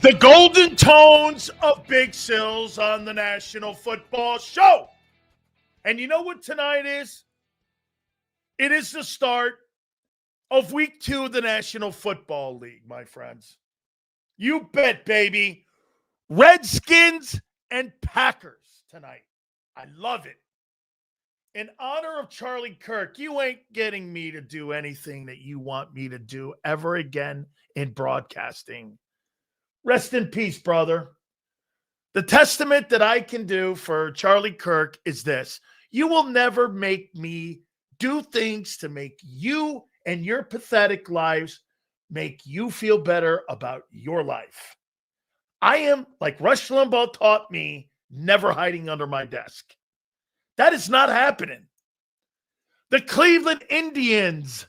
The golden tones of Big Sills on the National Football Show. And you know what tonight is? It is the start of week 2 of the National Football League, my friends. You bet, baby. Redskins and Packers tonight. I love it. In honor of Charlie Kirk, you ain't getting me to do anything that you want me to do ever again in broadcasting. Rest in peace, brother. The testament that I can do for Charlie Kirk is this. You will never make me do things to make you and your pathetic lives make you feel better about your life. I am, like Rush Limbaugh taught me, never hiding under my desk. That is not happening. The Cleveland Indians.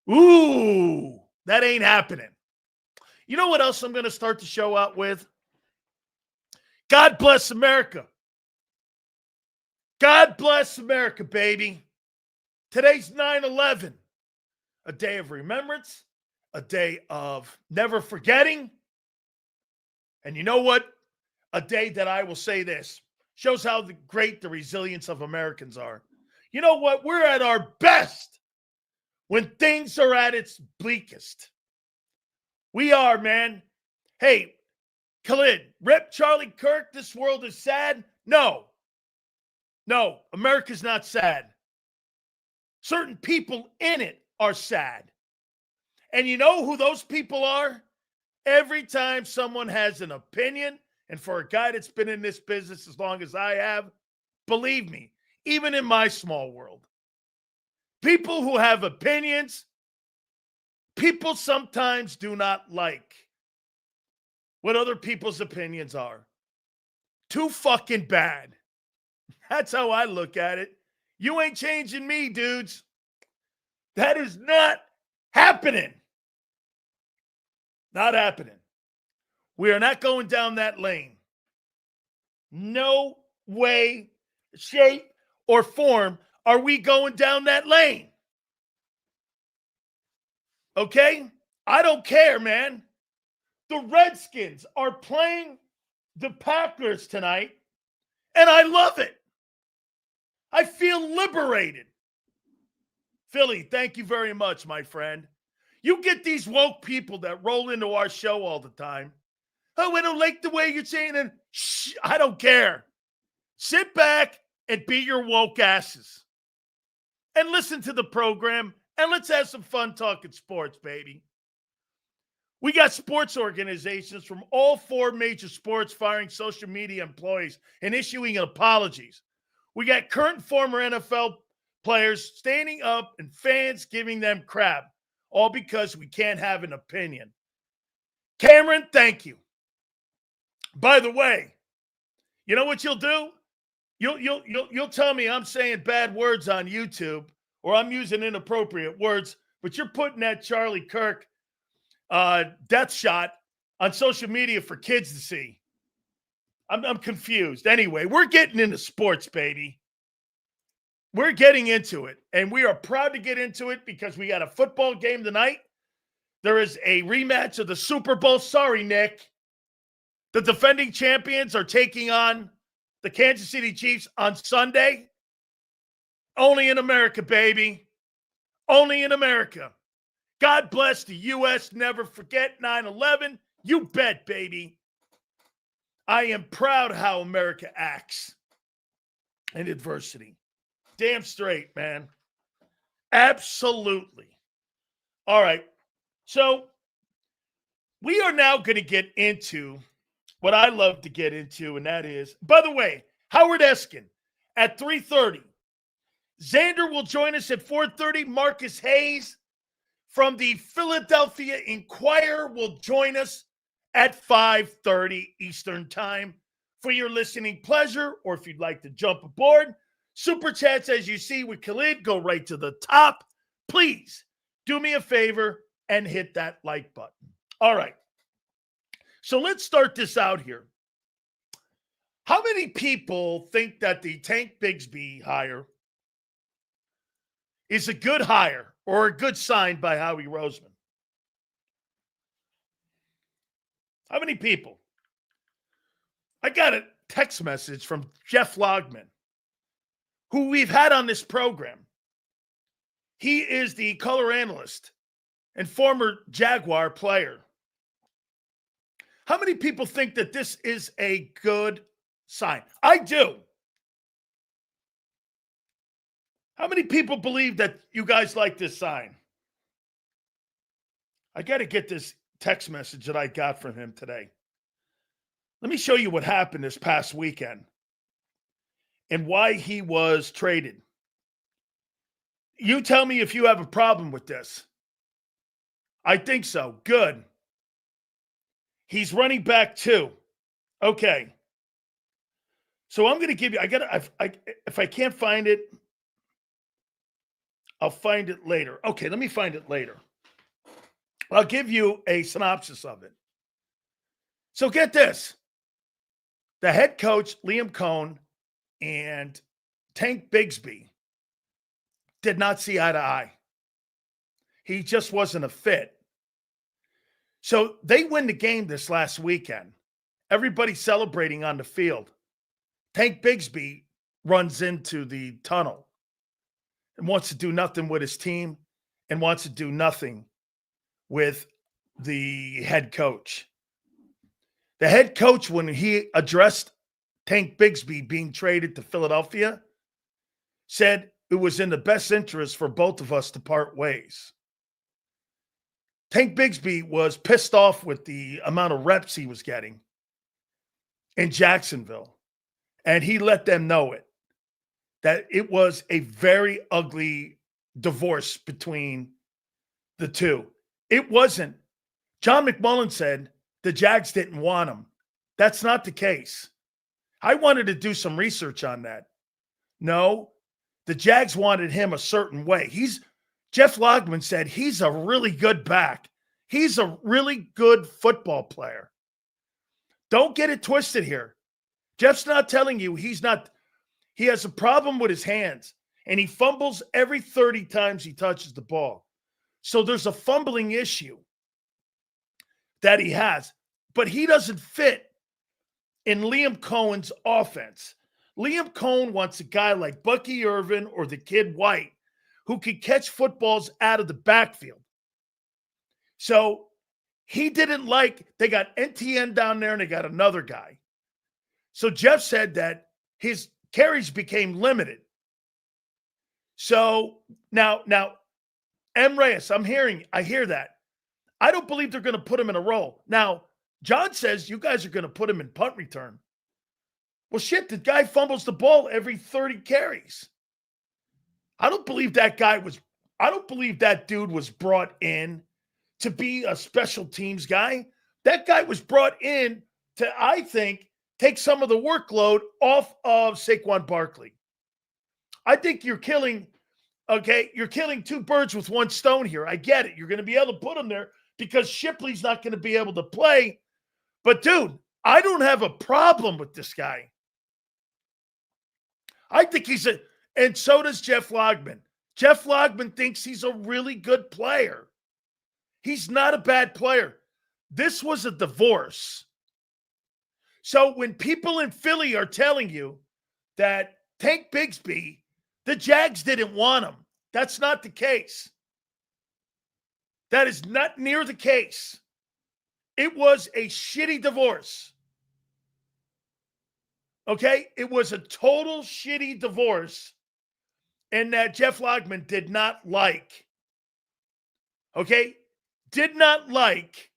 Ooh, that ain't happening. You know what else I'm going to start the show out with? God bless America. God bless America, baby. Today's 9/11, a day of remembrance, a day of never forgetting. And you know what? A day that I will say this, shows how great the resilience of Americans are. You know what? We're at our best when things are at its bleakest. We are, man. Hey, Khalid, rip Charlie Kirk, this world is sad? No, America's not sad. Certain people in it are sad. And you know who those people are? Every time someone has an opinion, and for a guy that's been in this business as long as I have, believe me, even in my small world, people who have opinions, people sometimes do not like what other people's opinions are. Too fucking bad. That's how I look at it. You ain't changing me, dudes. That is not happening. Not happening. We are not going down that lane. No way, shape, or form are we going down that lane. Okay? I don't care, man. The Redskins are playing the Packers tonight, and I love it. I feel liberated. Philly, thank you very much, my friend. You get these woke people that roll into our show all the time. Oh, I don't like the way you're saying it. Shh, I don't care. Sit back and be your woke asses. And listen to the program, and let's have some fun talking sports, baby. We got sports organizations from all 4 major sports firing social media employees and issuing apologies. We got current and former NFL players standing up and fans giving them crap, all because we can't have an opinion. Cameron, thank you. By the way, you know what you'll do? You'll tell me I'm saying bad words on YouTube or I'm using inappropriate words, but you're putting that Charlie Kirk death shot on social media for kids to see. I'm confused. Anyway, we're getting into sports, baby. We're getting into it, and we are proud to get into it because we got a football game tonight. There is a rematch of the Super Bowl. Sorry, Nick. The defending champions are taking on the Kansas City Chiefs on Sunday. Only in America, baby. Only in America. God bless the U.S. Never forget 9/11. You bet, baby. I am proud how America acts in adversity. Damn straight, man. Absolutely. All right. So we are now going to get into what I love to get into, and that is, by the way, Howard Eskin at 3:30. Xander will join us at 4:30. Marcus Hayes from the Philadelphia Inquirer will join us at 5:30 Eastern Time for your listening pleasure, or if you'd like to jump aboard. Super chats, as you see with Khalid, go right to the top. Please do me a favor and hit that like button. All right. So let's start this out here. How many people think that the Tank Bigsby hire is a good hire or a good sign by Howie Roseman? How many people? I got a text message from Jeff Logman, who we've had on this program. He is the color analyst and former Jaguar player. How many people think that this is a good sign? I do. How many people believe that you guys like this sign? I got to get this text message that I got from him today. Let me show you what happened this past weekend and why he was traded. You tell me if you have a problem with this. I think so. Good. He's running back 2. Okay. So I'm going to give you, if I can't find it, I'll find it later. Okay, let me find it later. I'll give you a synopsis of it. So get this. The head coach, Liam Cohn, and Tank Bigsby did not see eye to eye. He just wasn't a fit. So they win the game this last weekend. Everybody celebrating on the field. Tank Bigsby runs into the tunnel and wants to do nothing with his team and wants to do nothing with the head coach. The head coach, when he addressed Tank Bigsby being traded to Philadelphia, said it was in the best interest for both of us to part ways. Tank Bigsby was pissed off with the amount of reps he was getting in Jacksonville, and he let them know it, that it was a very ugly divorce between the two. It wasn't. John McMullen said the Jags didn't want him. That's not the case. I wanted to do some research on that. No, the Jags wanted him a certain way. Jeff Logman said he's a really good back. He's a really good football player. Don't get it twisted here. Jeff's not telling you he has a problem with his hands, and he fumbles every 30 times he touches the ball. So there's a fumbling issue that he has, but he doesn't fit in Liam Cohen's offense. Liam Cohen wants a guy like Bucky Irvin or the kid White who can catch footballs out of the backfield. So he didn't they got NTN down there and they got another guy. So Jeff said that his carries became limited. So now, M. Reyes, I hear that. I don't believe they're going to put him in a role. Now, John says you guys are going to put him in punt return. Well, shit, the guy fumbles the ball every 30 carries. I don't believe that dude was brought in to be a special teams guy. That guy was brought in to, I think, take some of the workload off of Saquon Barkley. I think you're killing two birds with one stone here. I get it. You're going to be able to put him there because Shipley's not going to be able to play. But, dude, I don't have a problem with this guy. I think and so does Jeff Logman. Jeff Logman thinks he's a really good player. He's not a bad player. This was a divorce. So when people in Philly are telling you that Tank Bigsby, the Jags didn't want him, that's not the case. That is not near the case. It was a shitty divorce. Okay? It was a total shitty divorce, and that Jeff Logman did not like. Okay? Did not like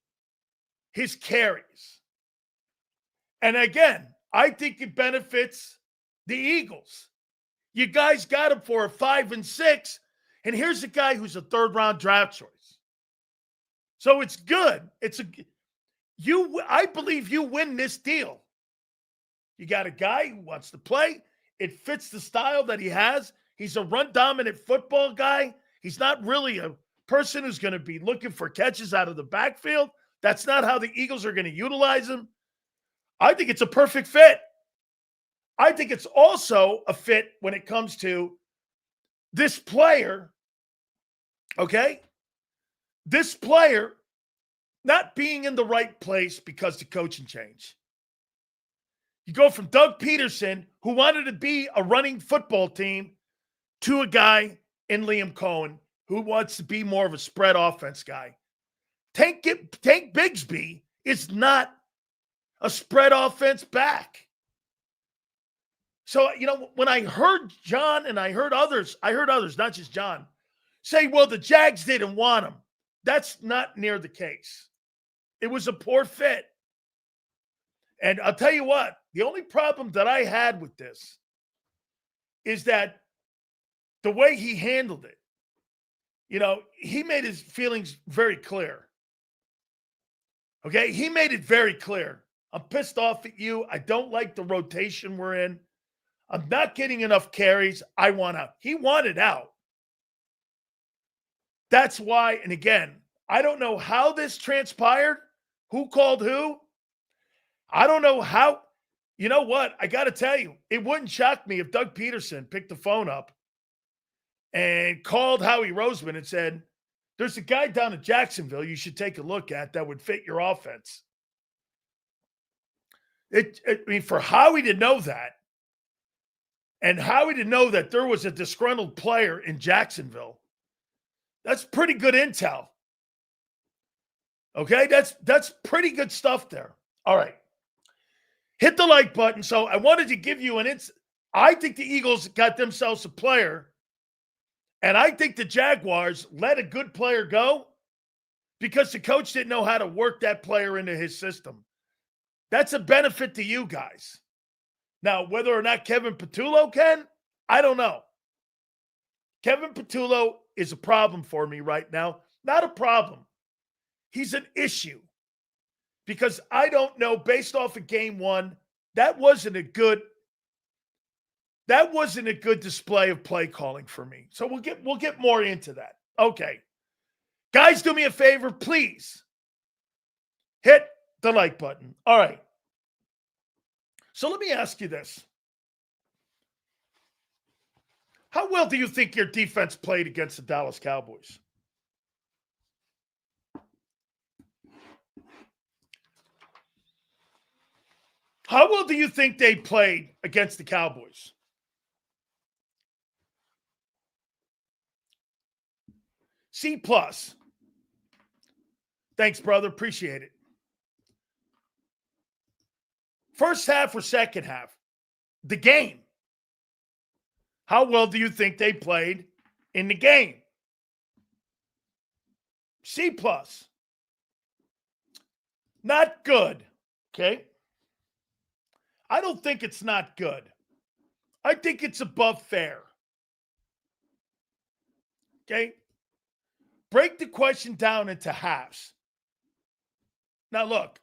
his carries. And again, I think it benefits the Eagles. You guys got him for a 5 and 6, and here's a guy who's a third-round draft choice. So it's good. I believe you win this deal. You got a guy who wants to play. It fits the style that he has. He's a run-dominant football guy. He's not really a person who's going to be looking for catches out of the backfield. That's not how the Eagles are going to utilize him. I think it's a perfect fit. I think it's also a fit when it comes to this player, okay? This player not being in the right place because the coaching change. You go from Doug Peterson, who wanted to be a running football team, to a guy in Liam Cohen who wants to be more of a spread offense guy. Tank Bigsby is not a spread offense back. So, when I heard John and I heard others, not just John, say, well, the Jags didn't want him. That's not near the case. It was a poor fit. And I'll tell you what, the only problem that I had with this is that the way he handled it, he made his feelings very clear. Okay? He made it very clear. I'm pissed off at you. I don't like the rotation we're in. I'm not getting enough carries. I want out. He wanted out. That's why, and again, I don't know how this transpired. Who called who? I don't know how. You know what? I got to tell you, it wouldn't shock me if Doug Peterson picked the phone up and called Howie Roseman and said, there's a guy down in Jacksonville you should take a look at that would fit your offense. For Howie to know that, and Howie to know that there was a disgruntled player in Jacksonville, that's pretty good intel. Okay? That's pretty good stuff there. All right. Hit the like button. So I wanted to give you I think the Eagles got themselves a player, and I think the Jaguars let a good player go because the coach didn't know how to work that player into his system. That's a benefit to you guys. Now, whether or not Kevin Patullo can, I don't know. Kevin Patullo is a problem for me right now. Not a problem. He's an issue. Because I don't know, based off of game one, that wasn't a good display of play calling for me. So we'll get more into that. Okay. Guys, do me a favor, please. Hit the like button. All right. So let me ask you this. How well do you think your defense played against the Dallas Cowboys? How well do you think they played against the Cowboys? C+. Thanks, brother. Appreciate it. First half or second half? The game. How well do you think they played in the game? C+. Not good. Okay? I don't think it's not good. I think it's above fair. Okay? Break the question down into halves. Now, look,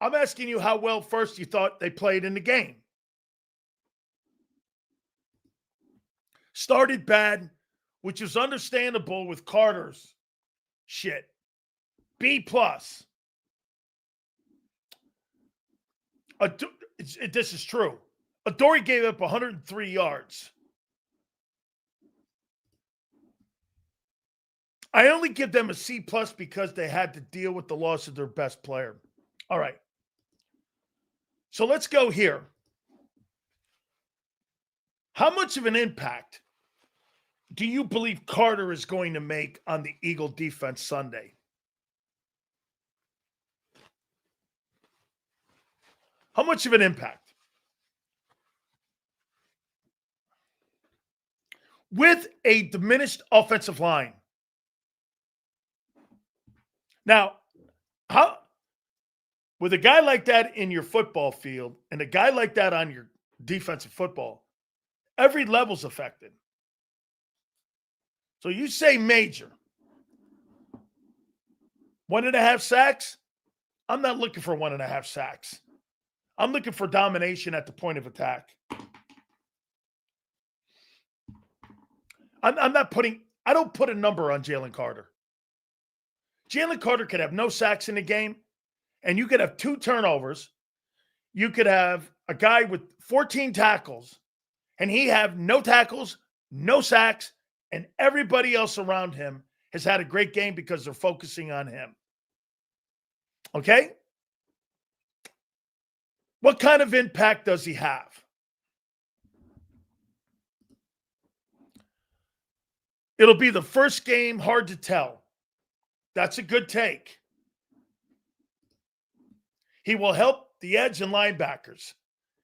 I'm asking you how well first you thought they played in the game. Started bad, which is understandable with Carter's shit. B+. This is true. Adoree gave up 103 yards. I only give them a C+ because they had to deal with the loss of their best player. All right. So let's go here. How much of an impact do you believe Carter is going to make on the Eagle defense Sunday? How much of an impact? With a diminished offensive line. Now, with a guy like that in your football field and a guy like that on your defensive football, every level's affected. So you say major. 1.5 sacks? I'm not looking for 1.5 sacks. I'm looking for domination at the point of attack. I don't put a number on Jalen Carter. Jalen Carter could have no sacks in the game, and you could have 2 turnovers. You could have a guy with 14 tackles, and he have no tackles, no sacks, and everybody else around him has had a great game because they're focusing on him. Okay? What kind of impact does he have? It'll be the first game, hard to tell. That's a good take. He will help the edge and linebackers.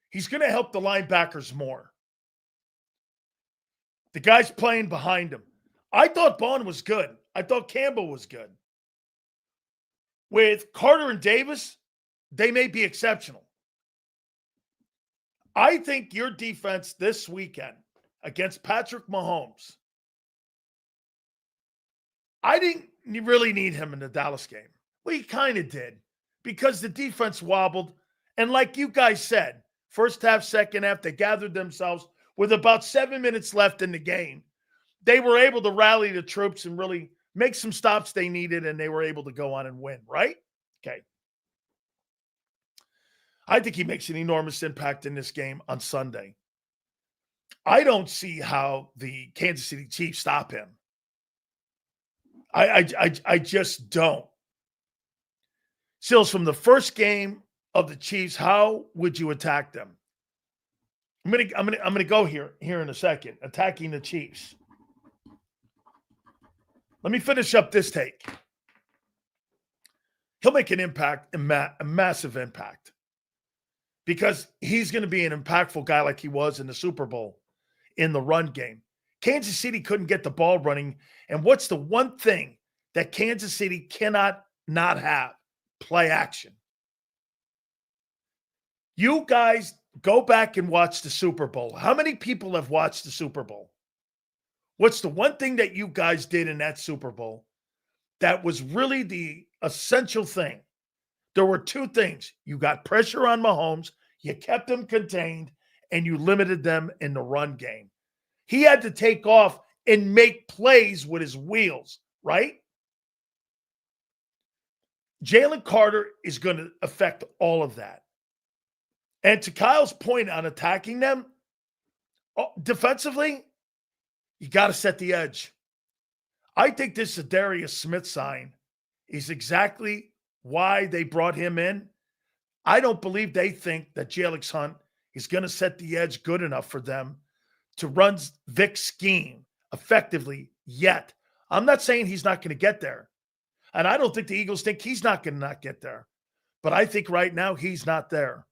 He's going to help the linebackers more. The guys playing behind him. I thought Bond was good. I thought Campbell was good. With Carter and Davis, they may be exceptional. I think your defense this weekend against Patrick Mahomes, I didn't really need him in the Dallas game. Well, he kind of did because the defense wobbled. And like you guys said, first half, second half, they gathered themselves with about 7 minutes left in the game. They were able to rally the troops and really make some stops they needed, and they were able to go on and win, right? Okay. I think he makes an enormous impact in this game on Sunday. I don't see how the Kansas City Chiefs stop him. I just don't. Sills, from the first game of the Chiefs, how would you attack them? I'm gonna go here in a second. Attacking the Chiefs. Let me finish up this take. He'll make an impact, a massive impact, because he's going to be an impactful guy like he was in the Super Bowl in the run game. Kansas City couldn't get the ball running, and what's the one thing that Kansas City cannot not have? Play action. You guys go back and watch the Super Bowl. How many people have watched the Super Bowl? What's the one thing that you guys did in that Super Bowl that was really the essential thing? There were two things. You got pressure on Mahomes, you kept them contained, and you limited them in the run game. He had to take off and make plays with his wheels, right? Jalen Carter is going to affect all of that. And to Kyle's point on attacking them, defensively, you got to set the edge. I think this Zadarius Smith sign is exactly why they brought him in. I don't believe they think that Jalen Hunt is going to set the edge good enough for them to run Vic's scheme effectively yet. I'm not saying he's not going to get there. And I don't think the Eagles think he's not going to not get there. But I think right now he's not there.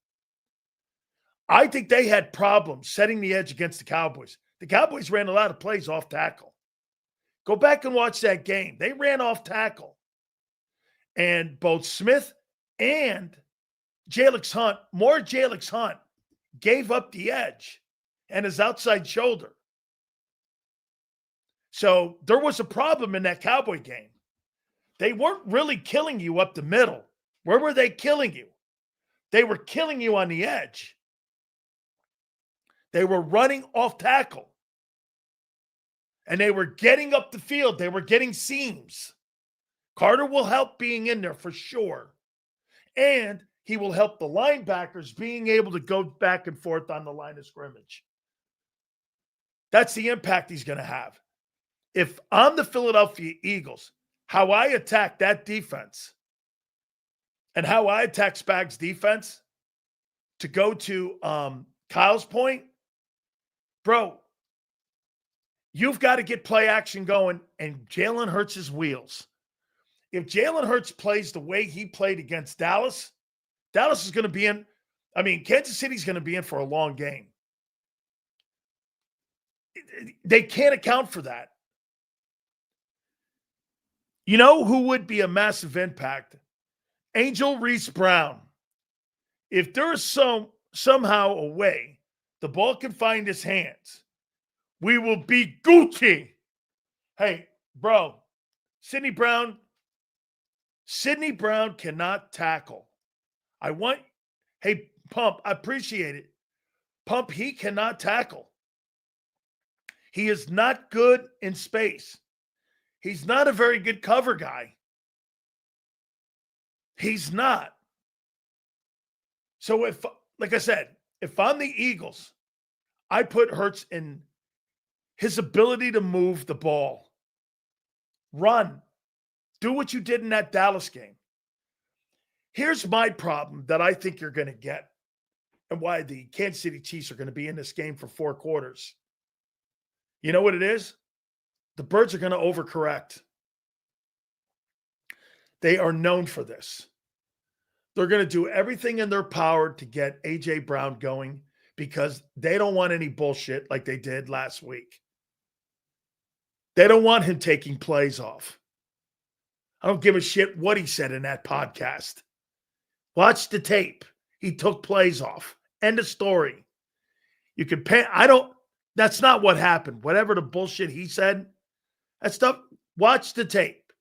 I think they had problems setting the edge against the Cowboys. The Cowboys ran a lot of plays off tackle. Go back and watch that game. They ran off tackle. And both Smith and Jalen Hunt, more Jalen Hunt, gave up the edge and his outside shoulder. So there was a problem in that Cowboy game. They weren't really killing you up the middle. Where were they killing you? They were killing you on the edge. They were running off tackle. And they were getting up the field. They were getting seams. Carter will help being in there for sure. And he will help the linebackers being able to go back and forth on the line of scrimmage. That's the impact he's going to have. If I'm the Philadelphia Eagles, how I attack that defense and how I attack Spags' defense, to go to Kyle's point, bro, you've got to get play action going, and Jalen Hurts' wheels. If Jalen Hurts plays the way he played against Dallas, Dallas is going to be in. Kansas City's going to be in for a long game. They can't account for that. You know who would be a massive impact? Angel Reese Brown. If there's somehow a way the ball can find his hands, we will be Gucci. Hey, bro, Sidney Brown cannot tackle. Hey, Pump, I appreciate it. Pump, he cannot tackle. He is not good in space. He's not a very good cover guy. He's not. So if, like I said, if I'm the Eagles, I put Hurts in his ability to move the ball. Run. Do what you did in that Dallas game. Here's my problem that I think you're going to get and why the Kansas City Chiefs are going to be in this game for 4 quarters. You know what it is? The Birds are going to overcorrect. They are known for this. They're going to do everything in their power to get A.J. Brown going because they don't want any bullshit like they did last week. They don't want him taking plays off. I don't give a shit what he said in that podcast. Watch the tape. He took plays off. End of story. You can pay. That's not what happened. Whatever the bullshit he said, that stuff, watch the tape.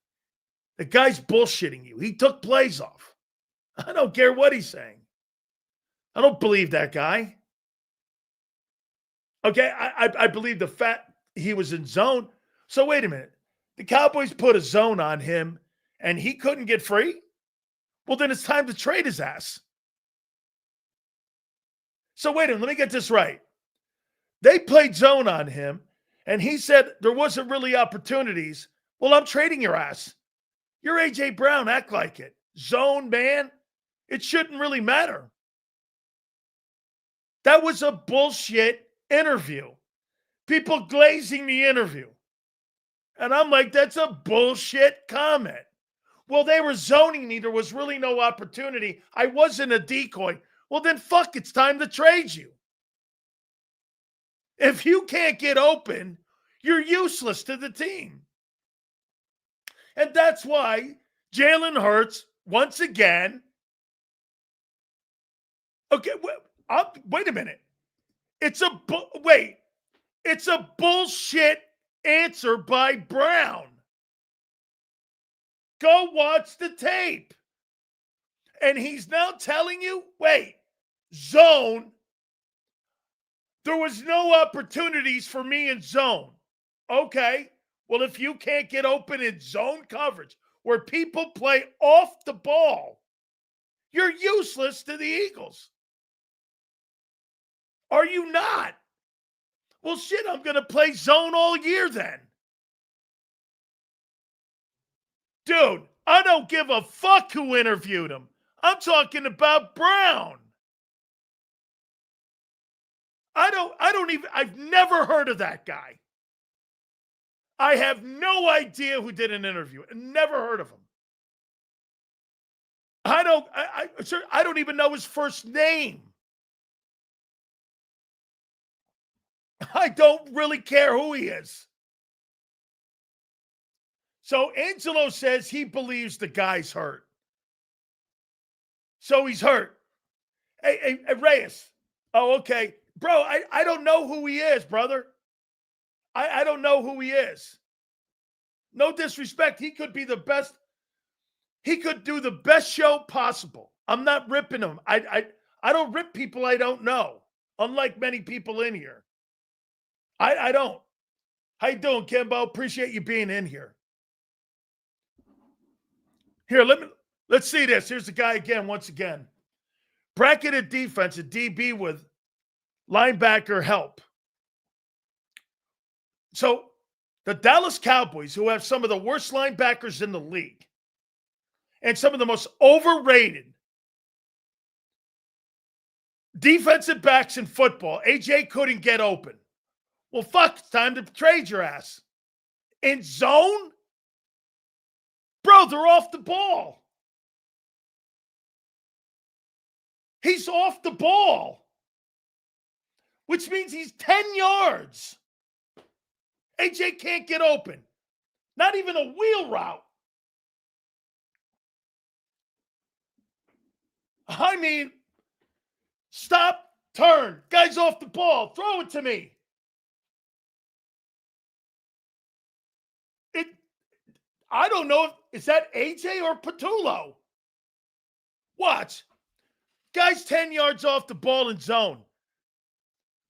The guy's bullshitting you. He took plays off. I don't care what he's saying. I don't believe that guy. Okay, I believe the fact he was in zone. So wait a minute. The Cowboys put a zone on him and he couldn't get free? Well, then it's time to trade his ass. So wait a minute, let me get this right. They played zone on him, and he said there wasn't really opportunities. Well, I'm trading your ass. You're A.J. Brown, act like it. Zone, man, it shouldn't really matter. That was a bullshit interview. People glazing the interview. And I'm like, that's a bullshit comment. Well, they were zoning me. There was really no opportunity. I wasn't a decoy. Well, then fuck, it's time to trade you. If you can't get open, you're useless to the team. And that's why Jalen Hurts, once again, okay, wait a minute. It's a bullshit answer by Brown. Go watch the tape. And he's now telling you, wait, zone. There was no opportunities for me in zone. Okay. Well, if you can't get open in zone coverage where people play off the ball, you're useless to the Eagles. Are you not? Well, shit, I'm going to play zone all year then. Dude, I don't give a fuck who interviewed him. I'm talking about Brown. I've never heard of that guy. I have no idea who did an interview. Never heard of him. I don't even know his first name. I don't really care who he is. So Angelo says he believes the guy's hurt. So he's hurt. Hey, Reyes. Oh, okay. Bro, I don't know who he is, brother. I don't know who he is. No disrespect. He could be the best. He could do the best show possible. I'm not ripping him. I don't rip people I don't know, unlike many people in here. I don't. How you doing, Kimbo? Appreciate you being in here. Here, let's see this. Here's the guy again, once again. Bracketed defense, a DB with linebacker help. So the Dallas Cowboys, who have some of the worst linebackers in the league and some of the most overrated defensive backs in football, AJ couldn't get open. Well, fuck, it's time to trade your ass. In zone? Bro, they're off the ball. He's off the ball, which means he's 10 yards. AJ can't get open. Not even a wheel route. I mean, stop, turn. Guy's off the ball. Throw it to me. I don't know is that AJ or Patullo? Watch. Guy's 10 yards off the ball in zone.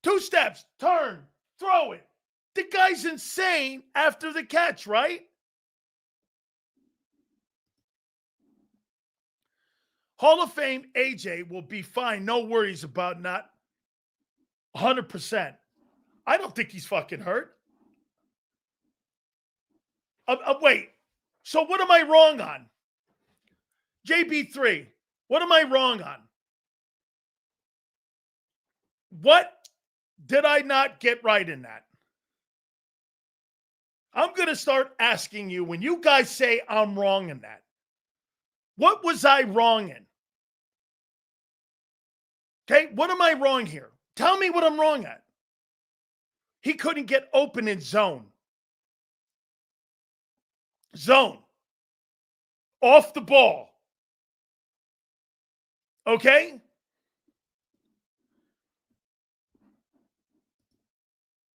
2 steps, turn, throw it. The guy's insane after the catch, right? Hall of Fame AJ will be fine. No worries about not 100%. I don't think he's fucking hurt. Wait. So what am I wrong on? JB3. What am I wrong on? What did I not get right in that? I'm going to start asking you, when you guys say I'm wrong in that, what was I wrong in? Okay, what am I wrong here? Tell me what I'm wrong at. He couldn't get open in zone. Zone. Off the ball. Okay?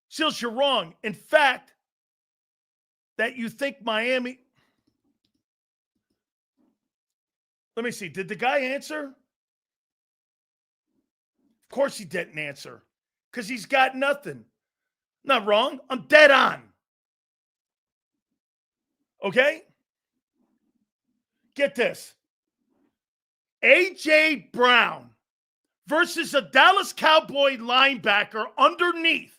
Seals, you're wrong. In fact, that you think Miami. Let me see. Did the guy answer? Of course he didn't answer. Because he's got nothing. Not wrong. I'm dead on. Okay? Get this. A.J. Brown versus a Dallas Cowboy linebacker underneath.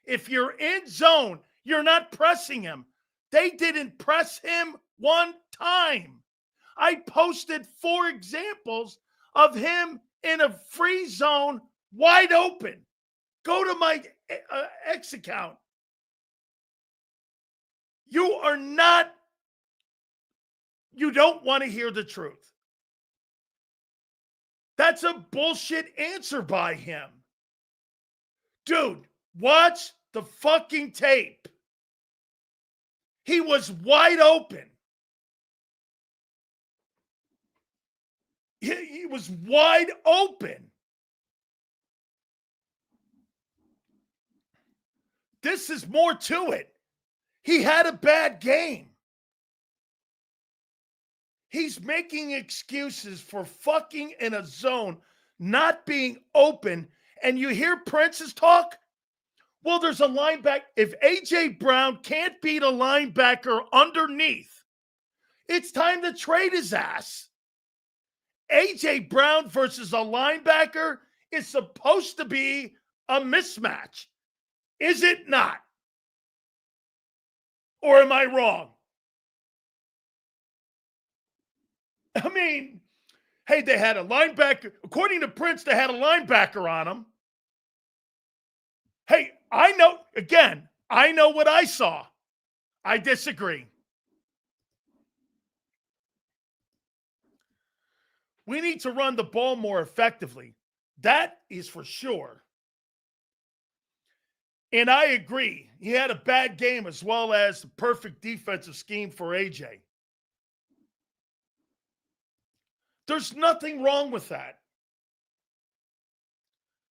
If you're in zone, you're not pressing him. They didn't press him one time. I posted 4 examples of him in a free zone, wide open. Go to my X account. You don't want to hear the truth. That's a bullshit answer by him. Dude, watch the fucking tape. He was wide open. He was wide open. This is more to it. He had a bad game. He's making excuses for fucking in a zone, not being open. And you hear Prince's talk? Well, there's a linebacker. If A.J. Brown can't beat a linebacker underneath, it's time to trade his ass. A.J. Brown versus a linebacker is supposed to be a mismatch. Is it not? Or am I wrong? I mean, hey, they had a linebacker. According to Prince, they had a linebacker on him. Hey, I know what I saw. I disagree. We need to run the ball more effectively. That is for sure. And I agree. He had a bad game as well as the perfect defensive scheme for AJ. There's nothing wrong with that.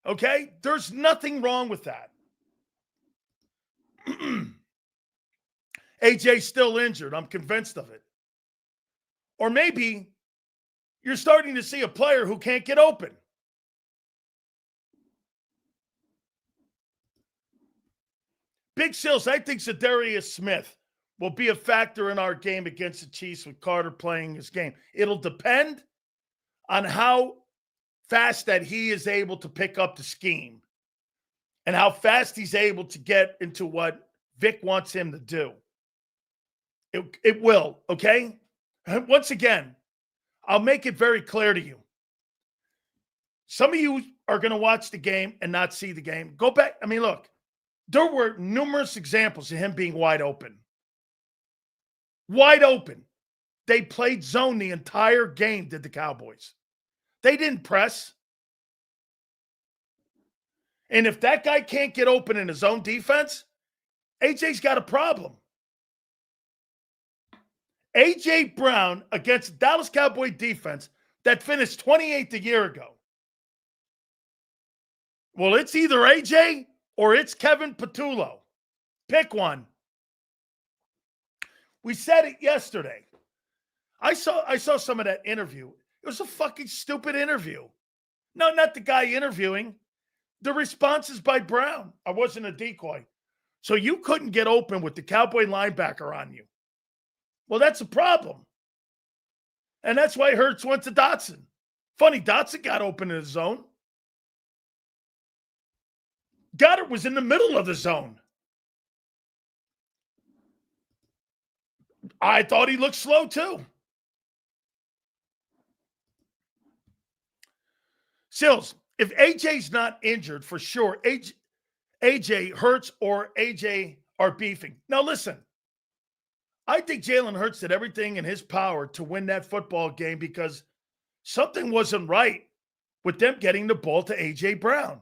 Okay? There's nothing wrong with that. AJ's still injured. I'm convinced of it. Or maybe you're starting to see a player who can't get open. Big Sills, I think Zadarius Smith will be a factor in our game against the Chiefs with Carter playing his game. It'll depend on how fast that he is able to pick up the scheme and how fast he's able to get into what Vic wants him to do. It will, okay? And once again, I'll make it very clear to you. Some of you are going to watch the game and not see the game. Go back. I mean, look, there were numerous examples of him being wide open. Wide open. They played zone the entire game, did the Cowboys. They didn't press. And if that guy can't get open in his own defense, AJ's got a problem. A.J. Brown against Dallas Cowboy defense that finished 28th a year ago. Well, it's either A.J. or it's Kevin Patullo. Pick one. We said it yesterday. I saw some of that interview. It was a fucking stupid interview. No, not the guy interviewing. The responses by Brown. I wasn't a decoy. So you couldn't get open with the Cowboy linebacker on you. Well, that's a problem. And that's why Hurts went to Dotson. Funny, Dotson got open in the zone. Goddard was in the middle of the zone. I thought he looked slow too. Sills, if AJ's not injured, for sure, AJ Hurts or AJ are beefing. Now, listen, I think Jalen Hurts did everything in his power to win that football game because something wasn't right with them getting the ball to AJ Brown.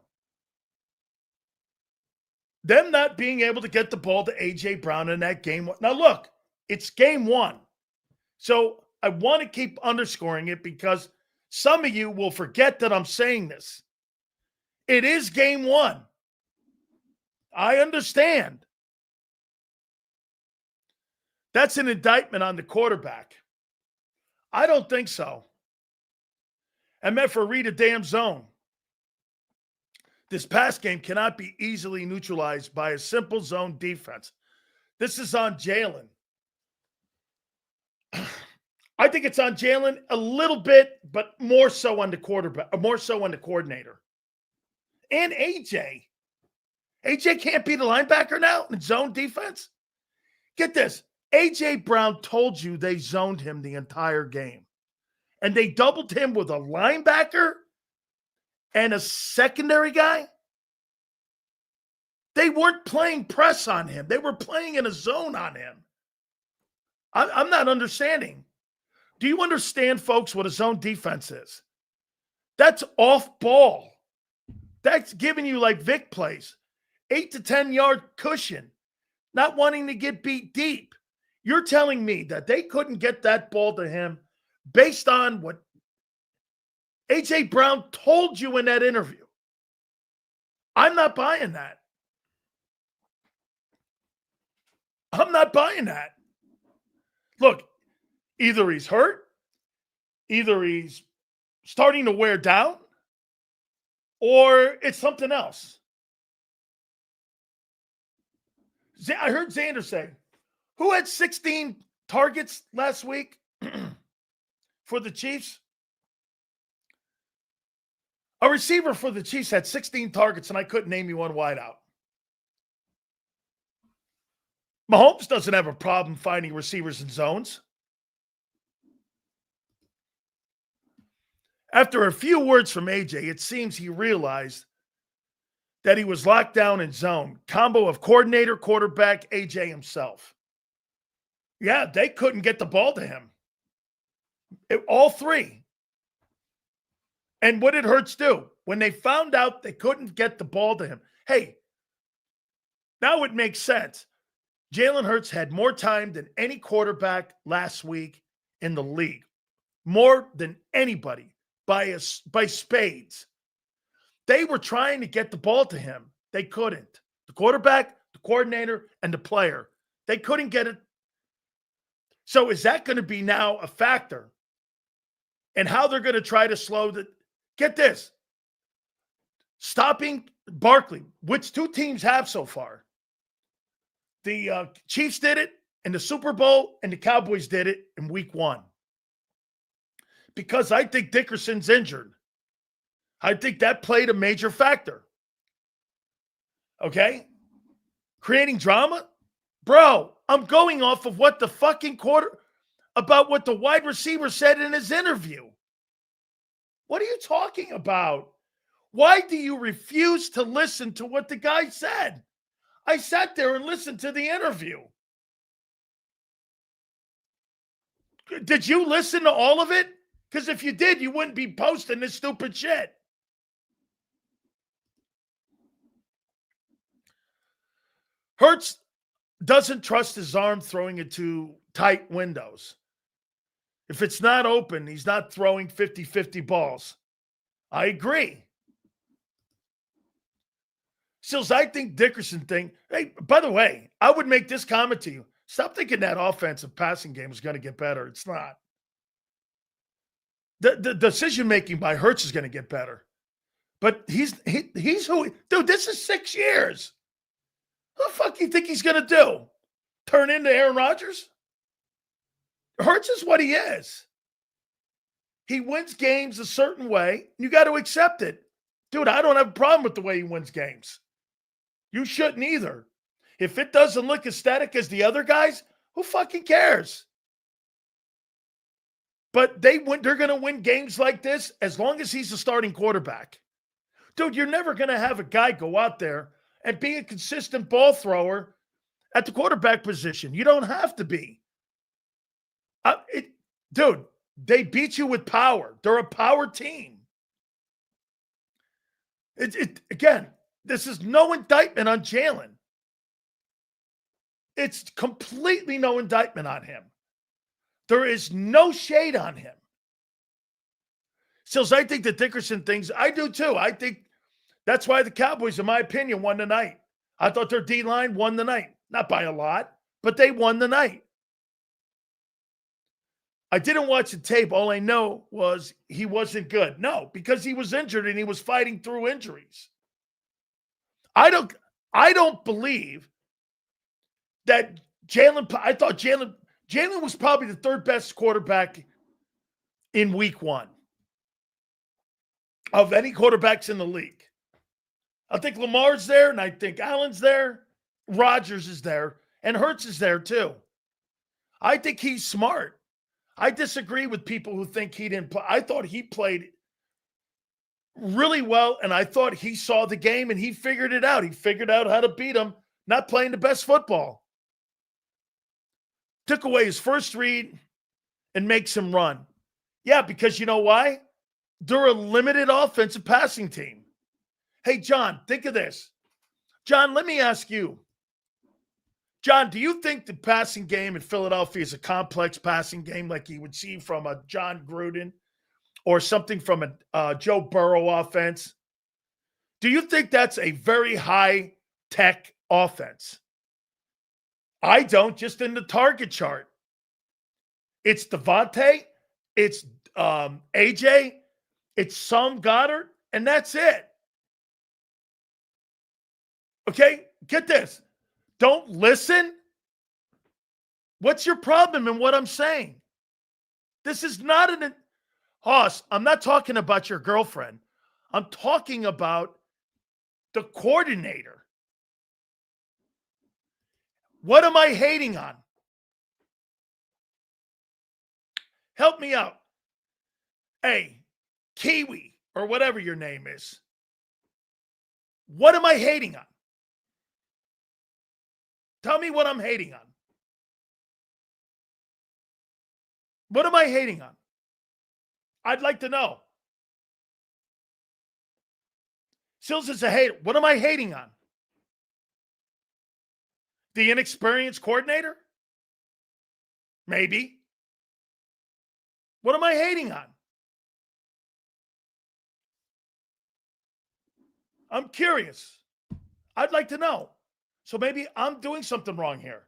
Them not being able to get the ball to AJ Brown in that game. Now, look, it's game one. So I want to keep underscoring it because some of you will forget that I'm saying this. It is game one. I understand. That's an indictment on the quarterback. I don't think so. I meant for read a damn zone. This pass game cannot be easily neutralized by a simple zone defense. This is on Jalen. I think it's on Jalen a little bit, but more so on the quarterback, more so on the coordinator. And AJ. AJ can't be the linebacker now in zone defense. Get this. AJ Brown told you they zoned him the entire game. And they doubled him with a linebacker and a secondary guy. They weren't playing press on him. They were playing in a zone on him. I'm not understanding. Do you understand, folks, what a zone defense is? That's off ball. That's giving you like Vic plays. 8 to 10 yard cushion. Not wanting to get beat deep. You're telling me that they couldn't get that ball to him based on what A.J. Brown told you in that interview. I'm not buying that. I'm not buying that. Look, either he's hurt, either he's starting to wear down, or it's something else. I heard Xander say, who had 16 targets last week for the Chiefs? A receiver for the Chiefs had 16 targets, and I couldn't name you one wideout. Mahomes doesn't have a problem finding receivers in zones. After a few words from AJ, it seems he realized that he was locked down in zone. Combo of coordinator, quarterback, AJ himself. Yeah, they couldn't get the ball to him. All three. And what did Hurts do? When they found out they couldn't get the ball to him. Hey, now it makes sense. Jalen Hurts had more time than any quarterback last week in the league. More than anybody by spades. They were trying to get the ball to him. They couldn't. The quarterback, the coordinator, and the player. They couldn't get it. So is that going to be now a factor? And how they're going to try to slow the... Get this. Stopping Barkley, which two teams have so far. The Chiefs did it in the Super Bowl, and the Cowboys did it in week one. Because I think Dickerson's injured. I think that played a major factor. Okay? Creating drama? Bro, I'm going off of what the fucking about what the wide receiver said in his interview. What are you talking about? Why do you refuse to listen to what the guy said? I sat there and listened to the interview. Did you listen to all of it? Because if you did, you wouldn't be posting this stupid shit. Hurts doesn't trust his arm throwing it to tight windows. If it's not open, he's not throwing 50-50 balls. I agree. Sills, I think Dickerson thing. Hey, by the way, I would make this comment to you. Stop thinking that offensive passing game is going to get better. It's not. The decision-making by Hurts is going to get better. But he's who... Dude, this is 6 years. What the fuck do you think he's going to do? Turn into Aaron Rodgers? Hurts is what he is. He wins games a certain way. You got to accept it. Dude, I don't have a problem with the way he wins games. You shouldn't either. If it doesn't look aesthetic as the other guys, who fucking cares? But they're going to win games like this as long as he's a starting quarterback. Dude, you're never going to have a guy go out there and be a consistent ball thrower at the quarterback position. You don't have to be. Dude, they beat you with power. They're a power team. Again, this is no indictment on Jalen. It's completely no indictment on him. There is no shade on him. Sills, I think the Dickerson things, I do too. I think that's why the Cowboys, in my opinion, won the night. I thought their D-line won the night. Not by a lot, but they won the night. I didn't watch the tape. All I know was he wasn't good. No, because he was injured and he was fighting through injuries. I don't believe that I thought Jalen was probably the third best quarterback in week one of any quarterbacks in the league. I think Lamar's there, and I think Allen's there. Rodgers is there, and Hurts is there too. I think he's smart. I disagree with people who think he didn't play. I thought he played really well, and I thought he saw the game and he figured it out. He figured out how to beat him, not playing the best football. Took away his first read and makes him run. Yeah, because you know why? They're a limited offensive passing team. Hey, John, think of this. John, let me ask you. John, do you think the passing game in Philadelphia is a complex passing game like you would see from a John Gruden or something from a Joe Burrow offense? Do you think that's a very high-tech offense? I don't, just in the target chart. It's Devontae, it's AJ, it's some Goddard, and that's it. Okay, get this. Don't listen. What's your problem in what I'm saying? This is not Hoss, I'm not talking about your girlfriend. I'm talking about the coordinator. What am I hating on? Help me out. Hey, Kiwi, or whatever your name is. What am I hating on? Tell me what I'm hating on. What am I hating on? I'd like to know. Sills is a hater. What am I hating on? The inexperienced coordinator? Maybe. What am I hating on? I'm curious. I'd like to know. So maybe I'm doing something wrong here.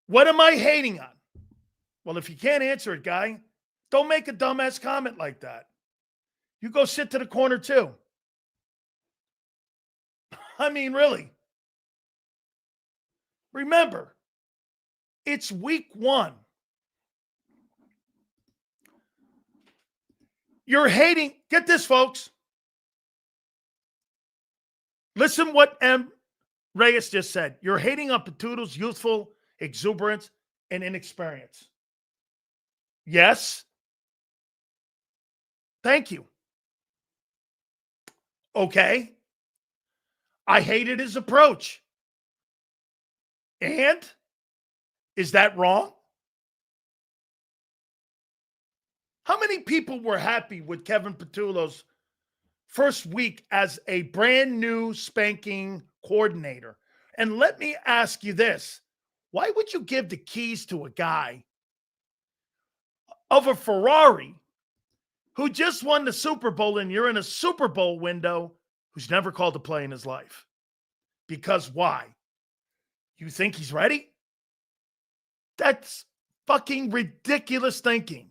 What am I hating on? Well, if you can't answer it, guy, don't make a dumbass comment like that. You go sit to the corner too. I mean, really. Remember, it's week one. You're hating. Get this, folks. Listen what M. Reyes just said. You're hating on Patudo's youthful exuberance and inexperience. Yes. Thank you. Okay. I hated his approach. And? Is that wrong? How many people were happy with Kevin Patullo's first week as a brand new spanking coordinator? And let me ask you this. Why would you give the keys to a guy of a Ferrari who just won the Super Bowl and you're in a Super Bowl window who's never called a play in his life? Because why? You think he's ready? That's fucking ridiculous thinking.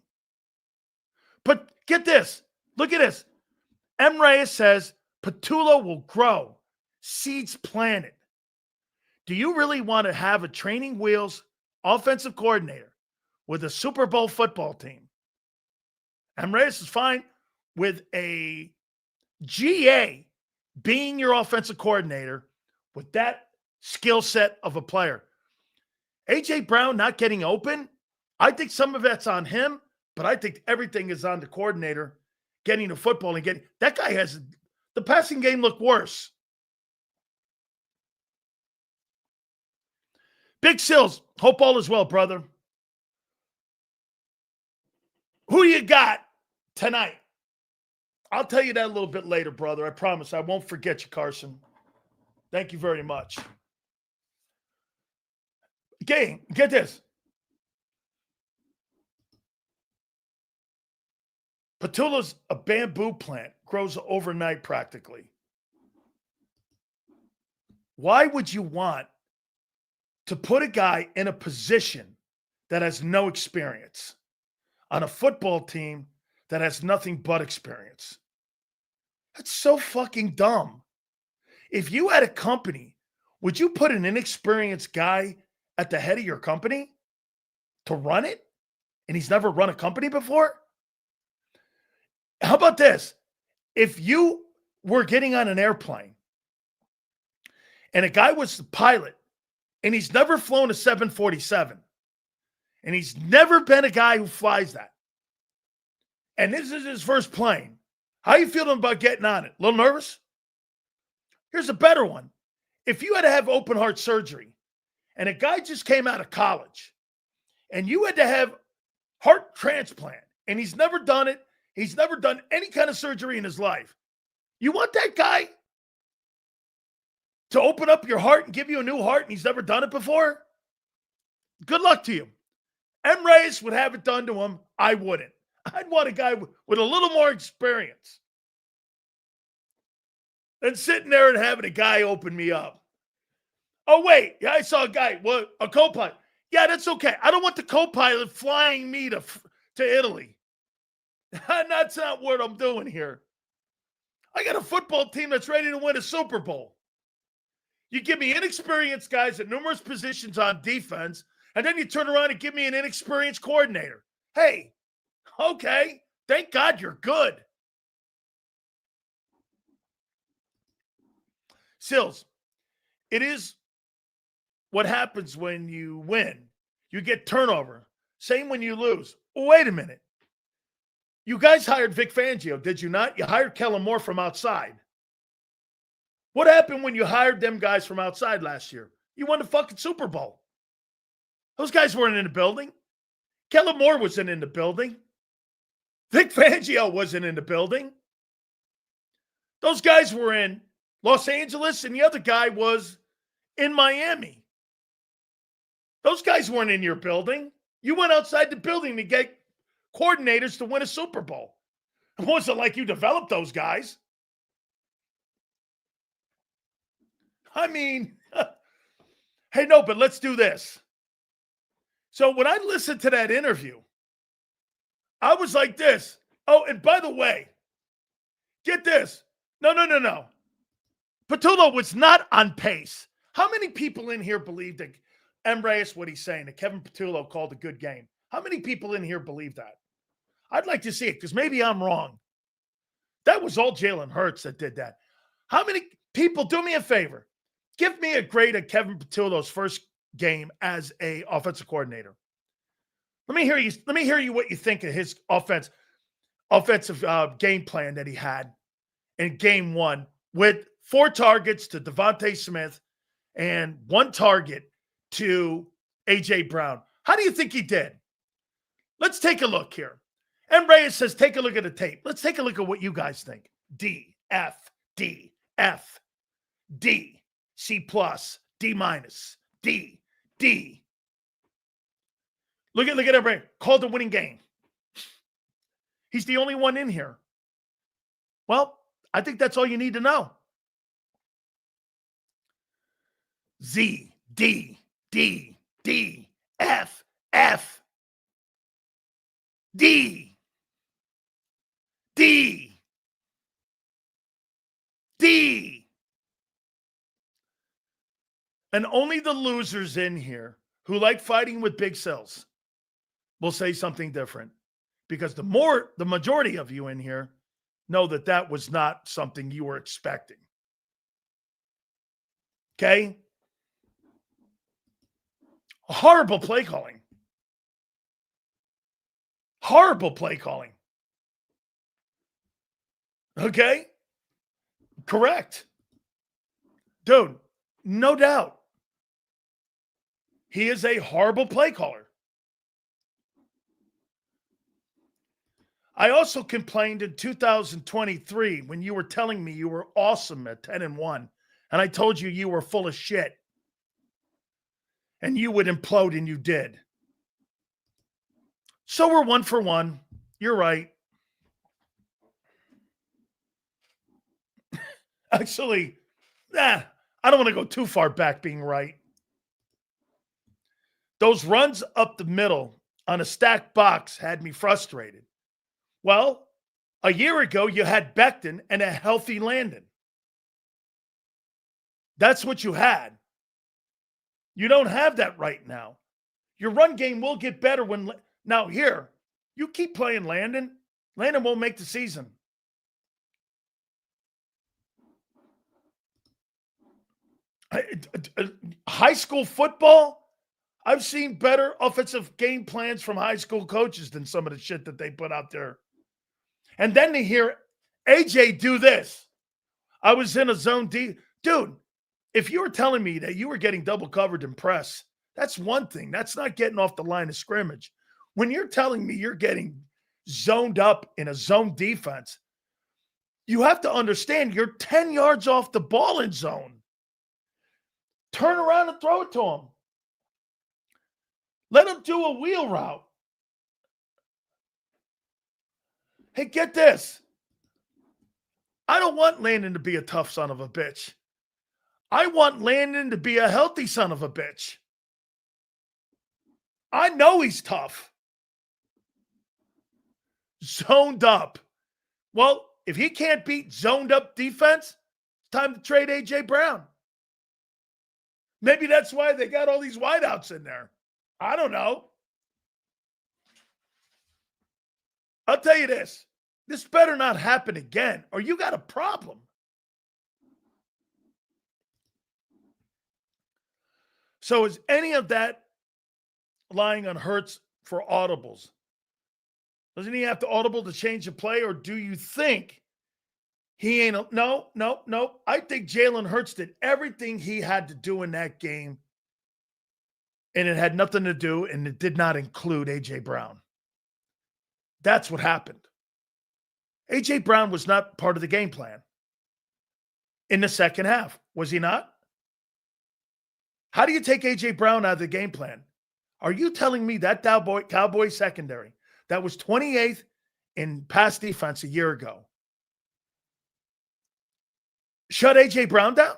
But get this. Look at this. M. Reyes says Patullo will grow. Seeds planted. Do you really want to have a training wheels offensive coordinator with a Super Bowl football team? M. Reyes is fine with a GA being your offensive coordinator with that skill set of a player. A.J. Brown not getting open, I think some of that's on him, but I think everything is on the coordinator getting the football and getting – that guy has – the passing game look worse. Big Sills, hope all is well, brother. Who you got tonight? I'll tell you that a little bit later, brother. I promise. I won't forget you, Carson. Thank you very much. Gang, get this. Petula's a bamboo plant, grows overnight practically. Why would you want to put a guy in a position that has no experience on a football team that has nothing but experience? That's so fucking dumb. If you had a company, would you put an inexperienced guy at the head of your company to run it? And he's never run a company before? How about this? If you were getting on an airplane and a guy was the pilot and he's never flown a 747 and he's never been a guy who flies that, and this is his first plane, how you feeling about getting on it? A little nervous? Here's a better one. If you had to have open heart surgery and a guy just came out of college and you had to have heart transplant and he's never done it, he's never done any kind of surgery in his life, you want that guy to open up your heart and give you a new heart and he's never done it before? Good luck to you. M. Reyes would have it done to him. I wouldn't. I'd want a guy with a little more experience than sitting there and having a guy open me up. Oh, wait. Yeah, I saw a guy, a co-pilot. Yeah, that's okay. I don't want the co-pilot flying me to Italy. That's not what I'm doing here. I got a football team that's ready to win a Super Bowl. You give me inexperienced guys at numerous positions on defense, and then you turn around and give me an inexperienced coordinator. Hey, okay, thank God you're good. Sills, it is what happens when you win. You get turnover. Same when you lose. Oh, wait a minute. You guys hired Vic Fangio, did you not? You hired Kellen Moore from outside. What happened when you hired them guys from outside last year? You won the fucking Super Bowl. Those guys weren't in the building. Kellen Moore wasn't in the building. Vic Fangio wasn't in the building. Those guys were in Los Angeles, and the other guy was in Miami. Those guys weren't in your building. You went outside the building to get coordinators to win a Super Bowl. It wasn't like you developed those guys. I mean, hey, no, but let's do this. So when I listened to that interview, I was like this. Oh, and by the way, get this. No. Petula was not on pace. How many people in here believe that M. Reyes, what he's saying, that Kevin Petula called a good game? How many people in here believe that? I'd like to see it because maybe I'm wrong. That was all Jalen Hurts that did that. How many people, do me a favor, give me a grade of Kevin Petula's first game as a offensive coordinator. Let me hear you what you think of his offensive game plan that he had in game one with 4 targets to Devontae Smith and 1 target to A.J. Brown. How do you think he did? Let's take a look here. M. Reyes says, take a look at the tape. Let's take a look at what you guys think. D, F, D, F, D, C+, D-, D, D. Look at everybody. Called the winning game. He's the only one in here. Well, I think that's all you need to know. Z, D, D, D, F, F, D, D, D. And only the losers in here who like fighting with big cells will say something different. Because the majority of you in here know that that was not something you were expecting. Okay? Horrible play calling. Horrible play calling. Okay? Correct. Dude, no doubt. He is a horrible play caller. I also complained in 2023 when you were telling me you were awesome at 10-1, and I told you you were full of shit. And you would implode, and you did. So we're 1 for 1. You're right. Actually, I don't want to go too far back being right. Those runs up the middle on a stacked box had me frustrated. Well, a year ago, you had Becton and a healthy Landon. That's what you had. You don't have that right now. Your run game will get better when... Now, here, you keep playing Landon. Landon won't make the season. High school football, I've seen better offensive game plans from high school coaches than some of the shit that they put out there. And then to hear AJ do this. I was in a zone D. Dude, if you were telling me that you were getting double covered in press, that's one thing. That's not getting off the line of scrimmage. When you're telling me you're getting zoned up in a zone defense, you have to understand you're 10 yards off the ball in zone. Turn around and throw it to him. Let him do a wheel route. Hey, get this. I don't want Landon to be a tough son of a bitch. I want Landon to be a healthy son of a bitch. I know he's tough. Zoned up. Well, if he can't beat zoned up defense, it's time to trade A.J. Brown. Maybe that's why they got all these wideouts in there. I don't know. I'll tell you this. This better not happen again, or you got a problem. So is any of that lying on Hurts for audibles? Doesn't he have to audible to change the play, or do you think he ain't? No. I think Jalen Hurts did everything he had to do in that game, and it had nothing to do, and it did not include A.J. Brown. That's what happened. A.J. Brown was not part of the game plan in the second half. Was he not? How do you take A.J. Brown out of the game plan? Are you telling me that Cowboy secondary that was 28th in pass defense a year ago shut A.J. Brown down?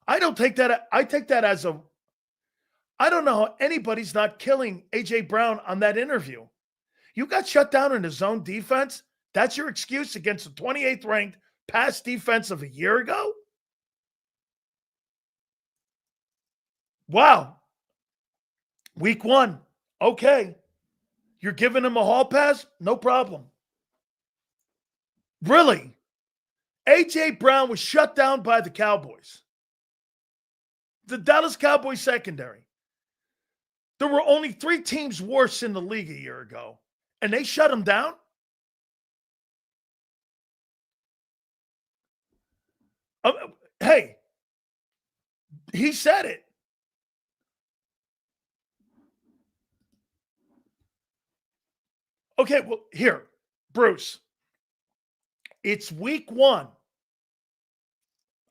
I don't take that. I take that as a, I don't know how anybody's not killing A.J. Brown on that interview. You got shut down in a zone defense? That's your excuse against the 28th ranked pass defense of a year ago? Wow. Week 1. Okay. You're giving him a hall pass? No problem. Really? A.J. Brown was shut down by the Cowboys. The Dallas Cowboys secondary. There were only 3 teams worse in the league a year ago, and they shut him down? Hey, he said it. Okay, well, here, Bruce. It's week 1.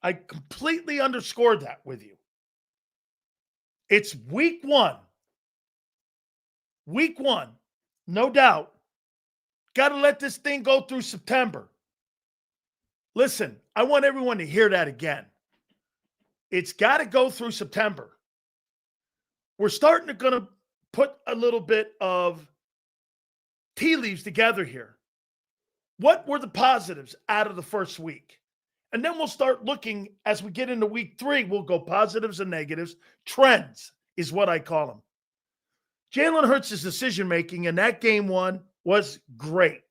I completely underscored that with you. It's week 1. Week 1, no doubt. Got to let this thing go through September. Listen, I want everyone to hear that again. It's got to go through September. We're starting to going to put a little bit of tea leaves together here. What were the positives out of the first week? And then we'll start looking as we get into week 3. We'll go positives and negatives. Trends is what I call them. Jalen Hurts' decision-making in that game 1 was great.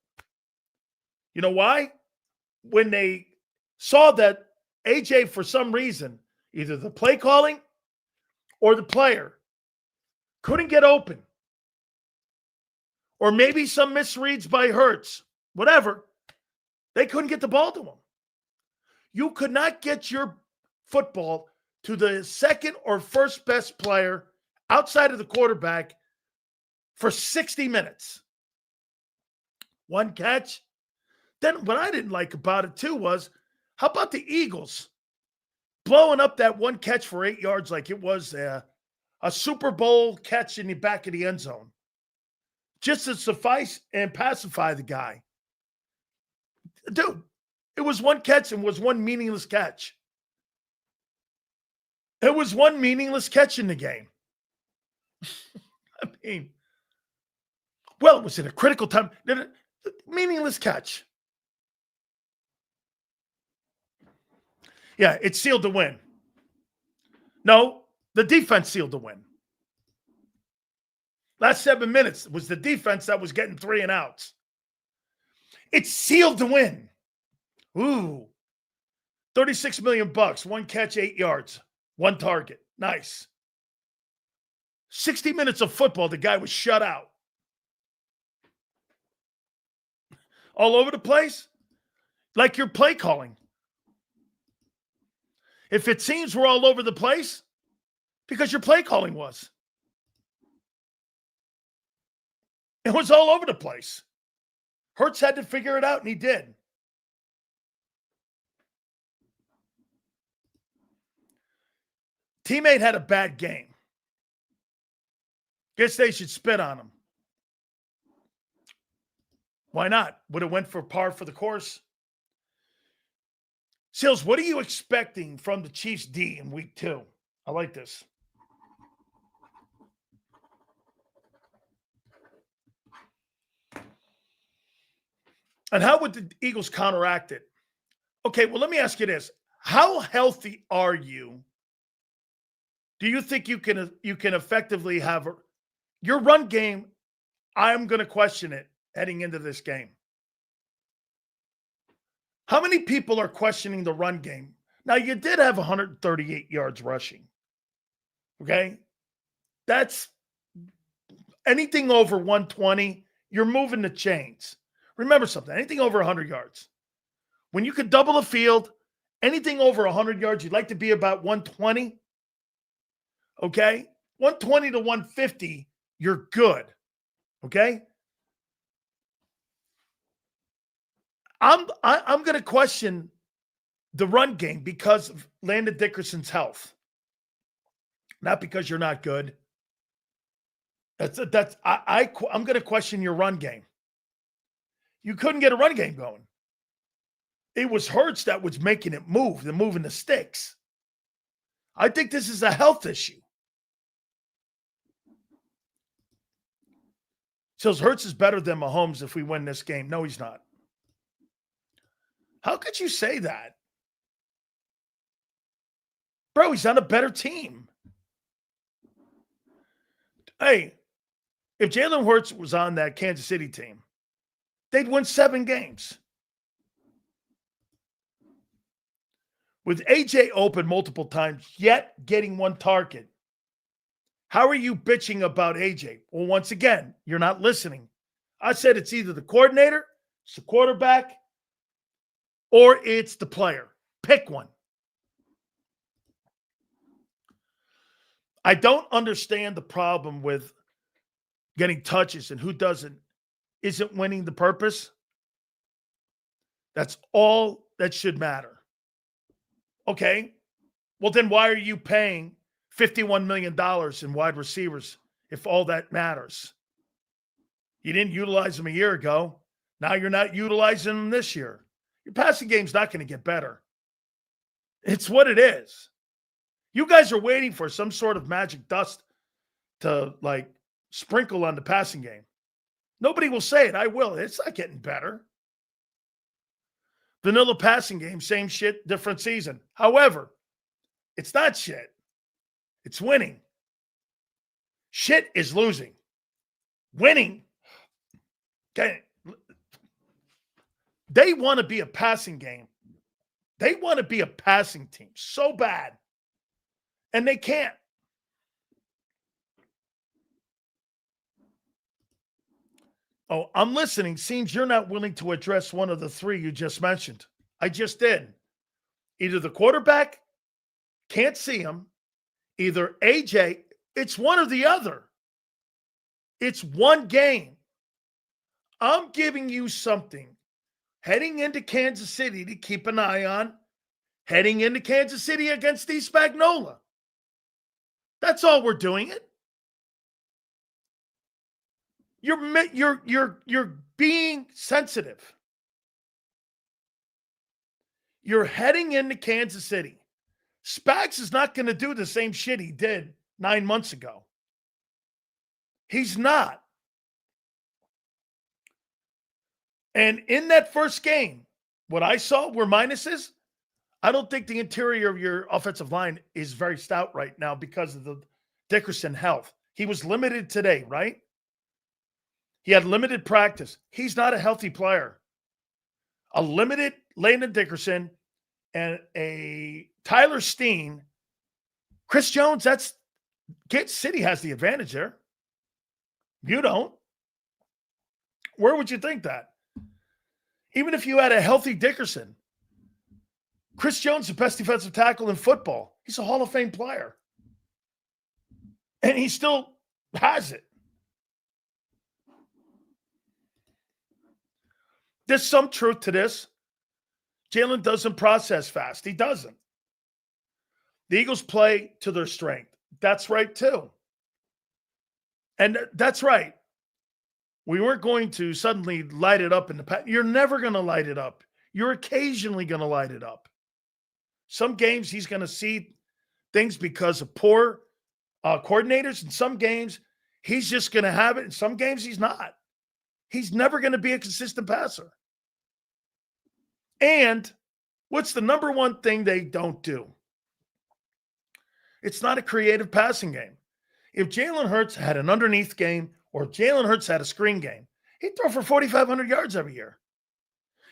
You know why? When they saw that AJ, for some reason, either the play calling or the player couldn't get open. or maybe some misreads by Hurts, whatever. They couldn't get the ball to him. You could not get your football to the second or first best player outside of the quarterback for 60 minutes. One catch. Then what I didn't like about it too was, how about the Eagles blowing up that one catch for 8 yards like it was a Super Bowl catch in the back of the end zone, just to suffice and pacify the guy. Dude, it was one catch and was one meaningless catch. It was one meaningless catch in the game. I mean, well, it was in a critical time. Meaningless catch. Yeah, it sealed the win. No, the defense sealed the win. Last 7 minutes was the defense that was getting 3 and outs. It sealed the win. Ooh. $36 million, one catch, 8 yards, one target. Nice. 60 minutes of football, the guy was shut out. All over the place? Like your play calling. If it seems we're all over the place, because your play calling was. It was all over the place. Hurts had to figure it out, and he did. Teammate had a bad game. Guess they should spit on him. Why not? Would have went for par for the course. Sills, what are you expecting from the Chiefs D in week 2? I like this. And how would the Eagles counteract it? Okay, well, let me ask you this. How healthy are you? Do you think you can effectively have your run game? I'm going to question it heading into this game. How many people are questioning the run game? Now, you did have 138 yards rushing. Okay? That's anything over 120, you're moving the chains. Remember something, anything over 100 yards. When you could double the field, anything over 100 yards, you'd like to be about 120. Okay? 120 to 150, you're good. Okay? I'm going to question the run game because of Landon Dickerson's health. Not because you're not good. I'm going to question your run game. You couldn't get a run game going. It was Hurts that was making it move, the moving the sticks. I think this is a health issue. So Hurts is better than Mahomes if we win this game. No, he's not. How could you say that? Bro, he's on a better team. Hey, if Jalen Hurts was on that Kansas City team, they'd win 7 games. With AJ open multiple times, yet getting 1 target. How are you bitching about AJ? Well, once again, you're not listening. I said it's either the coordinator, it's the quarterback, or it's the player. Pick one. I don't understand the problem with getting touches and who doesn't. Isn't winning the purpose? That's all that should matter. Okay. Well, then why are you paying $51 million in wide receivers if all that matters? You didn't utilize them a year ago. Now you're not utilizing them this year. Your passing game's not going to get better. It's what it is. You guys are waiting for some sort of magic dust to sprinkle on the passing game. Nobody will say it. I will. It's not getting better. Vanilla passing game, same shit, different season. However, it's not shit. It's winning. Shit is losing. Winning. Okay. They want to be a passing game. They want to be a passing team so bad. And they can't. Oh, I'm listening. Seems you're not willing to address one of the three you just mentioned. I just did. Either the quarterback can't see him, either AJ, it's one or the other. It's one game. I'm giving you something heading into Kansas City to keep an eye on, heading into Kansas City against Steve Spagnuolo. That's all we're doing it. You're being sensitive. You're heading into Kansas City. Spags is not going to do the same shit he did 9 months ago. He's not. And in that first game, what I saw were minuses. I don't think the interior of your offensive line is very stout right now because of the Dickerson health. He was limited today, right? He had limited practice. He's not a healthy player. A limited Landon Dickerson and a Tyler Steen. Chris Jones, Kansas City has the advantage there. You don't. Where would you think that? Even if you had a healthy Dickerson, Chris Jones, the best defensive tackle in football. He's a Hall of Fame player. And he still has it. There's some truth to this. Jalen doesn't process fast. He doesn't. The Eagles play to their strength. That's right, too. And that's right. We weren't going to suddenly light it up in the past. You're never going to light it up. You're occasionally going to light it up. Some games he's going to see things because of poor coordinators. In some games, he's just going to have it. In some games, he's not. He's never going to be a consistent passer. And what's the number one thing they don't do? It's not a creative passing game. If Jalen Hurts had an underneath game or Jalen Hurts had a screen game, he'd throw for 4,500 yards every year.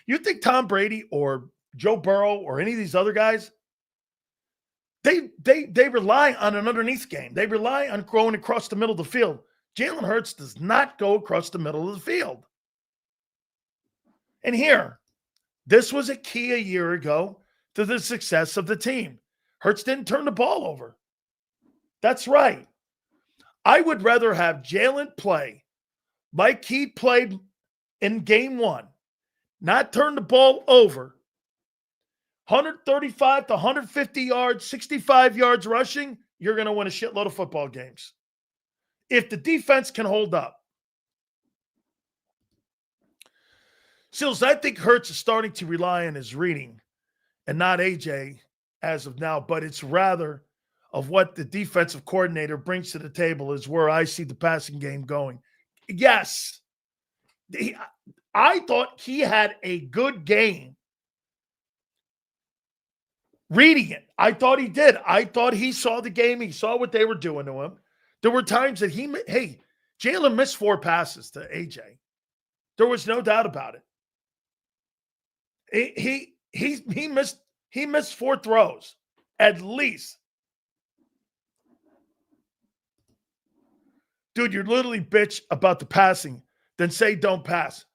You think Tom Brady or Joe Burrow or any of these other guys, they rely on an underneath game. They rely on going across the middle of the field. Jalen Hurts does not go across the middle of the field. And here, this was a key a year ago to the success of the team. Hurts didn't turn the ball over. That's right. I would rather have Jalen play like he played in game one, not turn the ball over. 135 to 150 yards, 65 yards rushing, you're going to win a shitload of football games. If the defense can hold up. Sills, I think Hurts is starting to rely on his reading and not AJ as of now, but it's rather of what the defensive coordinator brings to the table is where I see the passing game going. Yes, I thought he had a good game reading it. I thought he did. I thought he saw the game. He saw what they were doing to him. There were times that Jalen missed 4 passes to AJ. There was no doubt about it. He missed 4 throws at least. Dude, you're literally bitch about the passing, then say don't pass.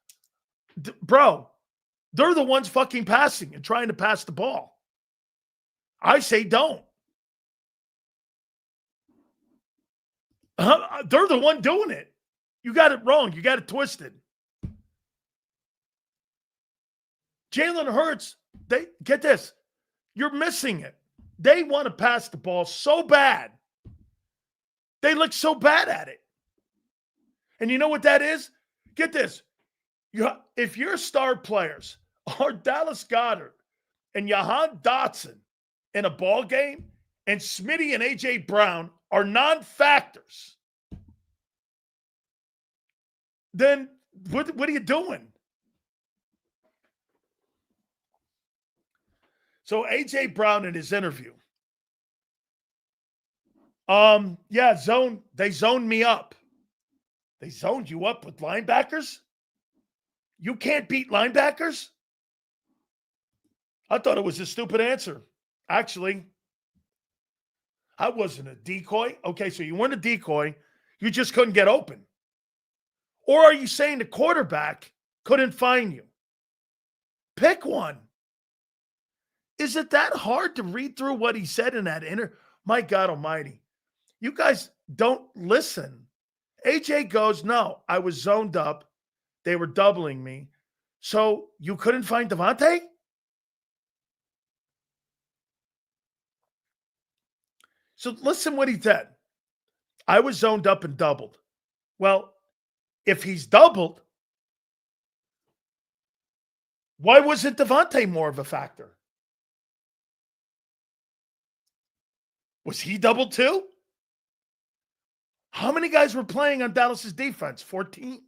Bro, they're the ones fucking passing and trying to pass the ball. I say don't. They're the one doing it. You got it wrong. You got it twisted. Jalen Hurts, get this. You're missing it. They want to pass the ball so bad. They look so bad at it. And you know what that is? Get this. If your star players are Dallas Goedert and Jahan Dotson in a ball game and Smitty and A.J. Brown are non-factors, then what are you doing? So A.J. Brown in his interview, they zoned me up. They zoned you up with linebackers? You can't beat linebackers? I thought it was a stupid answer. Actually, I wasn't a decoy. Okay, so you weren't a decoy. You just couldn't get open. Or are you saying the quarterback couldn't find you? Pick one. Is it that hard to read through what he said in that My God almighty. You guys don't listen. AJ goes, no, I was zoned up. They were doubling me. So you couldn't find Devontae? So listen what he said. I was zoned up and doubled. Well, if he's doubled, why wasn't Devontae more of a factor? Was he doubled too? How many guys were playing on Dallas's defense? 14?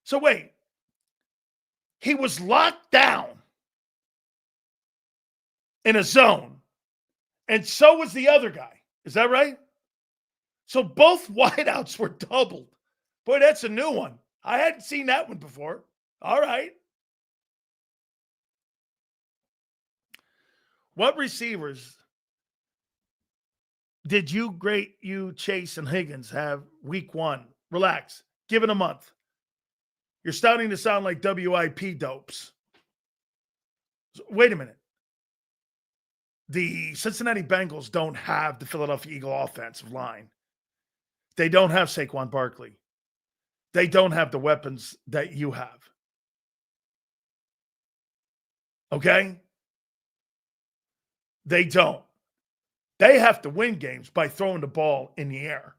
So wait. He was locked down in a zone, and so was the other guy. Is that right? So both wideouts were doubled. Boy, that's a new one. I hadn't seen that one before. All right. What receivers did you, Chase, and Higgins have week one? Relax. Give it a month. You're starting to sound like WIP dopes. Wait a minute. The Cincinnati Bengals don't have the Philadelphia Eagle offensive line. They don't have Saquon Barkley. They don't have the weapons that you have. Okay? They don't. They have to win games by throwing the ball in the air.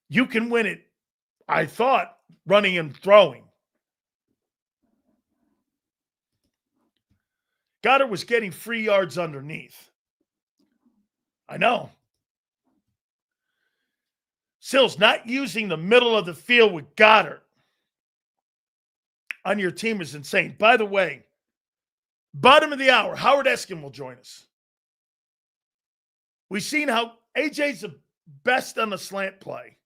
You can win it, I thought, running and throwing. Goddard was getting free yards underneath. I know. Sills not using the middle of the field with Goddard on your team is insane. By the way, bottom of the hour, Howard Eskin will join us. We've seen how AJ's the best on the slant play.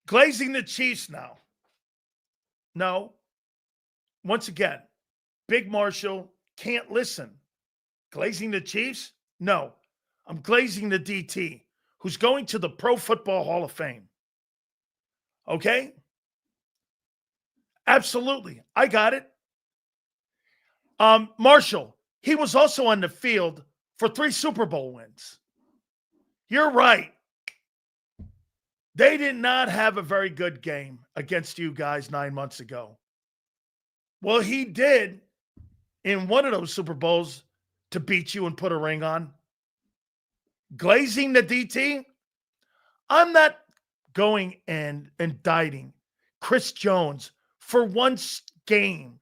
Glazing the Chiefs now. No. Once again, Big Marshall can't listen. Glazing the Chiefs? No. I'm glazing the DT, who's going to the Pro Football Hall of Fame. Okay? Absolutely. I got it. Marshall, he was also on the field for 3 Super Bowl wins. You're right. They did not have a very good game against you guys 9 months ago. Well, he did in one of those Super Bowls to beat you and put a ring on. Glazing the DT? I'm not going and indicting Chris Jones for one game.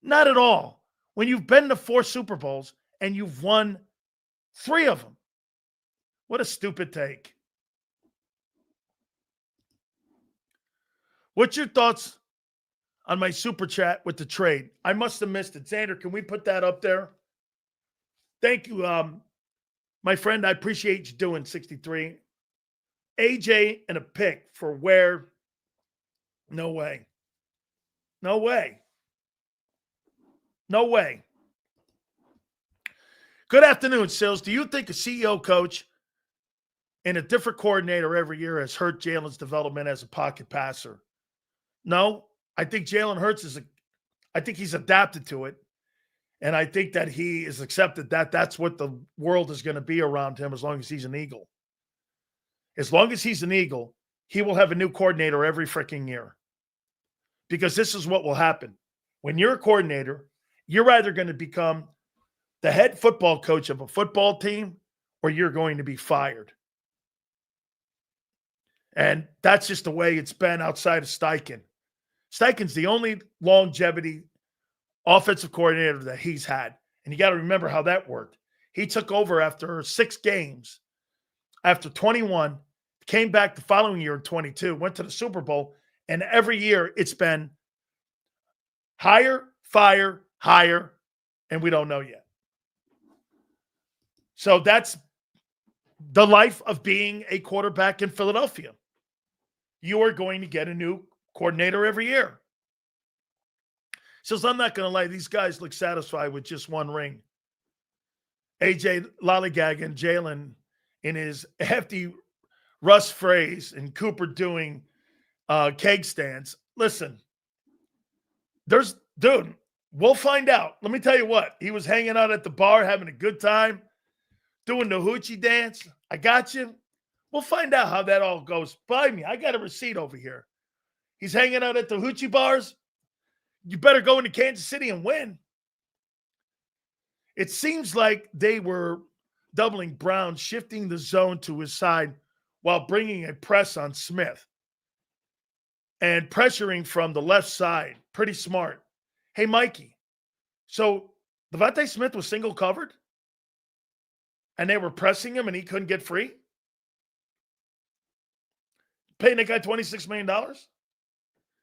Not at all. When you've been to 4 Super Bowls and you've won 3 of them. What a stupid take. What's your thoughts on my super chat with the trade? I must have missed it. Xander, can we put that up there? Thank you, my friend. I appreciate you doing 63. AJ and a pick for where? No way. No way. No way. Good afternoon, Sills. Do you think a CEO coach and a different coordinator every year has hurt Jalen's development as a pocket passer? No. I think Jalen Hurts I think he's adapted to it. And I think that he has accepted that that's what the world is going to be around him as long as he's an Eagle. As long as he's an Eagle, he will have a new coordinator every freaking year. Because this is what will happen. When you're a coordinator, you're either going to become the head football coach of a football team or you're going to be fired. And that's just the way it's been outside of Steichen. Steichen's the only longevity offensive coordinator that he's had. And you got to remember how that worked. He took over after 6 games, after 21, came back the following year in 22, went to the Super Bowl, and every year it's been hire, fire, hire, and we don't know yet. So that's the life of being a quarterback in Philadelphia. You are going to get a new coordinator every year. So I'm not going to lie. These guys look satisfied with just 1 ring. AJ lollygagging Jalen in his hefty Russ phrase and Cooper doing keg stands. Listen, dude, we'll find out. Let me tell you what. He was hanging out at the bar, having a good time, doing the hoochie dance. I got you. We'll find out how that all goes. Buy me. I got a receipt over here. He's hanging out at the hoochie bars. You better go into Kansas City and win. It seems like they were doubling Brown, shifting the zone to his side while bringing a press on Smith and pressuring from the left side. Pretty smart. Hey, Mikey, so Devontae Smith was single covered and they were pressing him and he couldn't get free? Paying that guy $26 million?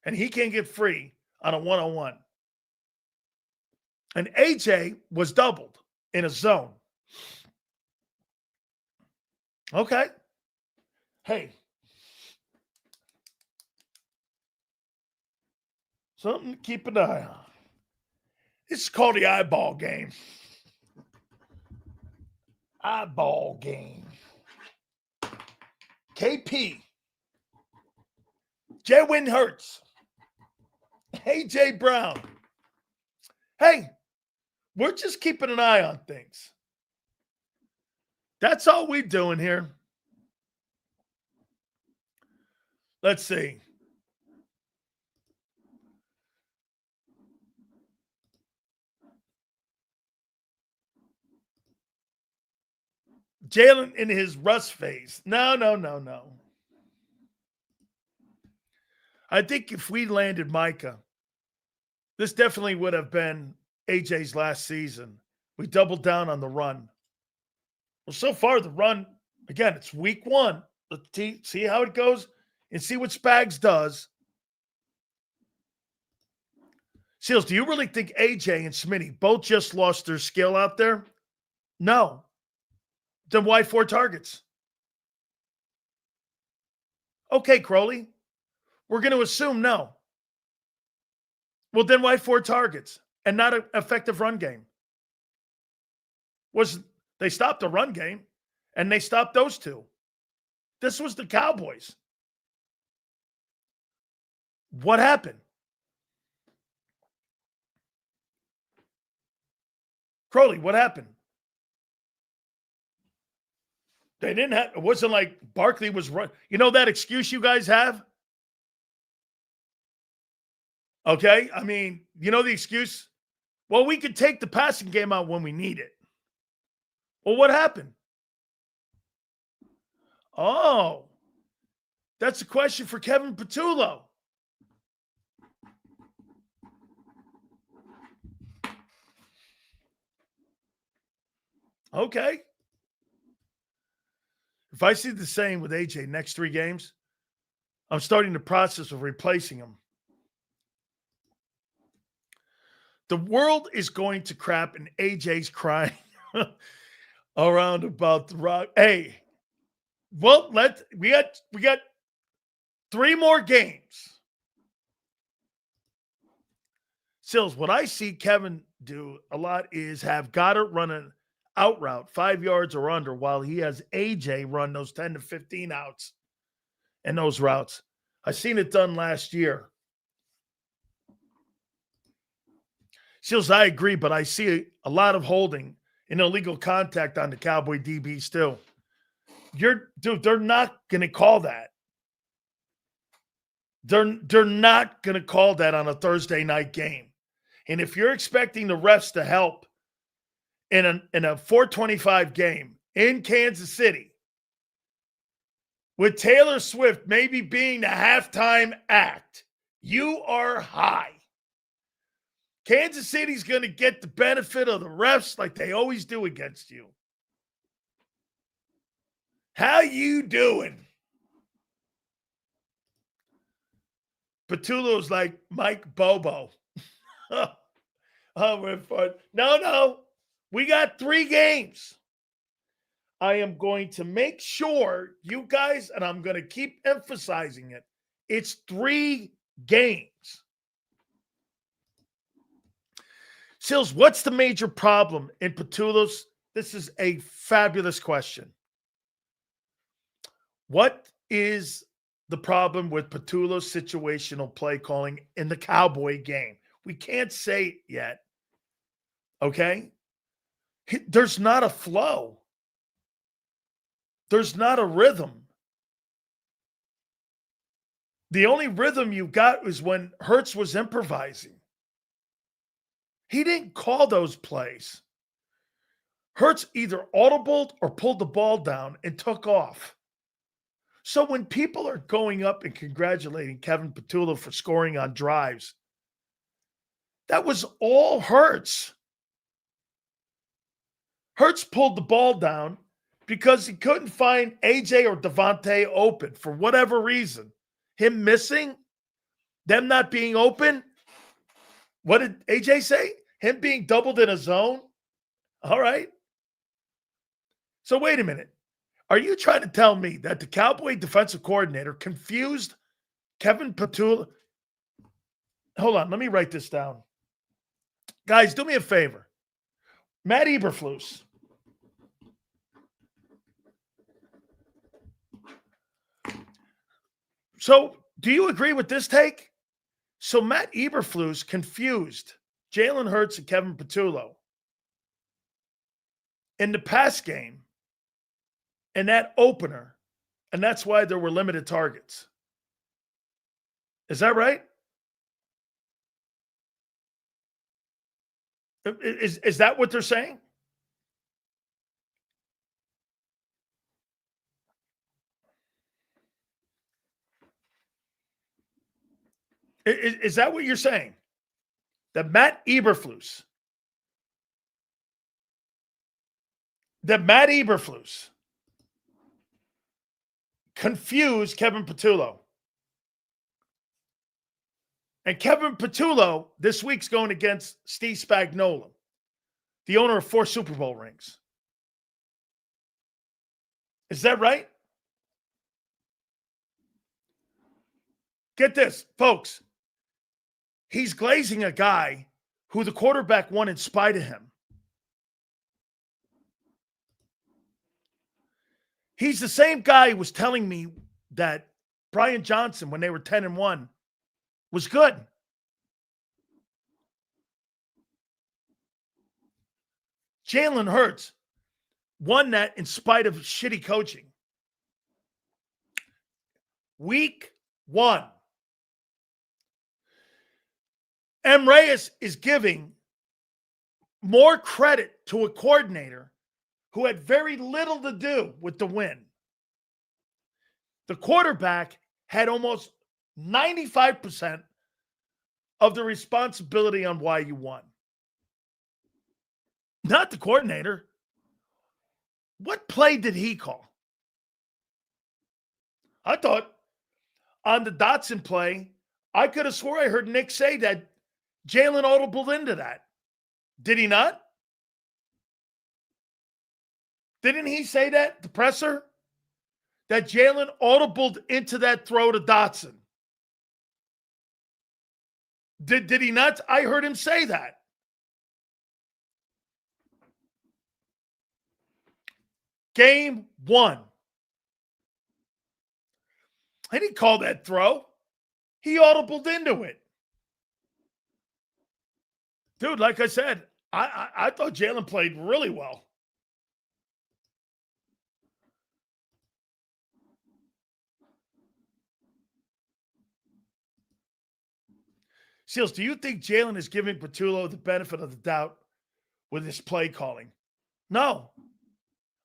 And he can't get free on a one-on-one. And AJ was doubled in a zone. Okay. Hey. Something to keep an eye on. It's called the eyeball game. Eyeball game. KP. Jalen Hurts. AJ Brown. Hey, we're just keeping an eye on things. That's all we're doing here. Let's see. Jalen in his Russ phase. No. I think if we landed Micah, this definitely would have been AJ's last season. We doubled down on the run. Well, so far, the run, again, it's week one. Let's see how it goes and see what Spags does. Seals, do you really think AJ and Smitty both just lost their skill out there? No. Then why 4 targets? Okay, Crowley. We're going to assume no. Well, then why 4 targets and not an effective run game? They stopped the run game, and they stopped those 2. This was the Cowboys. What happened? Crowley, what happened? They didn't have, it wasn't like Barkley was run. You know that excuse you guys have? Okay? I mean, you know the excuse? Well, we could take the passing game out when we need it. Well, what happened? Oh, that's a question for Kevin Patullo. Okay. If I see the same with AJ next 3 games, I'm starting the process of replacing him. The world is going to crap and AJ's crying around about the rock. Hey, well, we got 3 more games. Sills, what I see Kevin do a lot is have Goddard run an out route 5 yards or under while he has AJ run those 10 to 15 outs and those routes. I seen it done last year. Seals, I agree, but I see a lot of holding and illegal contact on the Cowboy DBs too. They're not going to call that. They're not going to call that on a Thursday night game. And if you're expecting the refs to help in a 425 game in Kansas City, with Taylor Swift maybe being the halftime act, you are high. Kansas City's going to get the benefit of the refs like they always do against you. How you doing? Patullo's like Mike Bobo. Oh, we're fun. No. We got 3 games. I am going to make sure you guys, and I'm going to keep emphasizing it, it's 3 games. Sills, what's the major problem in Patullo's This is a fabulous question. What is the problem with Patullo's situational play calling in the Cowboy game? We can't say it yet. Okay? There's not a flow. There's not a rhythm. The only rhythm you got was when Hurts was improvising. He didn't call those plays. Hurts either audibled or pulled the ball down and took off. So when people are going up and congratulating Kevin Patullo for scoring on drives, that was all Hurts. Hurts pulled the ball down because he couldn't find AJ or Devontae open for whatever reason. Him missing, them not being open. What did AJ say? Him being doubled in a zone? All right. So wait a minute. Are you trying to tell me that the Cowboy defensive coordinator confused Kevin Patullo? Hold on. Let me write this down. Guys, do me a favor. Matt Eberflus. So do you agree with this take? So Matt Eberflus confused Jalen Hurts and Kevin Patullo in the pass game in that opener, and that's why there were limited targets. Is that right? Is that what they're saying? Is that what you're saying? That Matt Eberflus confused Kevin Patullo. And Kevin Patullo this week's going against Steve Spagnuolo, the owner of 4 Super Bowl rings. Is that right? Get this, folks. He's glazing a guy who the quarterback won in spite of him. He's the same guy who was telling me that Brian Johnson, when they were 10-1, was good. Jalen Hurts won that in spite of shitty coaching. Week 1. M. Reyes is giving more credit to a coordinator who had very little to do with the win. The quarterback had almost 95% of the responsibility on why you won. Not the coordinator. What play did he call? I thought on the Dotson play, I could have swore I heard Nick say that Jalen audibled into that. Did he not? Didn't he say that, the presser? That Jalen audibled into that throw to Dotson. Did he not? I heard him say that. Game 1. I didn't call that throw. He audibled into it. Dude, like I said, I thought Jalen played really well. Seals, do you think Jalen is giving Patullo the benefit of the doubt with his play calling? No.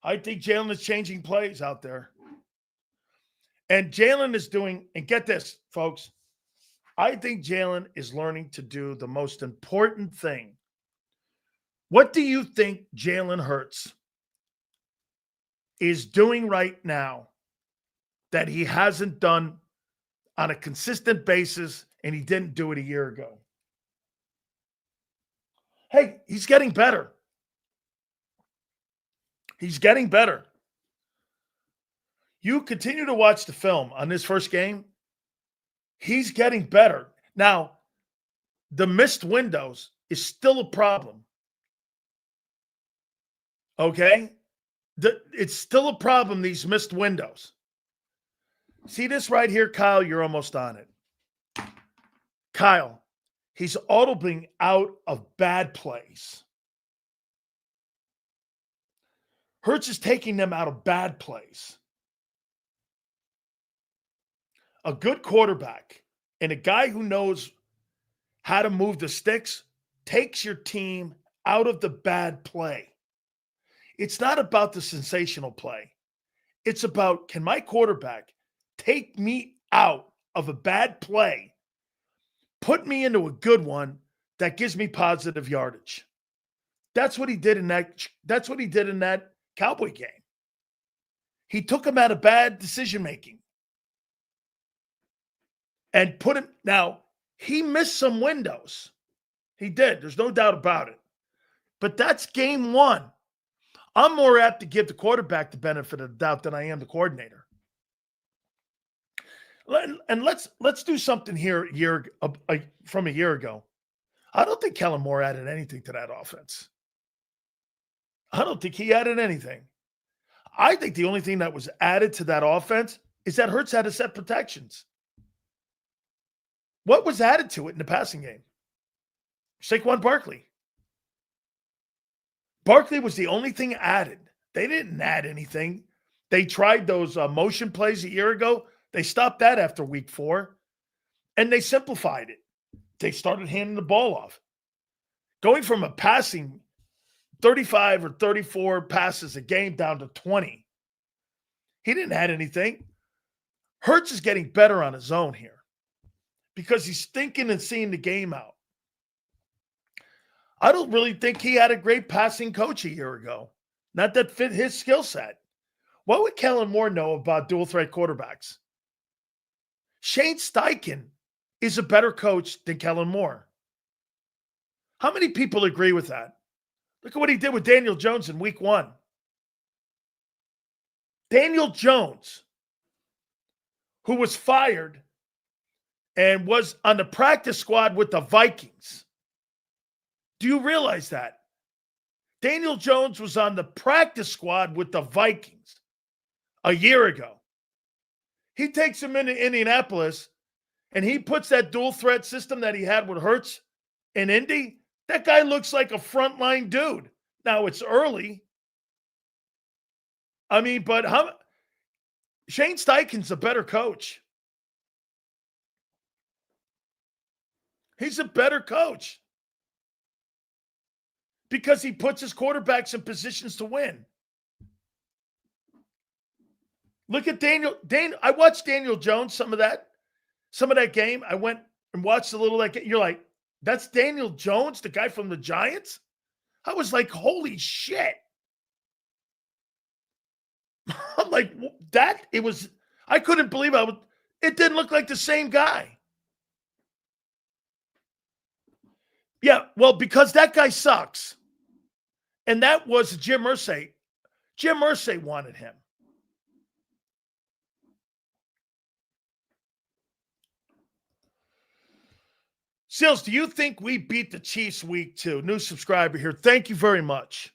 I think Jalen is changing plays out there. And Jalen is doing, and get this, folks, I think Jalen is learning to do the most important thing. What do you think Jalen Hurts is doing right now that he hasn't done on a consistent basis and he didn't do it a year ago? Hey, he's getting better. He's getting better. You continue to watch the film on this first game, he's getting better. Now, the missed windows is still a problem. Okay? It's still a problem, these missed windows. See this right here, Kyle? You're almost on it. Kyle, he's audibling out of bad plays. Hurts is taking them out of bad plays. A good quarterback and a guy who knows how to move the sticks takes your team out of the bad play. It's not about the sensational play. It's about, can my quarterback take me out of a bad play, put me into a good one that gives me positive yardage? That's what he did in that Cowboy game. He took him out of bad decision making and put him. Now, he missed some windows. He did. There's no doubt about it. But that's game one. I'm more apt to give the quarterback the benefit of the doubt than I am the coordinator. And let's do something here from a year ago. I don't think Kellen Moore added anything to that offense. I don't think he added anything. I think the only thing that was added to that offense is that Hurts had to set protections. What was added to it in the passing game? Saquon Barkley. Barkley was the only thing added. They didn't add anything. They tried those motion plays a year ago. They stopped that after week 4, and they simplified it. They started handing the ball off. Going from a passing 35 or 34 passes a game down to 20. He didn't add anything. Hurts is getting better on his own here because he's thinking and seeing the game out. I don't really think he had a great passing coach a year ago. Not that fit his skill set. What would Kellen Moore know about dual threat quarterbacks? Shane Steichen is a better coach than Kellen Moore. How many people agree with that? Look at what he did with Daniel Jones in week 1. Daniel Jones, who was fired and was on the practice squad with the Vikings. Do you realize that? Daniel Jones was on the practice squad with the Vikings a year ago. He takes him into Indianapolis, and he puts that dual threat system that he had with Hurts in Indy. That guy looks like a frontline dude. Now, it's early. I mean, but Shane Steichen's a better coach. He's a better coach because he puts his quarterbacks in positions to win. Look at Daniel. I watched Daniel Jones, some of that game. I went and watched a little of that. You're like, that's Daniel Jones, the guy from the Giants? I was like, holy shit. I'm like, I couldn't believe it didn't look like the same guy. Yeah, well, because that guy sucks. And that was Jim Irsay. Jim Irsay wanted him. Sills, do you think we beat the Chiefs week 2? New subscriber here. Thank you very much.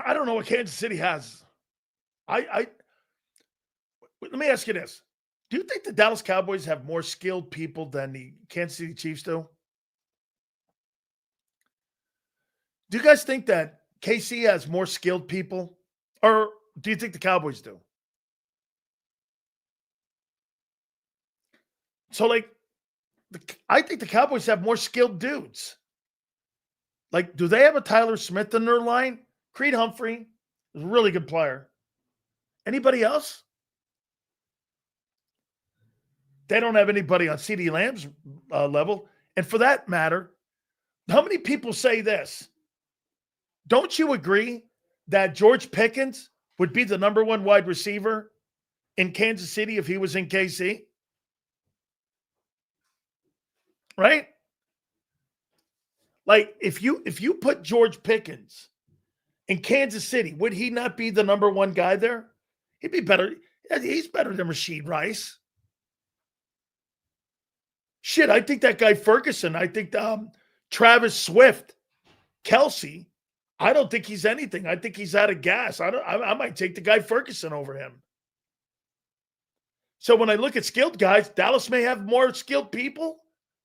I don't know what Kansas City has. Let me ask you this. Do you think the Dallas Cowboys have more skilled people than the Kansas City Chiefs do? Do you guys think that KC has more skilled people? Or do you think the Cowboys do? So, I think the Cowboys have more skilled dudes. Do they have a Tyler Smith in their line? Creed Humphrey is a really good player. Anybody else? They don't have anybody on CeeDee Lamb's level. And for that matter, how many people say this? Don't you agree that George Pickens would be the number 1 wide receiver in Kansas City if he was in KC? Right? If you put George Pickens in Kansas City, would he not be the number one guy there? He'd be better. He's better than Rashid Rice. Shit, I think that guy Ferguson, I think Travis Swift, Kelsey, I don't think he's anything. I think he's out of gas. I might take the guy Ferguson over him. So when I look at skilled guys, Dallas may have more skilled people.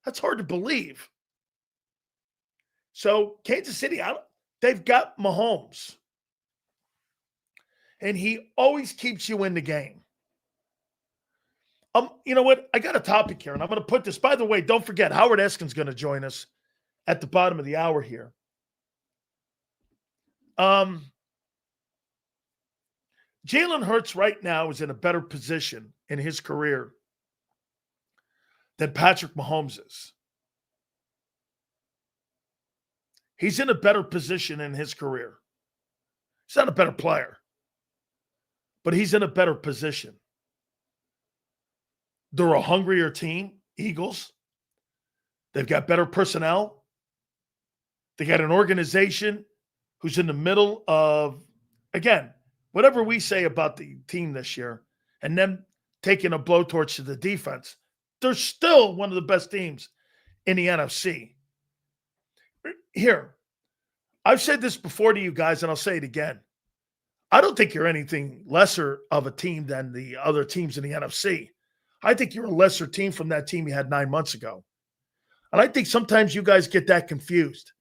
That's hard to believe. So Kansas City, they've got Mahomes. And he always keeps you in the game. You know what? I got a topic here, and I'm going to put this. By the way, don't forget, Howard Eskin's going to join us at the bottom of the hour here. Jalen Hurts right now is in a better position in his career than Patrick Mahomes is. He's in a better position in his career. He's not a better player, but he's in a better position. They're a hungrier team, Eagles. They've got better personnel. They got an organization who's in the middle of, again, whatever we say about the team this year, and them taking a blowtorch to the defense, they're still one of the best teams in the NFC. Here, I've said this before to you guys, and I'll say it again. I don't think you're anything lesser of a team than the other teams in the NFC. I think you're a lesser team from that team you had 9 months ago. And I think sometimes you guys get that confused.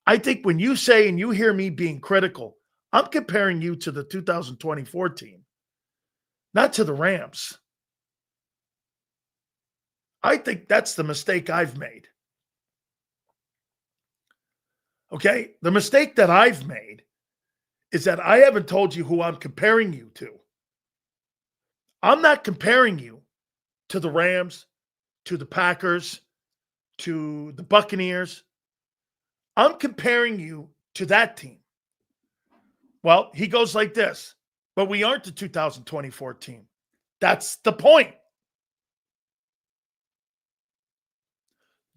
I think when you say and you hear me being critical, I'm comparing you to the 2024 team, not to the Rams. I think that's the mistake I've made. Okay? The mistake that I've made is that I haven't told you who I'm comparing you to. I'm not comparing you to the Rams, to the Packers, to the Buccaneers. I'm comparing you to that team. Well, he goes like this, but we aren't the 2024 team. That's the point.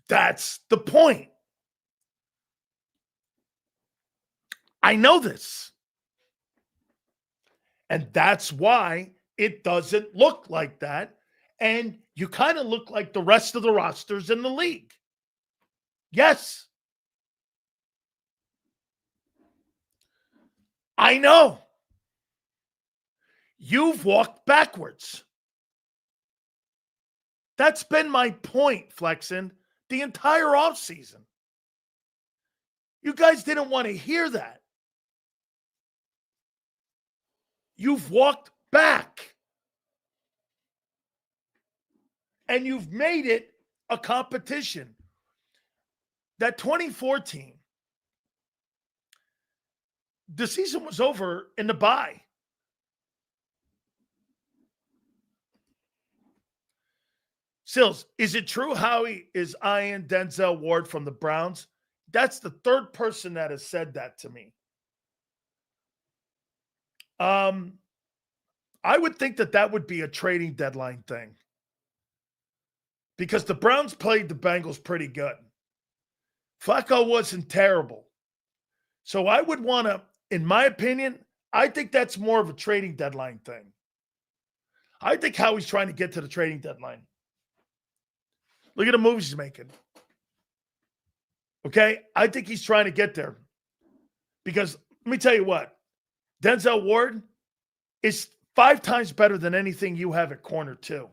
That's the point. I know this. And that's why it doesn't look like that. And you kind of look like the rest of the rosters in the league. Yes. I know. You've walked backwards. That's been my point, Flexen, the entire offseason. You guys didn't want to hear that. You've walked back. And you've made it a competition. That 2014, the season was over in the bye. Sills, is it true Howie is eyeing Denzel Ward from the Browns? That's the third person that has said that to me. I would think that would be a trading deadline thing. Because the Browns played the Bengals pretty good. Flacco wasn't terrible. So I would want to, in my opinion, I think that's more of a trading deadline thing. I think Howie's trying to get to the trading deadline. Look at the moves he's making. Okay? I think he's trying to get there. Because let me tell you what, Denzel Ward is 5 times better than anything you have at corner, too.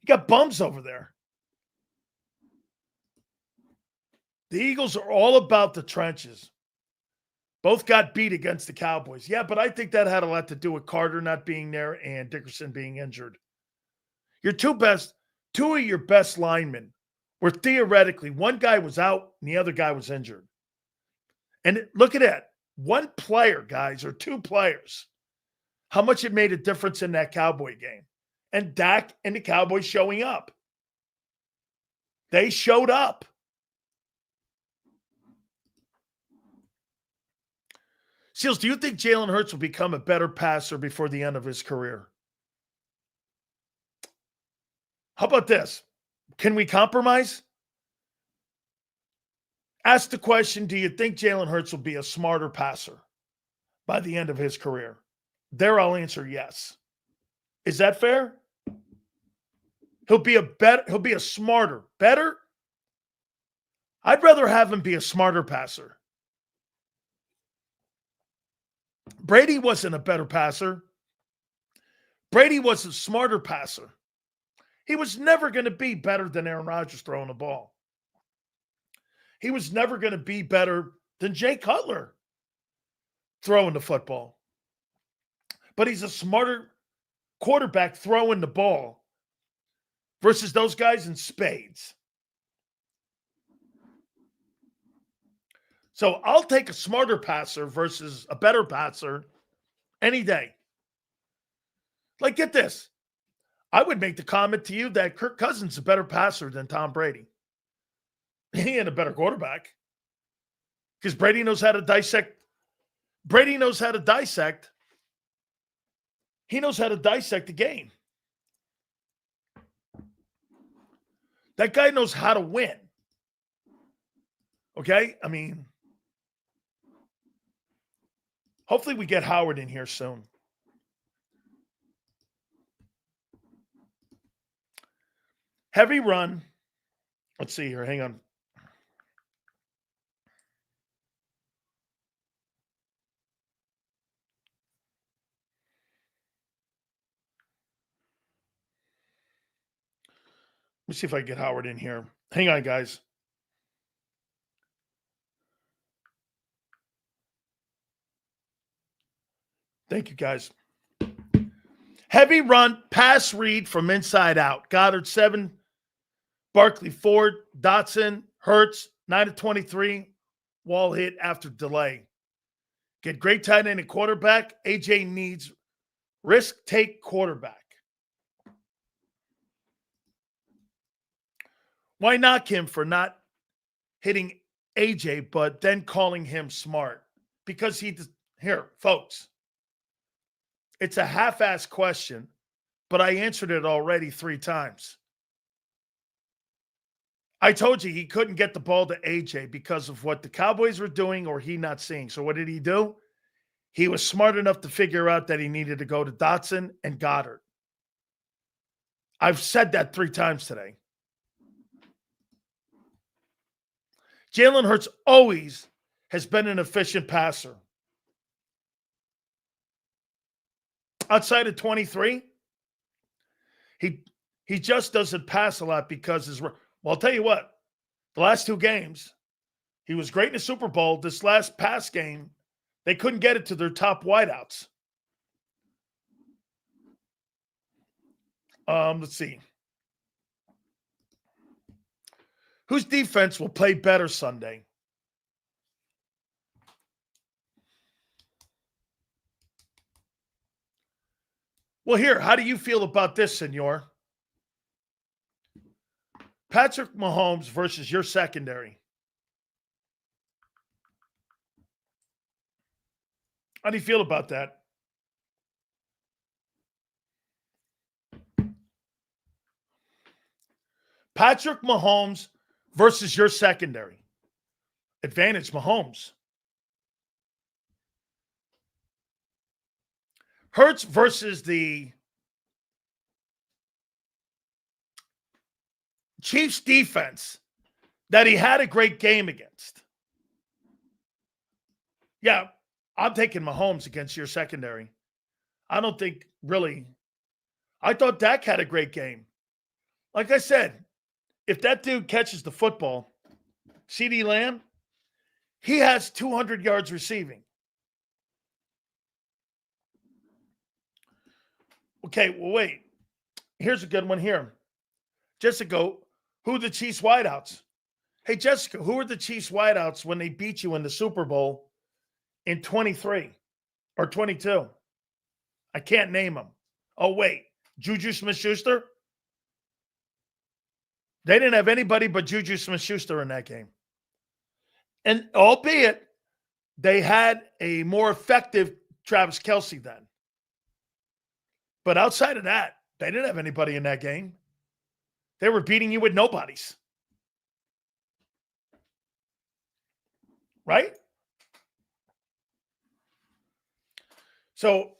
You got bums over there. The Eagles are all about the trenches. Both got beat against the Cowboys. Yeah, but I think that had a lot to do with Carter not being there and Dickerson being injured. Your two of your best linemen were theoretically, one guy was out and the other guy was injured. And look at that. One player, guys, or two players, how much it made a difference in that Cowboy game. And Dak and the Cowboys showing up. They showed up. Seals, do you think Jalen Hurts will become a better passer before the end of his career? How about this? Can we compromise? Ask the question, do you think Jalen Hurts will be a smarter passer by the end of his career? There I'll answer yes. Is that fair? He'll be a smarter, better. I'd rather have him be a smarter passer. Brady wasn't a better passer. Brady was a smarter passer. He was never going to be better than Aaron Rodgers throwing the ball. He was never going to be better than Jay Cutler throwing the football. But he's a smarter quarterback throwing the ball versus those guys in spades. So I'll take a smarter passer versus a better passer any day. Like, get this. I would make the comment to you that Kirk Cousins is a better passer than Tom Brady. He ain't a better quarterback. Because Brady knows how to dissect. Brady knows how to dissect. He knows how to dissect the game. That guy knows how to win. Okay? I mean, hopefully we get Howard in here soon. Heavy run. Let's see here. Hang on. Let me see if I can get Howard in here. Hang on, guys. Thank you, guys. Heavy run, pass Reid from inside out. Goddard 7, Barkley 4, Dotson, Hurts 9-23, wall hit after delay. Get great tight end and quarterback. AJ needs risk-take quarterback. Why knock him for not hitting AJ, but then calling him smart? Because here, folks, it's a half-assed question, but I answered it already 3 times. I told you he couldn't get the ball to AJ because of what the Cowboys were doing or he not seeing. So what did he do? He was smart enough to figure out that he needed to go to Dotson and Goddard. I've said that 3 times today. Jalen Hurts always has been an efficient passer. Outside of 23, he just doesn't pass a lot because well, I'll tell you what, the last 2 games, he was great in the Super Bowl. This last pass game, they couldn't get it to their top wideouts. Let's see. Whose defense will play better Sunday? Well, here, how do you feel about this, senor? Patrick Mahomes versus your secondary. How do you feel about that? Patrick Mahomes versus your secondary. Advantage Mahomes. Hurts versus the Chiefs defense that he had a great game against. Yeah, I'm taking Mahomes against your secondary. I don't think really. I thought Dak had a great game. Like I said, if that dude catches the football, CeeDee Lamb, he has 200 yards receiving. Okay, well, wait. Here's a good one here. Jessica, who are the Chiefs wideouts? Hey, Jessica, who are the Chiefs wideouts when they beat you in the Super Bowl in 23 or 22? I can't name them. Oh, wait. Juju Smith-Schuster? They didn't have anybody but Juju Smith-Schuster in that game. And albeit they had a more effective Travis Kelce then. But outside of that, they didn't have anybody in that game. They were beating you with nobodies. right? So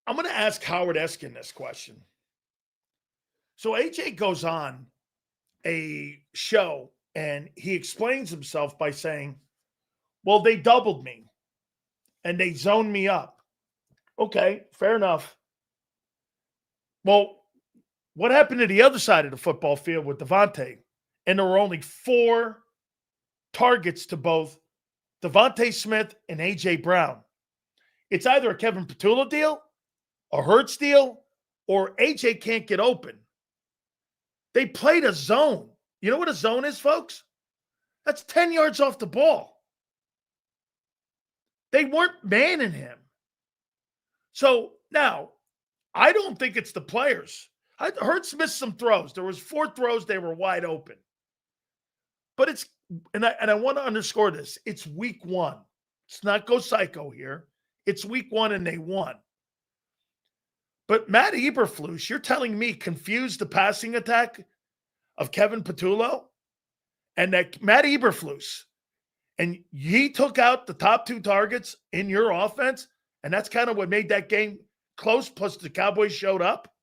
I'm going to ask Howard Eskin this question. So AJ goes on a show and he explains himself by saying, well, they doubled me and they zoned me up. Okay, fair enough. Well, what happened to the other side of the football field with Devontae? And there were only 4 targets to both Devontae Smith and A.J. Brown. It's either a Kevin Petula deal, a Hurts deal, or A.J. can't get open. They played a zone. You know what a zone is, folks? That's 10 yards off the ball. They weren't manning him. So now, I don't think it's the players. Hurts missed some throws. There was 4 throws, they were wide open. But it's, and I want to underscore this, it's week 1. Let's not go psycho here. It's week 1 and they won. But Matt Eberflus, you're telling me confused the passing attack of Kevin Petullo? And that Matt Eberflus, and he took out the top 2 targets in your offense, and that's kind of what made that game close, plus the Cowboys showed up.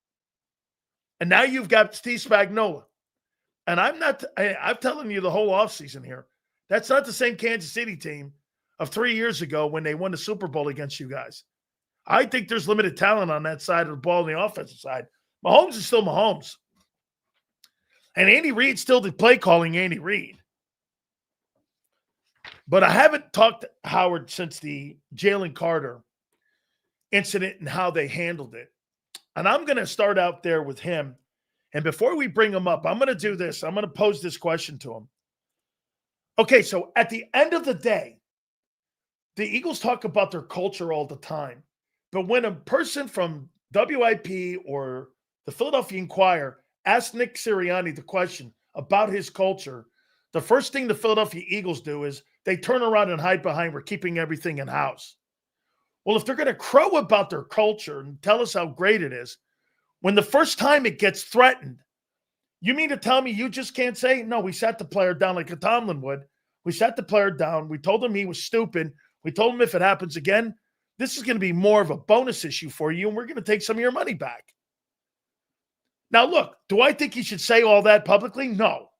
And now you've got Steve Spagnuolo. And I'm telling you the whole offseason here, that's not the same Kansas City team of 3 years ago when they won the Super Bowl against you guys. I think there's limited talent on that side of the ball on the offensive side. Mahomes is still Mahomes. And Andy Reid's still the play calling Andy Reid. But I haven't talked to Howard since the Jalen Carter incident and how they handled it. And I'm going to start out there with him. And before we bring him up, I'm going to do this. I'm going to pose this question to him. Okay, so at the end of the day, the Eagles talk about their culture all the time. But when a person from WIP or the Philadelphia Inquirer asks Nick Sirianni the question about his culture, the first thing the Philadelphia Eagles do is they turn around and hide behind, we're keeping everything in-house. Well, if they're going to crow about their culture and tell us how great it is, when the first time it gets threatened, you mean to tell me you just can't say, no, we sat the player down like a Tomlin would. We sat the player down. We told him he was stupid. We told him if it happens again, this is going to be more of a bonus issue for you, and we're going to take some of your money back. Now, look, do I think he should say all that publicly? No.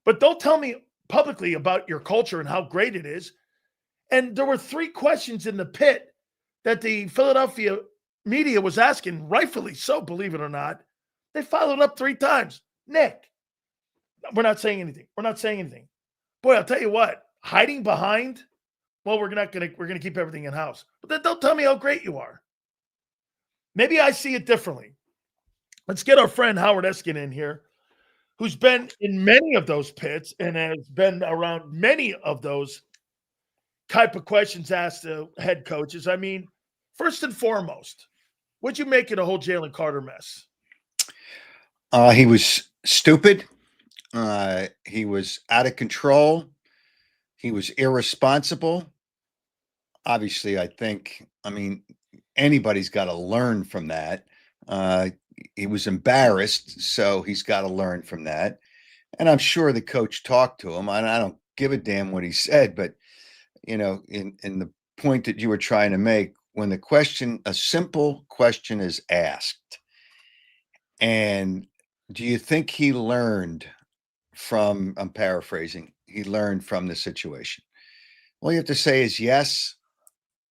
But don't tell me publicly about your culture and how great it is. And there were 3 questions in the pit that the Philadelphia media was asking, rightfully so, believe it or not. They followed up 3 times. Nick, we're not saying anything. We're not saying anything. Boy, I'll tell you what, hiding behind, well, we're going to keep everything in house. But then don't tell me how great you are. Maybe I see it differently. Let's get our friend Howard Eskin in here, who's been in many of those pits and has been around many of those type of questions asked to head coaches. I mean, first and foremost, what'd you make of the whole Jalen Carter mess? He was stupid. He was out of control. He was irresponsible. Obviously, I mean, anybody's got to learn from that. He was embarrassed, so he's got to learn from that. And I'm sure the coach talked to him. I don't give a damn what he said, but, in the point that you were trying to make, when a simple question is asked, and do you think he learned from, I'm paraphrasing, he learned from the situation? All you have to say is yes,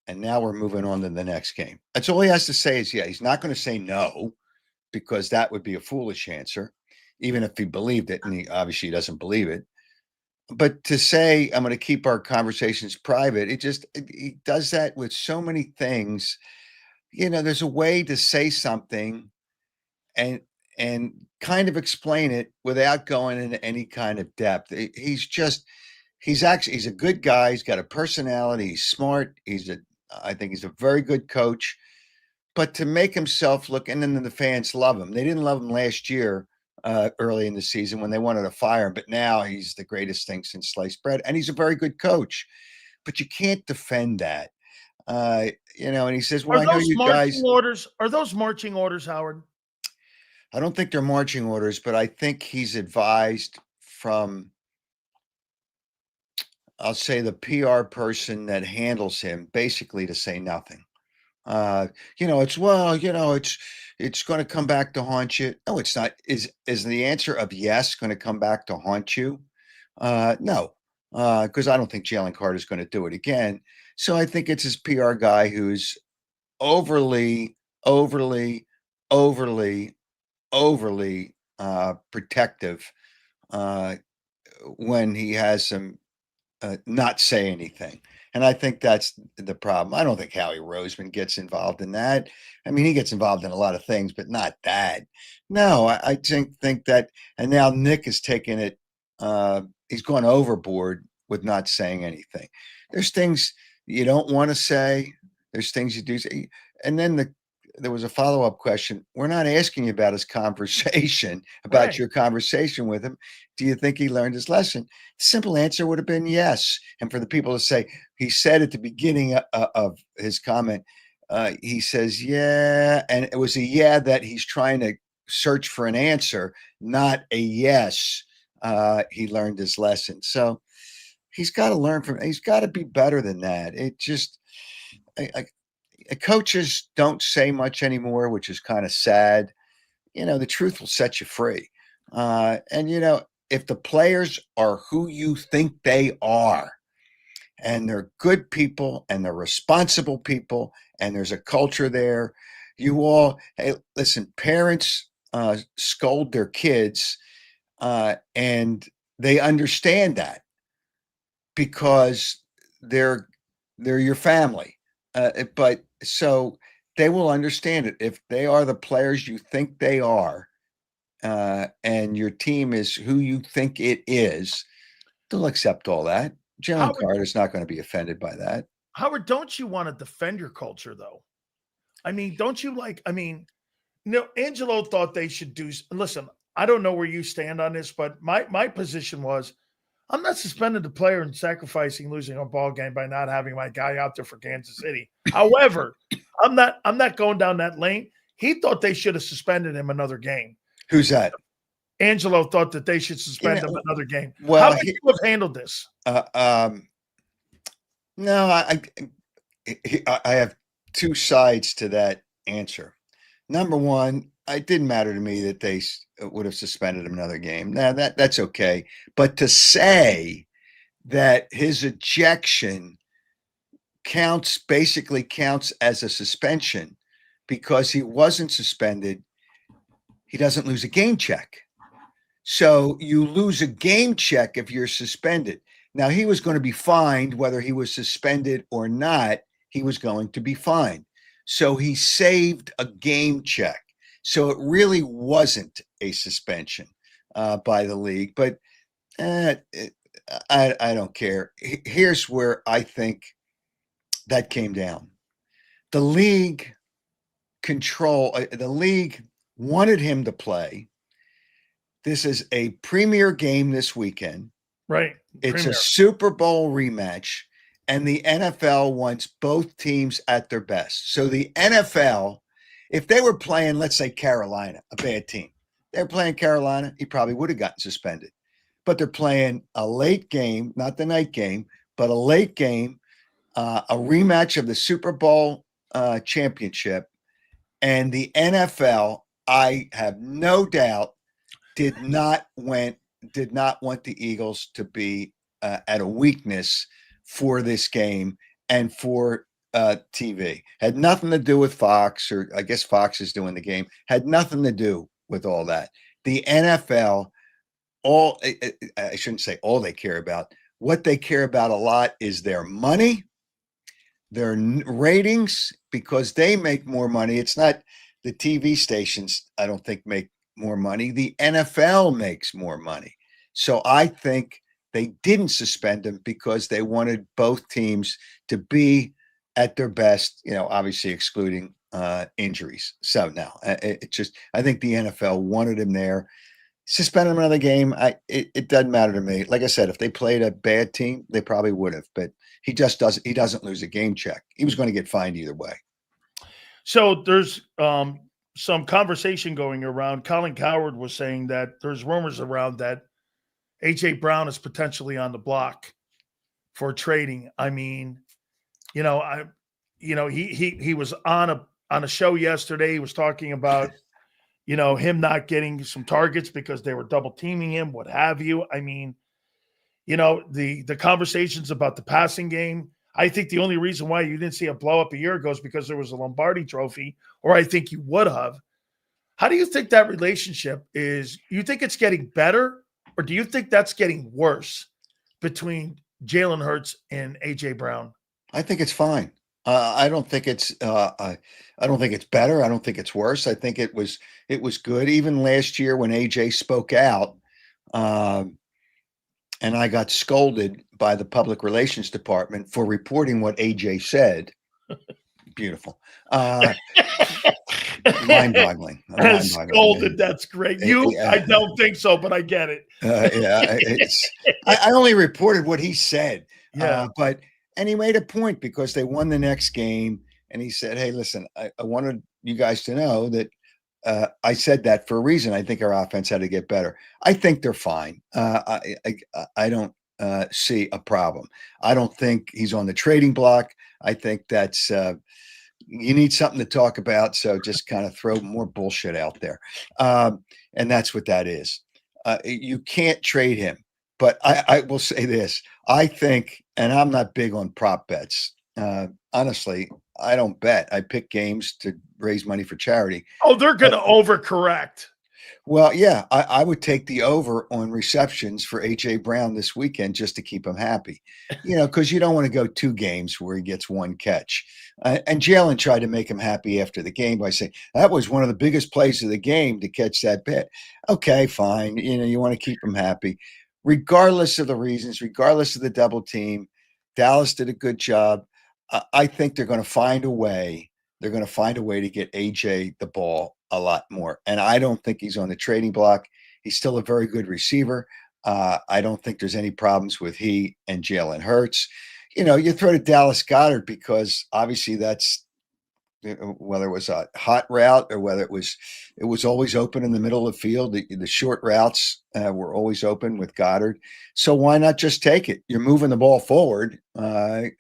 and now we're moving on to the next game. That's all he has to say is yeah. He's not going to say no, because that would be a foolish answer, even if he believed it, and he obviously doesn't believe it. But to say, I'm going to keep our conversations private, he does that with so many things. There's a way to say something and kind of explain it without going into any kind of depth. He's a good guy. He's got a personality. He's smart. I think he's a very good coach. But to make himself look, and then the fans love him. They didn't love him last year, early in the season when they wanted to fire him. But now he's the greatest thing since sliced bread. And he's a very good coach. But you can't defend that. And he says, well, I know you guys. Are those marching orders, Howard? I don't think they're marching orders, but I think he's advised from I'll say the PR person that handles him basically to say nothing. It's going to come back to haunt you. No, it's not. Is the answer of yes going to come back to haunt you? No, because I don't think Jalen Carter's going to do it again. So I think it's his PR guy who's overly, overly, overly, overly protective when he has him not say anything. And I think that's the problem. I don't think Howie Roseman gets involved in that. I mean, he gets involved in a lot of things, but not that. No, I think that, and now Nick has taken it. He's gone overboard with not saying anything. There's things you don't want to say. There's things you do say. And then there was a follow-up question. We're not asking you about his conversation, about Right. your conversation with him. Do you think he learned his lesson? The simple answer would have been yes. And for the people to say, he said at the beginning of his comment, he says, yeah. And it was a yeah that he's trying to search for an answer, not a yes. He learned his lesson. So he's got to learn from, he's got to be better than that. It just, coaches don't say much anymore, which is kind of sad. The truth will set you free. And if the players are who you think they are, and they're good people and they're responsible people, and there's a culture there, hey, listen, parents scold their kids, and they understand that because they're your family. But so they will understand it if they are the players you think they are, and your team is who you think it is. They'll accept all that. Jalen Carter's not going to be offended by that. Howard, don't you want to defend your culture though? I mean, don't you Angelo thought they should do. Listen, I don't know where you stand on this, but my position was, I'm not suspending the player and sacrificing losing a ball game by not having my guy out there for Kansas City. However, I'm not going down that lane. He thought they should have suspended him another game. Who's that? Angelo thought that they should suspend him another game. Well, how would you have handled this? No, I have two sides to that answer. Number one, it didn't matter to me that they would have suspended him another game. Now that's okay. But to say that his ejection basically counts as a suspension because he wasn't suspended, he doesn't lose a game check. So you lose a game check if you're suspended. Now, he was going to be fined whether he was suspended or not. He was going to be fined. So he saved a game check. So it really wasn't a suspension by the league. But I don't care. Here's where I think that came down. The league wanted him to play. This is a premier game this weekend. Right. It's a Super Bowl rematch, and the NFL wants both teams at their best. So the NFL, if they were playing, let's say Carolina, a bad team, they're playing Carolina, he probably would have gotten suspended. But they're playing a late game, not the night game, but a late game, a rematch of the Super Bowl championship. And the NFL, I have no doubt, did not want the Eagles to be at a weakness for this game and for TV. Had nothing to do with Fox, or I guess Fox is doing the game. Had nothing to do with all that. The NFL, I shouldn't say all they care about. What they care about a lot is their money, their ratings, because they make more money. It's not the TV stations, I don't think, make more money. The NFL makes more money. So I think they didn't suspend him because they wanted both teams to be at their best, obviously excluding injuries. So now I think the NFL wanted him there. Suspend him another game. It doesn't matter to me. Like I said, if they played a bad team, they probably would have, but he doesn't lose a game check. He was going to get fined either way. So there's some conversation going around. Colin Cowherd was saying that there's rumors around that A.J. Brown is potentially on the block for trading. I mean, he was on a show yesterday. He was talking about, him not getting some targets because they were double teaming him, what have you. I mean, the conversations about the passing game. I think the only reason why you didn't see a blow up a year ago is because there was a Lombardi trophy, or I think you would have. How do you think that relationship is? You think it's getting better, or do you think that's getting worse between Jalen Hurts and AJ Brown? I think it's fine. I don't think it's I don't think it's better. I don't think it's worse. I think it was good. Even last year when AJ spoke out, um, and I got scolded by the public relations department for reporting what AJ said. Beautiful. Mind-boggling. Scolded. That's great. I don't think so, but I get it. I only reported what he said. Yeah. And he made a point because they won the next game, and he said, "Hey, listen, I wanted you guys to know that I said that for a reason. I think our offense had to get better. I think they're fine. I don't see a problem. I don't think he's on the trading block. I think that's you need something to talk about, so just kind of throw more bullshit out there, and that's what that is. You can't trade him, but I will say this: I think, and I'm not big on prop bets. Honestly, I don't bet. I pick games to raise money for charity. Oh, they're going to overcorrect. Well, yeah, I would take the over on receptions for AJ Brown this weekend just to keep him happy, because you don't want to go 2 games where he gets 1 catch. And Jalen tried to make him happy after the game by saying that was one of the biggest plays of the game to catch that bit. Okay, fine. You want to keep him happy, regardless of the reasons, regardless of the double team. Dallas did a good job. I think they're going to find a way. They're going to find a way to get AJ the ball a lot more. And I don't think he's on the trading block. He's still a very good receiver. I don't think there's any problems with he and Jalen Hurts. You throw to Dallas Goedert because obviously that's whether it was a hot route or whether it was always open in the middle of the field. The short routes were always open with Goddard. So why not just take it? You're moving the ball forward.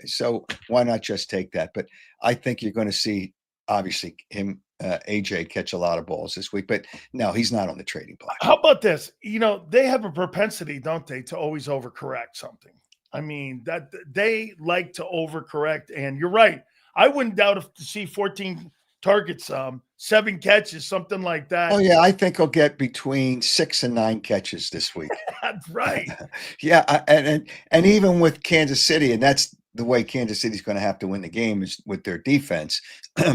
So why not just take that? But I think you're going to see obviously him, AJ catch a lot of balls this week, but no, he's not on the trading block. How about this? They have a propensity, don't they, to always overcorrect something. I mean, that they like to overcorrect, and you're right. I wouldn't doubt to see 14 targets, 7 catches, something like that. Oh yeah, I think he'll get between 6 and 9 catches this week. That's right. Yeah, and even with Kansas City, and that's the way Kansas City's going to have to win the game is with their defense.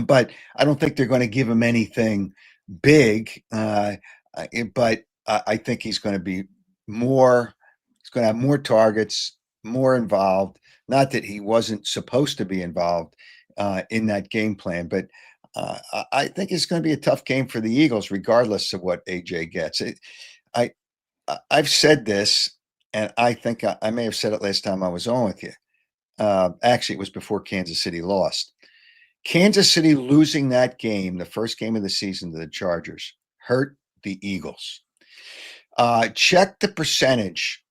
But I don't think they're going to give him anything big. But I think he's going to be more. He's going to have more targets, more involved. Not that he wasn't supposed to be involved in that game plan, but I think it's going to be a tough game for the Eagles, regardless of what AJ gets. I've said this, and I think I may have said it last time I was on with you. Actually, it was before Kansas City lost. Kansas City losing that game, the first game of the season to the Chargers, hurt the Eagles. Check the percentage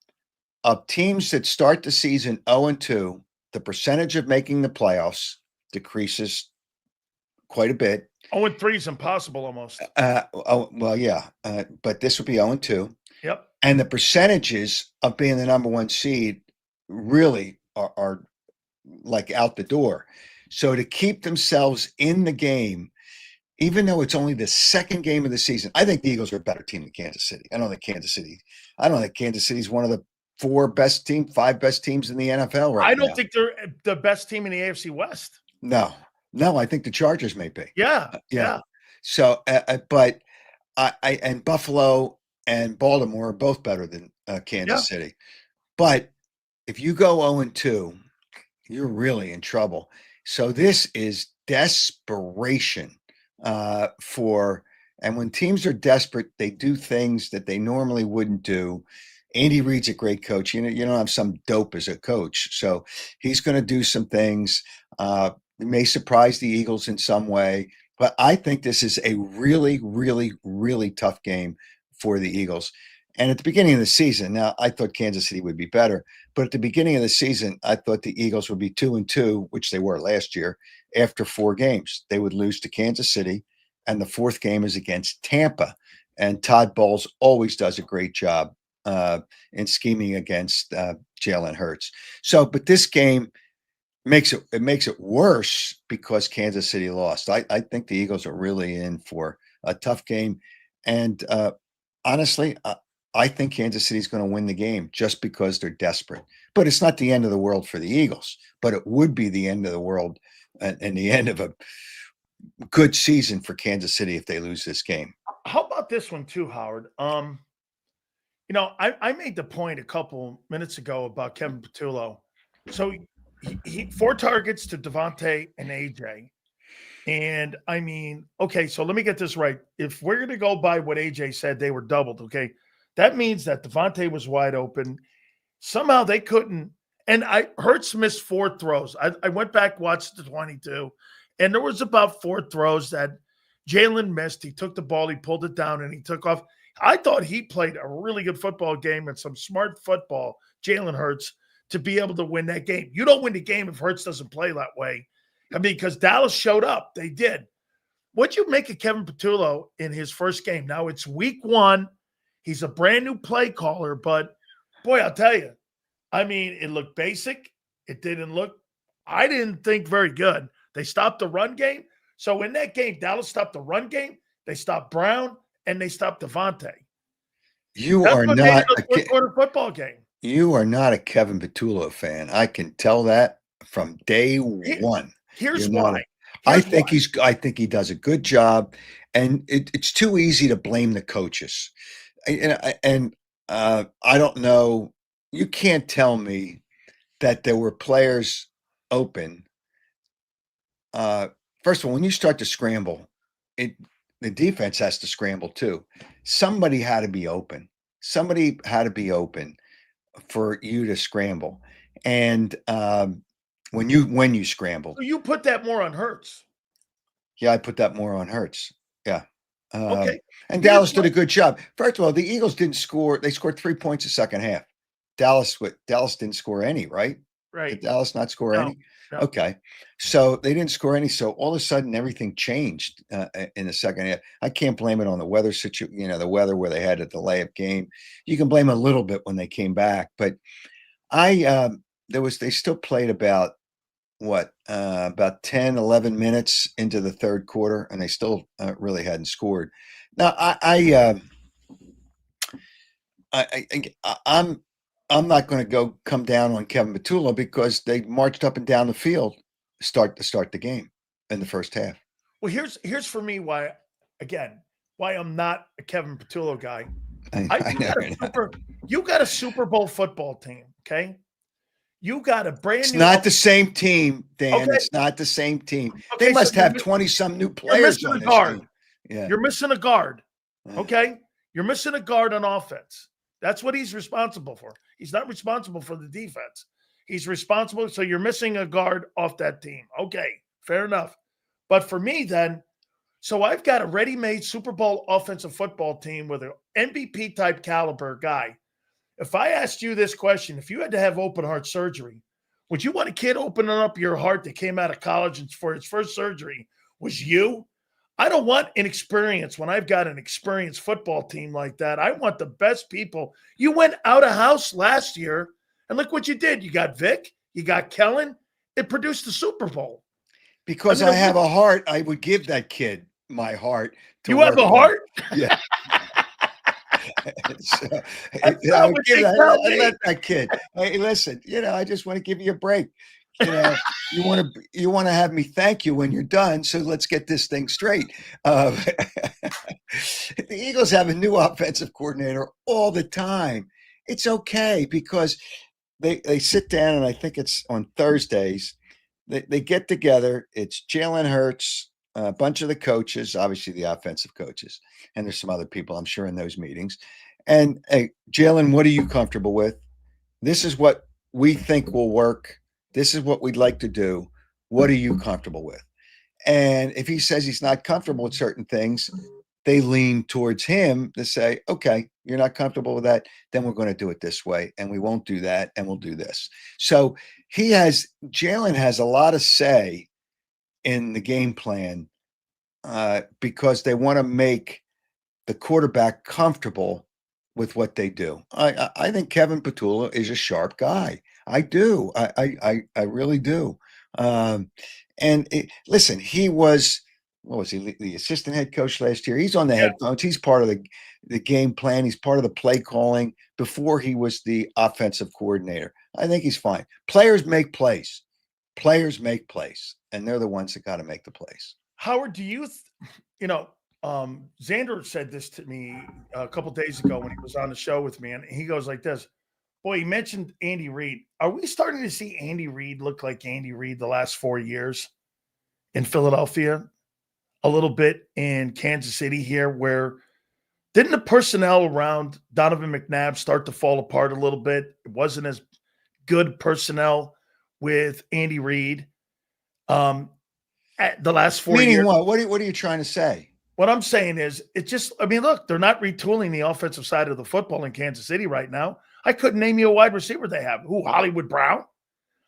of teams that start the season 0-2. The percentage of making the playoffs decreases quite a bit. 0-3 is impossible almost. Well, yeah. But this would be 0-2. Yep. And the percentages of being the number 1 seed really are like out the door. So to keep themselves in the game, even though it's only the second game of the season, I think the Eagles are a better team than Kansas City. I don't think Kansas City is one of the 5 best teams in the NFL right now. I don't think they're the best team in the AFC West. No, I think the Chargers may be. Yeah. So, but and Buffalo and Baltimore are both better than Kansas City. But if you go 0-2, you're really in trouble. So this is desperation and when teams are desperate, they do things that they normally wouldn't do. Andy Reid's a great coach. You don't have some dope as a coach. So he's going to do some things. It may surprise the Eagles in some way, but I think this is a really, really, really tough game for the Eagles. And at the beginning of the season, now I thought Kansas City would be better, but at the beginning of the season, I thought the Eagles would be 2-2, which they were last year. After 4 games, they would lose to Kansas City, and the 4th game is against Tampa. And Todd Bowles always does a great job in scheming against Jalen Hurts. So, but this game makes it worse because Kansas City lost. I think the Eagles are really in for a tough game, and honestly, I think Kansas City is going to win the game just because they're desperate. But it's not the end of the world for the Eagles. But it would be the end of the world and the end of a good season for Kansas City if they lose this game. How about this one too, Howard? I made the point a couple minutes ago about Kevin Patullo. So he 4 targets to Devontae and AJ. And I mean, okay, so let me get this right. If we're going to go by what AJ said, they were doubled, okay? That means that Devontae was wide open. Somehow they couldn't. And Hurts missed 4 throws. I went back, watched the 22, and there was about 4 throws that Jalen missed. He took the ball, he pulled it down, and he took off. I thought he played a really good football game and some smart football, Jalen Hurts, to be able to win that game. You don't win the game if Hurts doesn't play that way. I mean, because Dallas showed up. They did. What'd you make of Kevin Patullo in his first game? Now, it's week 1. He's a brand new play caller, but boy, I'll tell you, I mean, it looked basic. It didn't look, I didn't think very good. They stopped the run game. So in that game, Dallas stopped the run game. They stopped Brown and they stopped Devontae. You That's are what made not it a fourth-quarter football game. You are not a Kevin Patullo fan. I can tell that from day one. Here's why. I think he does a good job, and it's too easy to blame the coaches. And I don't know. You can't tell me that there were players open. First of all, when you start to scramble, the defense has to scramble too. Somebody had to be open. Somebody had to be open for you to scramble. And when you scramble, so you put that more on Hurts. Yeah, I put that more on Hurts. Yeah. Okay. And Dallas did a good job. First of all, the Eagles didn't score. They scored 3 points the second half. Dallas didn't score any, right? Right. Did Dallas not score any? No. Okay. So they didn't score any. So all of a sudden, everything changed in the second half. I can't blame it on the weather situation, the weather where they had a delay of game. You can blame a little bit when they came back. But they still played about, about 10, 11 minutes into the third quarter, and they still really hadn't scored. Now, I'm not going to come down on Kevin Patullo because they marched up and down the field to start the game in the first half. Well, here's for me why I'm not a Kevin Patullo guy. You got a Super Bowl football team, okay? You got a brand new. It's not the same team, Dan. Okay. It's not the same team. Okay, they must have 20-some new players on this team. Yeah. You're missing a guard. Okay? You're missing a guard on offense. That's what he's responsible for. He's not responsible for the defense. He's responsible. So you're missing a guard off that team. Okay, fair enough. But for me then, so I've got a ready-made Super Bowl offensive football team with an MVP type caliber guy. If I asked you this question, if you had to have open heart surgery, would you want a kid opening up your heart that came out of college and for his first surgery was you? I don't want inexperience when I've got an experienced football team like that. I want the best people. You went out of house last year, and look what you did. You got Vic, you got Kellen. It produced the Super Bowl. Because I have a heart, I would give that kid my heart. You have a heart? Yeah. I let that kid. Hey, listen, I just want to give you a break. You want to have me thank you when you're done. So let's get this thing straight. The Eagles have a new offensive coordinator all the time. It's okay because they sit down, and I think it's on Thursdays. They get together. It's Jalen Hurts, a bunch of the coaches, obviously the offensive coaches, and there's some other people, I'm sure, in those meetings. And hey, Jalen, what are you comfortable with? This is what we think will work. This is what we'd like to do. What are you comfortable with? And if he says he's not comfortable with certain things, they lean towards him to say, okay, You're not comfortable with that? Then we're going to do it this way, and we won't do that, and we'll do this. So Jalen has a lot of say in the game plan because they want to make the quarterback comfortable with what they do. I think Kevin Petula is a sharp guy. I do. I really do. Listen, he was what was he, the assistant head coach last year? He's on the head coach. He's part of the game plan. He's part of the play calling before he was the offensive coordinator. I think he's fine. Players make plays. Players make plays, and they're the ones that got to make the plays. Howard, do you, Xander said this to me a couple days ago when he was on the show with me, and he goes like this. Boy, he mentioned Andy Reid. Are we starting to see Andy Reid look like Andy Reid the last 4 years in Philadelphia? A little bit in Kansas City here, where didn't the personnel around Donovan McNabb start to fall apart a little bit? It wasn't as good personnel with Andy Reid at the last 4 years. Meaning what? What are you trying to say? What I'm saying is, look, they're not retooling the offensive side of the football in Kansas City right now. I couldn't name you a wide receiver they have. Who, Hollywood Brown?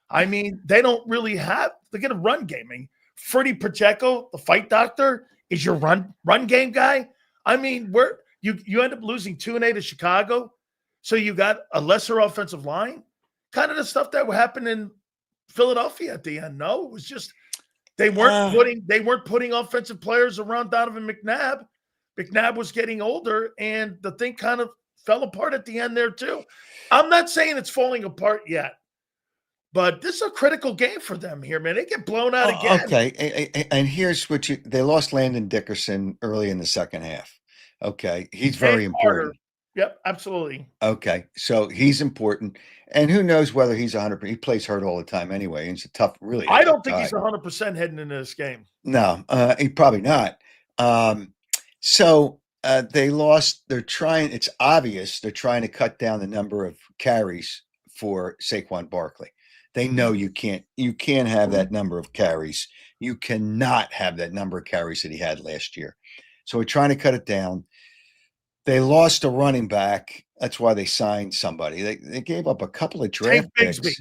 I mean, they don't really have – they get a run gaming. Freddie Pacheco, the fight doctor, is your run game guy. I mean, you end up losing 2-8 to Chicago, so you got a lesser offensive line. Kind of the stuff that happened in Philadelphia at the end. No, it was just they weren't putting offensive players around Donovan McNabb. McNabb was getting older, and the thing kind of fell apart at the end there too. I'm not saying it's falling apart yet. But this is a critical game for them here, man. They get blown out again. Okay, and here's what they lost Landon Dickerson early in the second half. Okay, he's very important. Yep, absolutely. Okay, so he's important. And who knows whether he's 100%. He plays hurt all the time anyway. He's a tough, really. I don't think he's 100% heading into this game. No, he probably not. So they lost. They're trying. It's obvious they're trying to cut down the number of carries for Saquon Barkley. They know you can't have that number of carries. You cannot have that number of carries that he had last year. So we're trying to cut it down. They lost a running back. That's why they signed somebody. They gave up a couple of draft picks. Bigsby.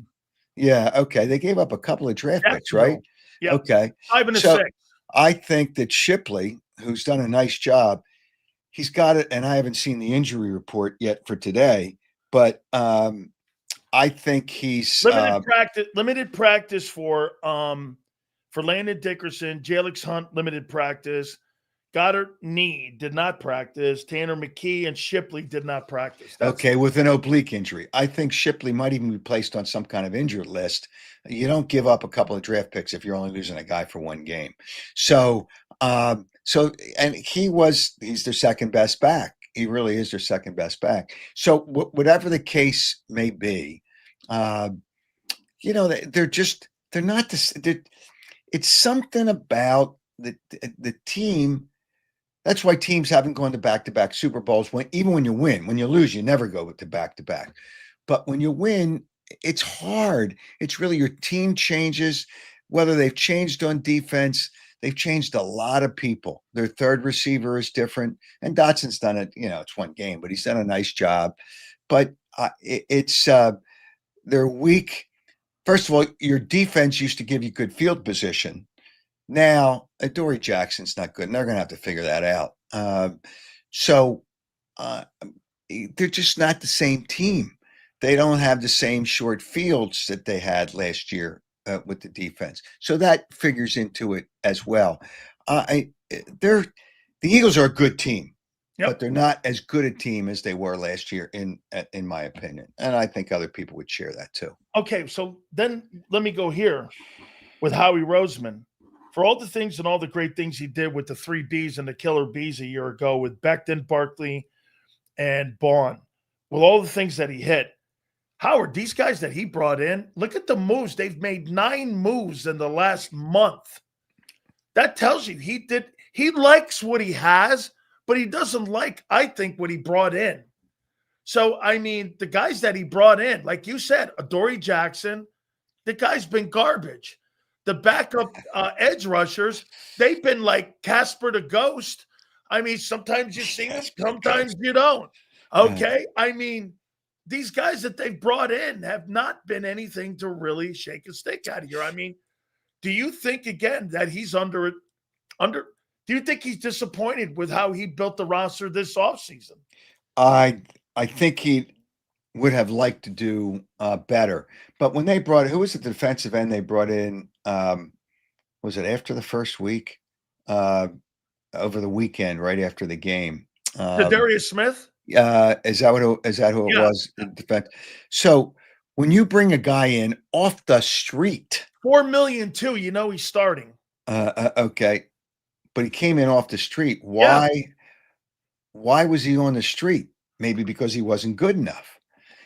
Yeah, okay. They gave up a couple of draft picks, right? Yeah. Okay. 5 and 6. I think that Shipley, who's done a nice job, he's got it, and I haven't seen the injury report yet for today, but I think he's limited practice for Landon Dickerson, Jalix Hunt, limited practice. Goddard Need did not practice. Tanner McKee and Shipley did not practice. Okay, with an oblique injury. I think Shipley might even be placed on some kind of injured list. You don't give up a couple of draft picks if you're only losing a guy for one game. So and he's their second best back. He really is their second best back. So whatever the case may be, they're not this. It's something about the team. That's why teams haven't gone to back-to-back Super Bowls. Even when you win, when you lose, you never go to back-to-back. But when you win, it's hard. It's really your team changes. Whether they've changed on defense, they've changed a lot of people. Their third receiver is different, and Dotson's done it. It's one game, but he's done a nice job. But they're weak. First of all, your defense used to give you good field position. Now, Adoree Jackson's not good, and they're going to have to figure that out. They're just not the same team. They don't have the same short fields that they had last year with the defense. So that figures into it as well. The Eagles are a good team, but they're not as good a team as they were last year, in my opinion. And I think other people would share that too. Okay, so then let me go here with Howie Roseman. For all the things and all the great things he did with the 3 Bs and the killer Bs a year ago with Becton, Barkley, and Bond, with all the things that he hit, Howard, these guys that he brought in, look at the moves. They've made 9 moves in the last month. That tells you he likes what he has, but he doesn't like, I think, what he brought in. So, I mean, the guys that he brought in, like you said, Adoree Jackson, the guy's been garbage. The backup edge rushers, they've been like Casper the Ghost. I mean, sometimes you see them, sometimes you don't. Okay. I mean, these guys that they've brought in have not been anything to really shake a stick out of here. I mean, do you think again that he's under do you think he's disappointed with how he built the roster this offseason? I think he would have liked to do better. But when they brought who was the defensive end they brought in? Was it after the first week? Over the weekend, right after the game. Darius Smith? Is that who it Yeah. was? In defense. So when you bring a guy in off the street, $4 million too. You know he's starting. okay, but he came in off the street. Yeah. Why was he on the street? Maybe because he wasn't good enough.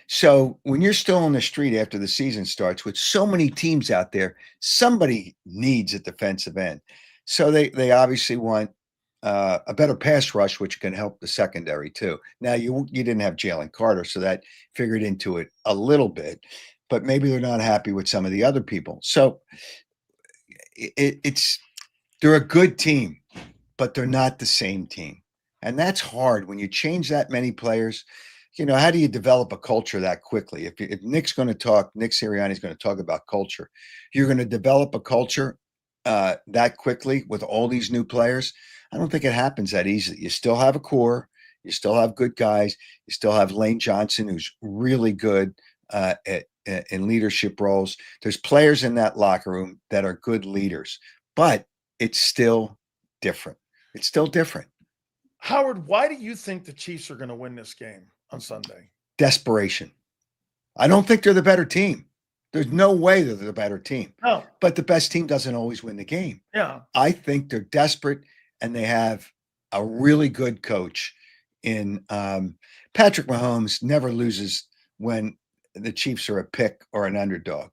So when you're still on the street after the season starts with so many teams out there, somebody needs a defensive end. So they obviously want a better pass rush, which can help the secondary too. Now you didn't have Jalen Carter, so that figured into it a little bit, but maybe they're not happy with some of the other people. So it's they're a good team, but they're not the same team. And that's hard when you change that many players. How do you develop a culture that quickly? If Nick Sirianni is going to talk about culture, you're going to develop a culture that quickly with all these new players. I don't think it happens that easily. You still have a core. You still have good guys. You still have Lane Johnson, who's really good in leadership roles. There's players in that locker room that are good leaders, but it's still different. It's still different. Howard, why do you think the Chiefs are going to win this game on Sunday? Desperation. I don't think they're the better team. There's no way they're the better team. No. But the best team doesn't always win the game. Yeah. I think they're desperate, and they have a really good coach in Patrick Mahomes. Never loses when the Chiefs are a pick or an underdog.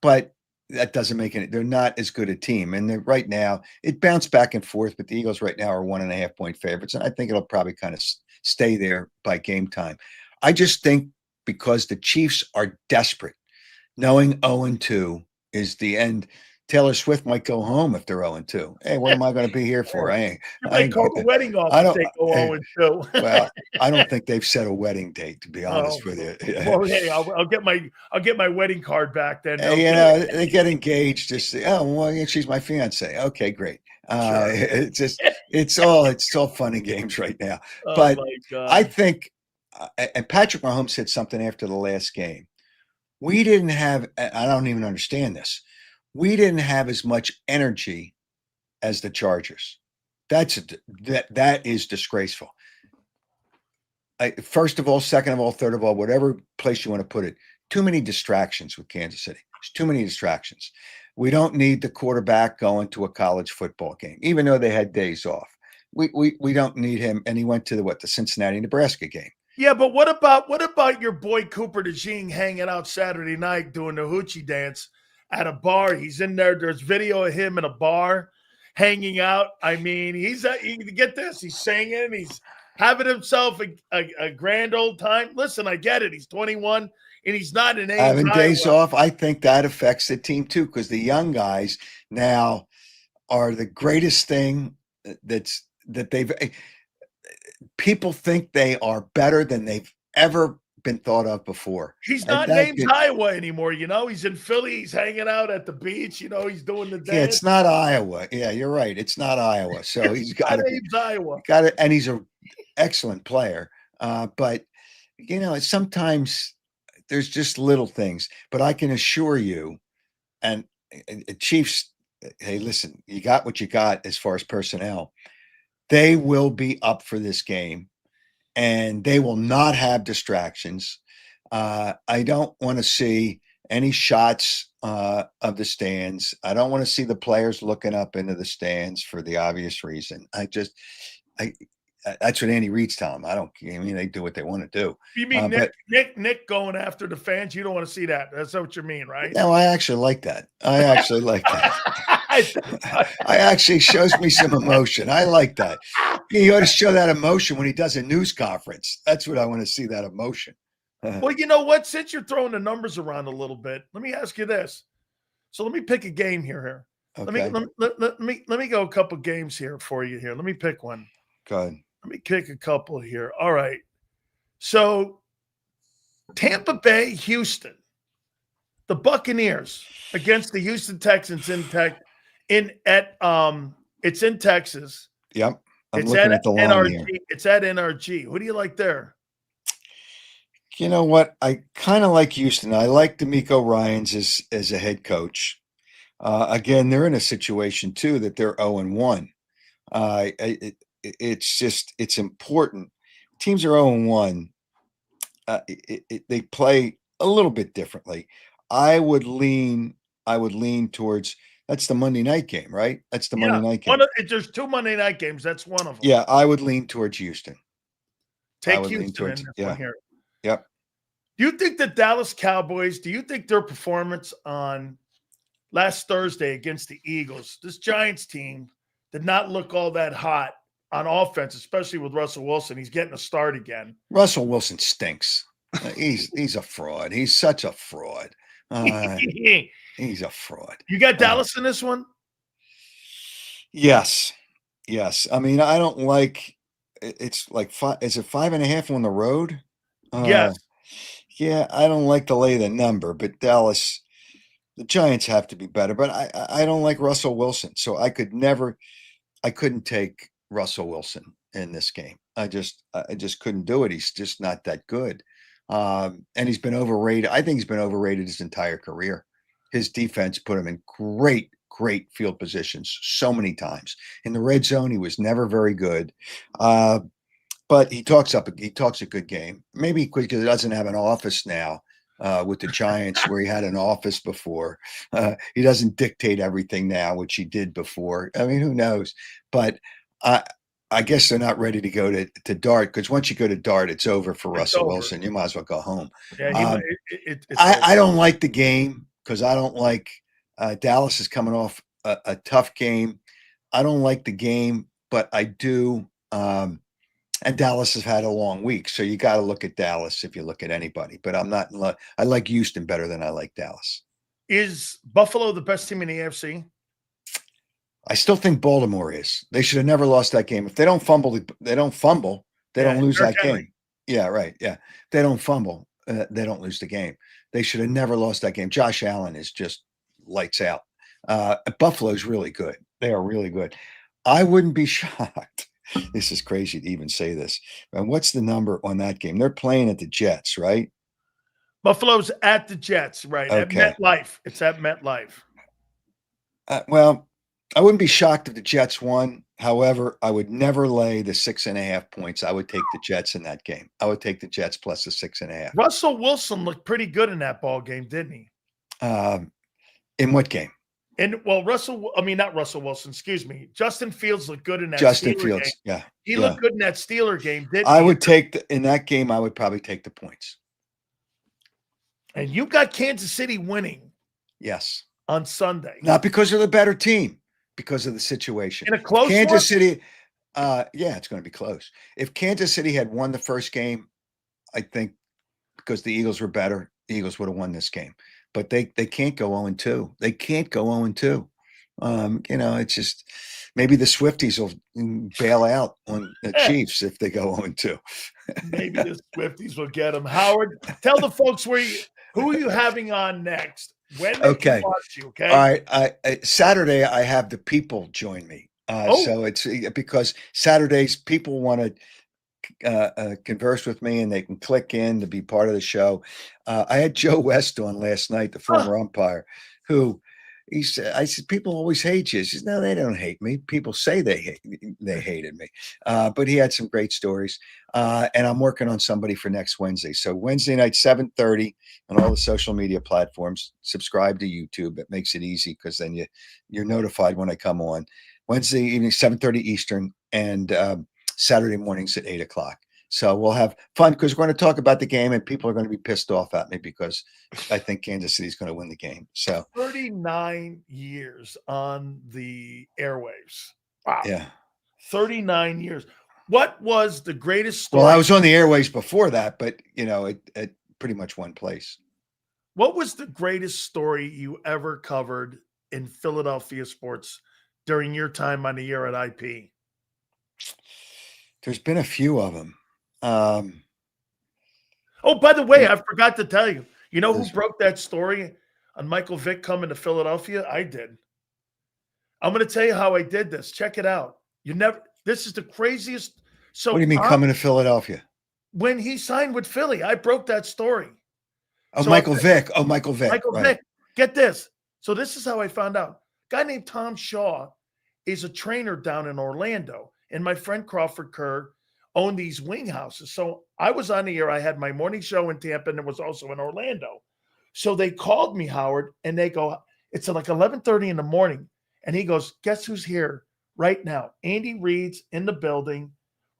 But that doesn't make it. They're not as good a team. And right now, it bounced back and forth, but the Eagles right now are 1.5-point favorites. And I think it'll probably kind of stay there by game time. I just think because the Chiefs are desperate, knowing 0-2 is the end. Taylor Swift might go home if they're 0-2. Hey, what am I going to be here for? You might call the wedding off if they go 0-2. Well, I don't think they've set a wedding date, to be honest with you. Well, hey, I'll get my wedding card back then. They get engaged. Just she's my fiance. Okay, great. Sure. It's all fun and games right now. But I think, and Patrick Mahomes said something after the last game. We didn't have. I don't even understand this. We didn't have as much energy as the Chargers. That is disgraceful. First of all, second of all, third of all, whatever place you want to put it, too many distractions with Kansas City. There's too many distractions. We don't need the quarterback going to a college football game, even though they had days off. We don't need him. And he went to the Cincinnati-Nebraska game. Yeah, but what about your boy Cooper DeJean hanging out Saturday night doing the hoochie dance at a bar? He's in there. There's video of him in a bar hanging out. I mean, get this. He's singing. He's having himself a grand old time. Listen, I get it. He's 21 and he's not an having days off. I think that affects the team too, because the young guys now are the greatest thing that they've. People think they are better than they've ever been thought of before. He's not named Iowa anymore. He's in Philly. He's hanging out at the beach. He's doing the dance. Yeah, it's not Iowa. Yeah, you're right. It's not Iowa. So he's got Iowa. Got it, and he's an excellent player. But sometimes there's just little things. But I can assure you, and Chiefs. Hey, listen, you got what you got as far as personnel. They will be up for this game, and they will not have distractions. I don't want to see any shots of the stands. I don't want to see the players looking up into the stands for the obvious reason. That's what Andy Reid's telling them. They do what they want to do. You mean Nick going after the fans? You don't want to see that. That's what you mean, right? No, I actually like that. I actually shows me some emotion. I like that. He ought to show that emotion when he does a news conference. That's what I want to see, that emotion. Well, you know what? Since you're throwing the numbers around a little bit, let me ask you this. So let me pick a game here. Okay. Let me go a couple games here for you here. Let me pick one. Go ahead. Let me pick a couple here. All right. So Tampa Bay, Houston, the Buccaneers against the Houston Texans it's in Texas. Yep. I'm It's looking at at the line NRG. here. It's at NRG. Who do you like there? You know what? I kind of like Houston. I like D'Amico Ryans as a head coach. Again, they're in a situation too that they're 0-1. It's important. Teams are 0-1. They play a little bit differently. I would lean towards that's the Monday night game, right? That's the Monday night game. There's 2 Monday night games. That's one of them. Yeah, I would lean towards Houston. Take Houston in this one here. Yep. Do you think the Dallas Cowboys, do you think their performance on last Thursday against the Eagles, this Giants team did not look all that hot on offense, especially with Russell Wilson? He's getting a start again. Russell Wilson stinks. He's a fraud. He's such a fraud. He's a fraud. You got Dallas in this one? Yes. I mean, I don't like it's like is it 5.5 on the road? Yes. Yeah, I don't like to lay the number, but Dallas, the Giants have to be better. But I don't like Russell Wilson, so I couldn't take Russell Wilson in this game. I just couldn't do it. He's just not that good, and he's been overrated. I think he's been overrated his entire career. His defense put him in great field positions so many times. In the red zone, he was never very good. But he talks a good game. Maybe because he doesn't have an office now with the Giants where he had an office before. He doesn't dictate everything now, which he did before. I mean, who knows? But I guess they're not ready to go to Dart, because once you go to Dart, it's over for Russell Wilson. You might as well go home. Yeah, I don't like the game because I don't like Dallas is coming off a tough game. I don't like the game, but I do. And Dallas has had a long week, so you got to look at Dallas if you look at anybody. But I'm not in love. I like Houston better than I like Dallas. Is Buffalo the best team in the AFC? I still think Baltimore is. They should have never lost that game. If they don't fumble, they don't lose that game. Yeah, right. Yeah, if they don't fumble, they don't lose the game. They should have never lost that game. Josh Allen is just lights out. Buffalo's really good. They are really good. I wouldn't be shocked. This is crazy to even say this. And what's the number on that game? They're playing at the Jets, right? Buffalo's at the Jets, right? Okay. At MetLife. It's at MetLife. Well, I wouldn't be shocked if the Jets won. However, I would never lay the 6.5 points. I would take the Jets in that game. I would take the Jets plus the 6.5. Russell Wilson looked pretty good in that ball game, didn't he? In what game? And not Russell Wilson, excuse me. Justin Fields looked good in that Justin Steeler Fields, game. yeah. He looked good in that Steeler game, didn't he? I would take in that game, I would probably take the points. And you got Kansas City winning. Yes. On Sunday. Not because they're the better team, because of the situation. In a close Kansas City, it's going to be close. If Kansas City had won the first game, I think because the Eagles were better, the Eagles would have won this game. But they can't go 0-2. They can't go 0-2. It's just maybe the Swifties will bail out on the Chiefs if they go 0-2. Maybe the Swifties will get them. Howard, tell the folks who are you having on next? When they can watch you, okay? All right. Saturday, I have the people join me. So it's because Saturdays people want to converse with me and they can click in to be part of the show. I had Joe West on last night, the former umpire, who I said, people always hate you. He says, no, they don't hate me. People say they hated me. But he had some great stories. And I'm working on somebody for next Wednesday. So Wednesday night, 7:30 on all the social media platforms. Subscribe to YouTube. It makes it easy because then you're notified when I come on. Wednesday evening, 7:30 Eastern, and Saturday mornings at 8:00. So we'll have fun because we're going to talk about the game and people are going to be pissed off at me because I think Kansas City is going to win the game. So 39 years on the airwaves. Wow. Yeah. 39 years. What was the greatest story? Well, I was on the airwaves before that, but it pretty much one place. What was the greatest story you ever covered in Philadelphia sports during your time on the air at IP? There's been a few of them. Oh, by the way, Yeah. I forgot to tell you. You know who This- broke that story on Michael Vick coming to Philadelphia? I did. I'm going to tell you how I did this. Check it out. You never. This is the craziest. What do you So mean coming to Philadelphia? when he signed with Philly, I broke that story. Oh, So Michael Vick. Oh, Michael Vick. Michael Right. Vick, get this. So this is how I found out. A guy named Tom Shaw is a trainer down in Orlando, and my friend Crawford Kerr owned these wing houses. So I was on the air. I had my morning show in Tampa, and it was also in Orlando. So they called me, Howard, and they go, it's at like 11:30 in the morning. And he goes, guess who's here right now? Andy Reid's in the building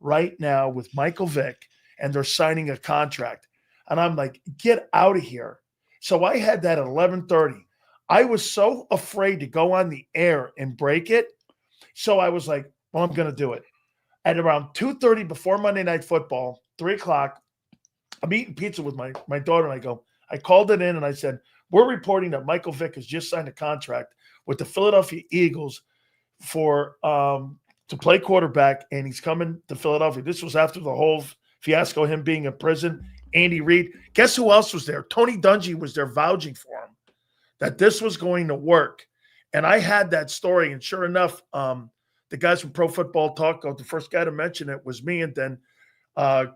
right now with Michael Vick, and they're signing a contract. And I'm like, get out of here. So I had that at 11:30. I was so afraid to go on the air and break it. So I was like, well, I'm going to do it. At around 2:30 before Monday Night Football, 3 o'clock, I'm eating pizza with my daughter, and I called it in and I said, we're reporting that Michael Vick has just signed a contract with the Philadelphia Eagles for to play quarterback, and he's coming to Philadelphia. This was after the whole fiasco, him being in prison. Andy Reid. Guess who else was there? Tony Dungy was there vouching for him that this was going to work. And I had that story, and sure enough, the guys from Pro Football Talk, the first guy to mention it was me, and then uh,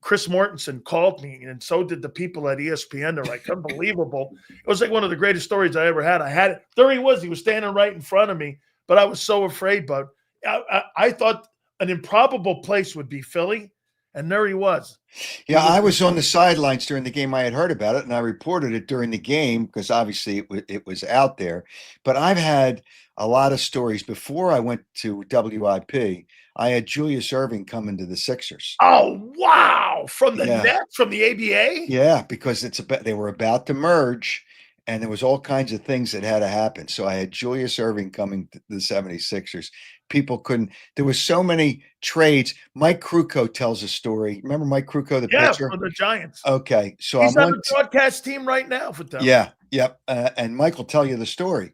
Chris Mortensen called me, and so did the people at ESPN. They're like, unbelievable. It was like one of the greatest stories I ever had. I had it. There he was. He was standing right in front of me, but I was so afraid. But I thought an improbable place would be Philly, and there he was. Yeah, I was on the sidelines during the game. I had heard about it, and I reported it during the game because obviously it was out there. But I've had a lot of stories before I went to WIP. I had Julius Erving come into the Sixers. Oh, wow. From the Yeah. Nets, from the ABA? Yeah, because they were about to merge, and there was all kinds of things that had to happen. So I had Julius Erving coming to the 76ers. People couldn't. There was so many trades. Mike Krukow tells a story. Remember Mike Krukow, the Yeah, pitcher? for the Giants. Okay, so He's I'm on the broadcast team right now for them. Yeah, yep. And Mike will tell you the story.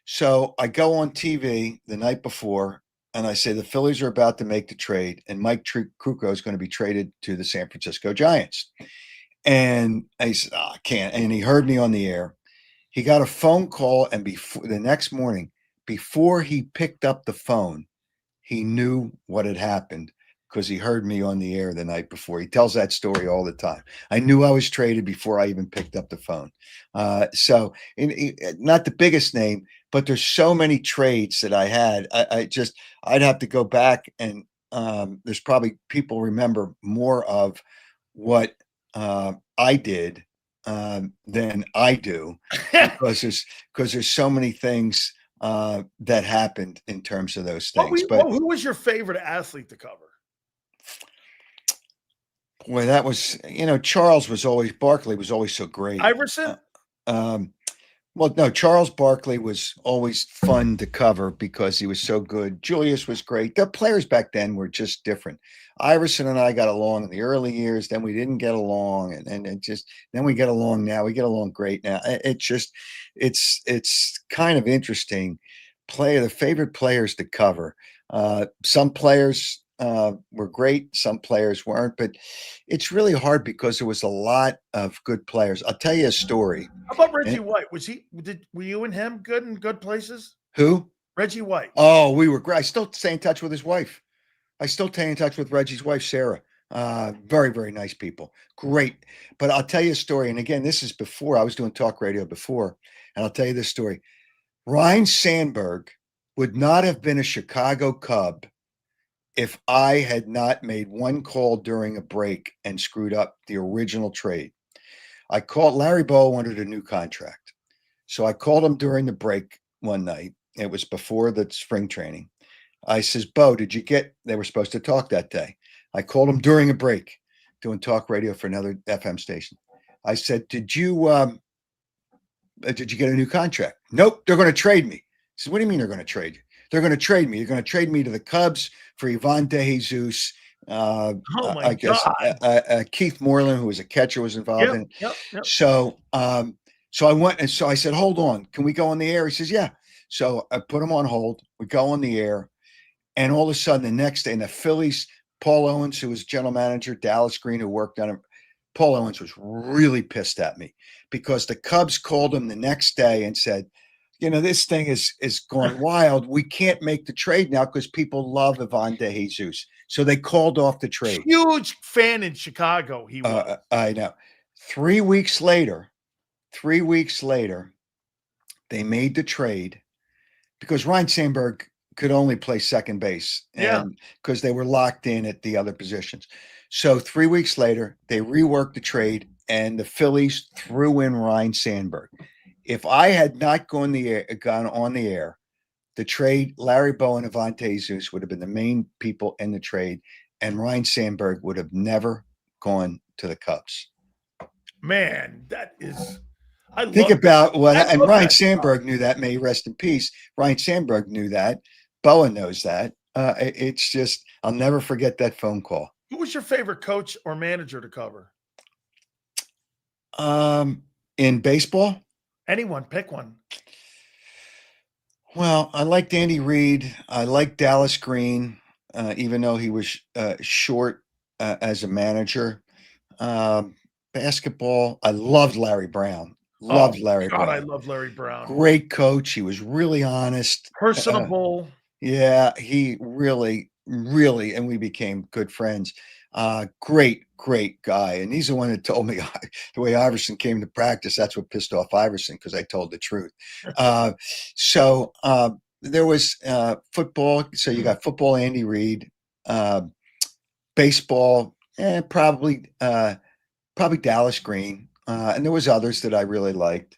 So I go on TV the night before, and I say the Phillies are about to make the trade, and Mike Krukow is going to be traded to the San Francisco Giants. And I said, I can't. And he heard me on the air. He got a phone call, and before the next morning, before he picked up the phone, he knew what had happened because he heard me on the air the night before. He tells that story all the time. I knew I was traded before I even picked up the phone. So not the biggest name, but there's so many trades that I had. I'd have to go back, and there's probably people remember more of what I did than I do because there's so many things that happened in terms of those things. Who was your favorite athlete to cover? Boy, that was, Barkley was always so great. Iverson? Well, no, Charles Barkley was always fun to cover because he was so good. Julius was great. The players back then were just different. Iverson and I got along in the early years. Then we didn't get along, and then we get along now. We get along great now. It's kind of interesting. The favorite players to cover. Some players were great. Some players weren't, but it's really hard because there was a lot of good players. I'll tell you a story. How about Reggie White? Were you and him good in good places? Who? Reggie White. Oh, we were great. I still stay in touch with his wife. I still stay in touch with Reggie's wife, Sarah. Very, very nice people. Great. But I'll tell you a story. And again, this is before I was doing talk radio before. And I'll tell you this story. Ryne Sandberg would not have been a Chicago Cub if I had not made one call during a break and screwed up the original trade. I called Larry Bowe, wanted a new contract. So I called him during the break one night. It was before the spring training. I says, Bo, they were supposed to talk that day. I called him during a break, doing talk radio for another FM station. I said, did you get a new contract? Nope, they're going to trade me. He said, what do you mean they're going to trade you? They're going to trade me. You're going to trade me to the Cubs for Ivan DeJesus. I guess Keith Moreland, who was a catcher, was involved in it. Yep. So I went, and so I said, hold on, can we go on the air? He says, yeah. So I put him on hold. We go on the air. And all of a sudden, the next day, in the Phillies, Paul Owens, who was general manager, Dallas Green, who worked on him, Paul Owens was really pissed at me because the Cubs called him the next day and said, this thing is gone wild. We can't make the trade now because people love Ivan De Jesus. So they called off the trade. Huge fan in Chicago, he was. I know. 3 weeks later, they made the trade because Ryan Sandberg could only play second base, and because they were locked in at the other positions. So 3 weeks later, they reworked the trade, and the Phillies threw in Ryan Sandberg. If I had not gone on the air, the trade, Larry Bowen and Ivan De Jesus would have been the main people in the trade, and Ryan Sandberg would have never gone to the Cubs. Man, that is. Think about what, and Ryan Sandberg knew that. May he rest in peace. Ryan Sandberg knew that. Bowen knows that. It's just, I'll never forget that phone call. Who was your favorite coach or manager to cover? In baseball? Anyone, pick one. Well, I liked Andy Reid. I liked Dallas Green, even though he was short as a manager. Basketball, I loved Larry Brown. Larry Brown. I love Larry Brown. Great coach. He was really honest. Personable. Yeah, he really, and we became good friends. Great guy. And he's the one that told me the way Iverson came to practice, that's what pissed off Iverson, because I told the truth. So there was football. So you got football, Andy Reid, baseball, probably Dallas Green. And there was others that I really liked.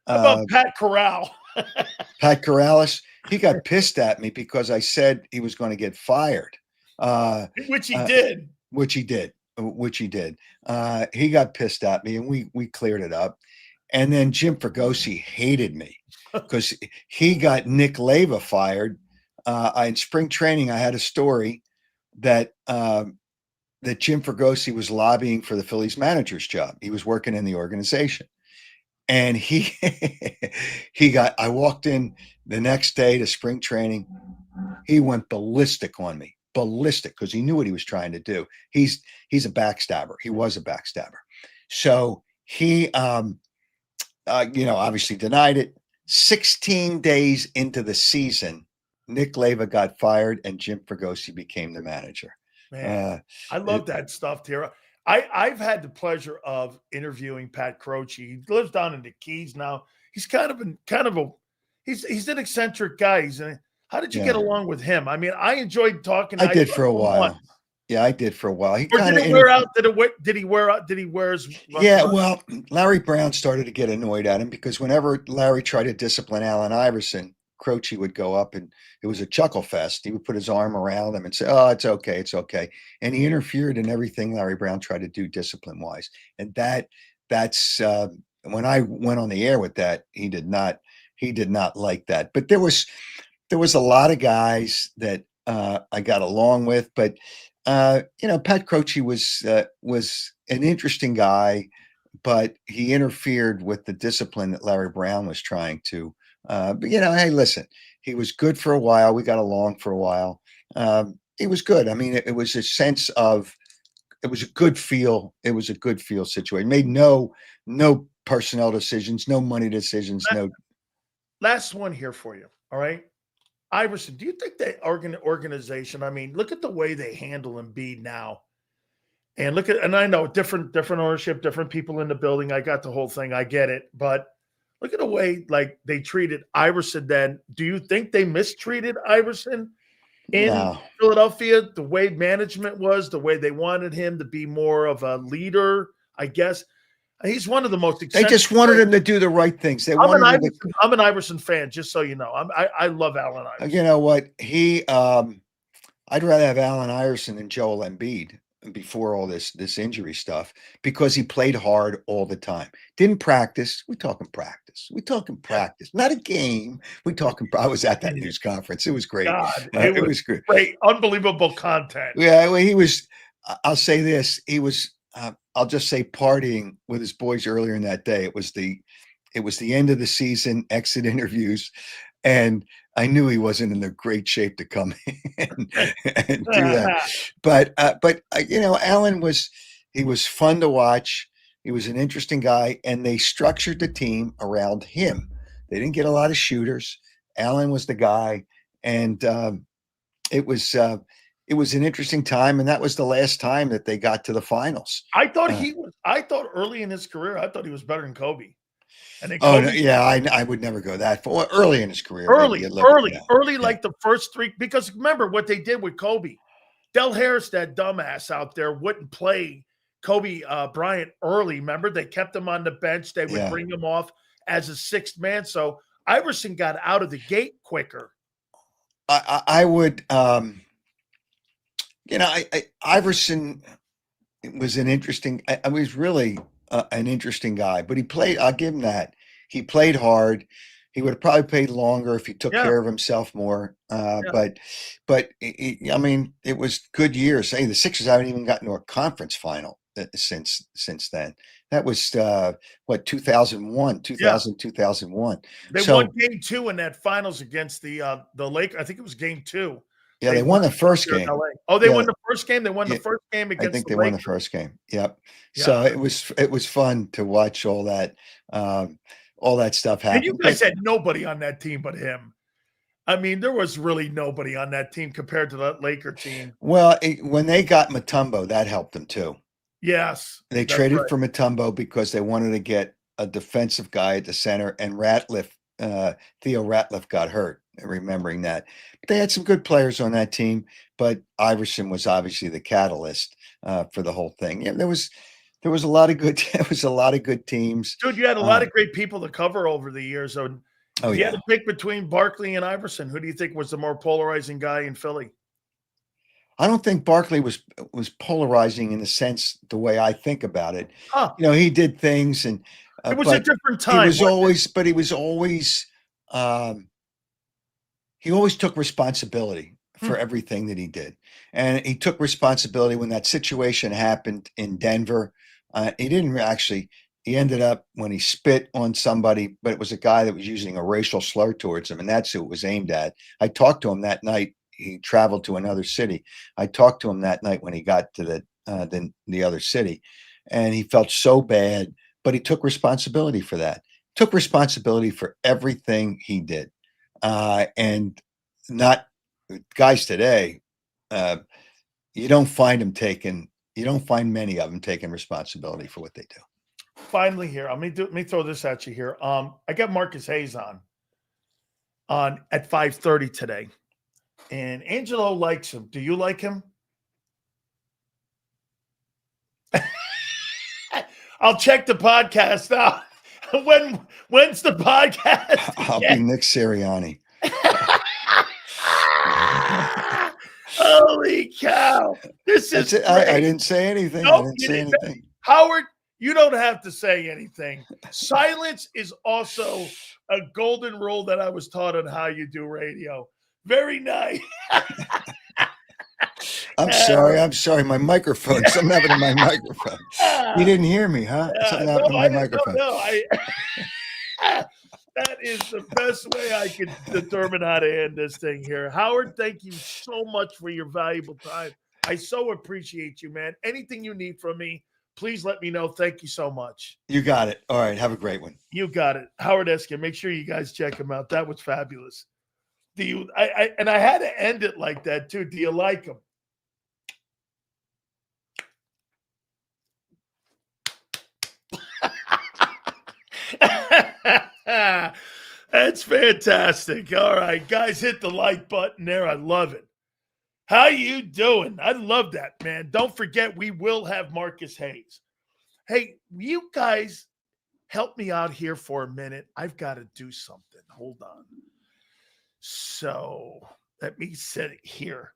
How about Pat Corral? Pat Corrales, he got pissed at me because I said he was going to get fired. Which he did. He got pissed at me, and we cleared it up. And then Jim Fregosi hated me because he got Nick Leva fired. In spring training, I had a story that Jim Fregosi was lobbying for the Phillies manager's job. He was working in the organization. And I walked in the next day to spring training. He went ballistic on me, because he knew what he was trying to do. He's a backstabber. He was a backstabber. So he, obviously denied it. 16 days into the season, Nick Leva got fired and Jim Fregosi became the manager. Man, I love that stuff, Tara. I've had the pleasure of interviewing Pat Croce. He lives down in the Keys now. He's he's an eccentric guy. How did you get along with him? I mean, I enjoyed talking. I did for a while. Yeah, I did for a while. Did he wear out? Did he wear his? Yeah, well, Larry Brown started to get annoyed at him because whenever Larry tried to discipline Allen Iverson, Croce would go up and it was a chuckle fest. He would put his arm around him and say, "Oh, it's okay, it's okay." And he interfered in everything Larry Brown tried to do discipline wise. And that's when I went on the air with that, he did not like that. But there was a lot of guys that I got along with, but Pat Croce was an interesting guy, but he interfered with the discipline that Larry Brown was trying to. But hey, listen, he was good for a while. We got along for a while. It was good. I mean, it was a sense of, it was a good feel. It was a good feel situation. Made no personnel decisions, no money decisions. Last one here for you. All right. Iverson, do you think the organization, I mean, look at the way they handle Embiid now. And and I know different ownership, different people in the building. I got the whole thing. I get it. But look at the way they treated Iverson then. Do you think they mistreated Iverson in Philadelphia? The way management was, the way they wanted him to be more of a leader, I guess. He's one of the most They just wanted him to do the right things. I'm an Iverson fan, just so you know. I love Allen Iverson. You know what? I'd rather have Allen Iverson than Joel Embiid before all this injury stuff, because he played hard all the time. Didn't practice. We're talking practice. Not a game. I was at that news conference. It was great. It was great. Great. Unbelievable content. Yeah, well, he was, I'll say this, he was, I'll just say, partying with his boys earlier in that day. It was the end of the season, exit interviews, and I knew he wasn't in a great shape to come in and do that. But Allen was, He was fun to watch. He was an interesting guy, and they structured the team around him. They didn't get a lot of shooters. Allen was the guy, and it was an interesting time, and that was the last time that they got to the finals. I thought I thought early in his career, I thought he was better than Kobe. And then Oh no, Kobe, yeah, I would never go that far. Well, early in his career, maybe early, a little. early, Yeah. like the first three. Because remember what they did with Kobe. Del Harris, that dumbass out there, wouldn't play Kobe Bryant early. Remember, they kept him on the bench. They would Yeah. bring him off as a sixth man. So Iverson got out of the gate quicker. I would, Iverson was an interesting. I was really an interesting guy, but he played. I'll give him that. He played hard. He would have probably played longer if he took Yeah. care of himself more. Yeah. But I mean, it was good years. Hey, the Sixers haven't even gotten to a conference final since then. That was what 2001, 2000, 2001. They So won game 2 in that finals against the Lakers. I think it was game 2. yeah, they won the first here in game. LA. Oh, they Yeah. won the first game. They won Yeah. the first game I against think the they won the Lakers. first game. Yep. Yeah. So it was fun to watch all that stuff happen. And you guys had nobody on that team but him. I mean, there was really nobody on that team compared to that Laker team. Well, when they got Mutombo, that helped them too. Yes. They that's traded right. for Mutombo because they wanted to get a defensive guy at the center, and Theo Ratliff got hurt. Remembering that, but they had some good players on that team, but Iverson was obviously the catalyst for the whole thing. Yeah, there was a lot of good. There was a lot of good teams. Dude, you had a lot of great people to cover over the years. So if you had to pick between Barkley and Iverson, who do you think was the more polarizing guy in Philly? I don't think Barkley was polarizing in the sense the way I think about it. Huh. He did things, and it was a different time. He was always he always took responsibility for everything that he did, and he took responsibility when that situation happened in Denver. He didn't actually. He ended up when he spit on somebody, but it was a guy that was using a racial slur towards him, and that's who it was aimed at. I talked to him that night. He traveled to another city. I talked to him that night when he got to the other city, and he felt so bad, but he took responsibility for that. Took responsibility for everything he did, and not guys today. You don't find many of them taking responsibility for what they do. Finally, here, let me throw this at you here. I got Marcus Hayes on at 5:30 today. And Angelo likes him. Do you like him? I'll check the podcast out. When's the podcast? I'll be Nick Sirianni. Holy cow. This is I didn't say anything. Nope, I didn't say anything. Howard, you don't have to say anything. Silence is also a golden rule that I was taught on how you do radio. Very nice. I'm sorry. My microphone. Something happened to my microphone. You didn't hear me, huh? Something happened to my microphone. That is the best way I can determine how to end this thing here. Howard, thank you so much for your valuable time. I so appreciate you, man. Anything you need from me, please let me know. Thank you so much. You got it. All right. Have a great one. You got it. Howard Eskin. Make sure you guys check him out. That was fabulous. I had to end it like that too. Do you like him? That's fantastic. All right, guys, hit the like button there. I love it. How you doing? I love that, man. Don't forget, we will have Marcus Hayes. Hey, you guys help me out here for a minute. I've got to do something. Hold on. So let me set it here.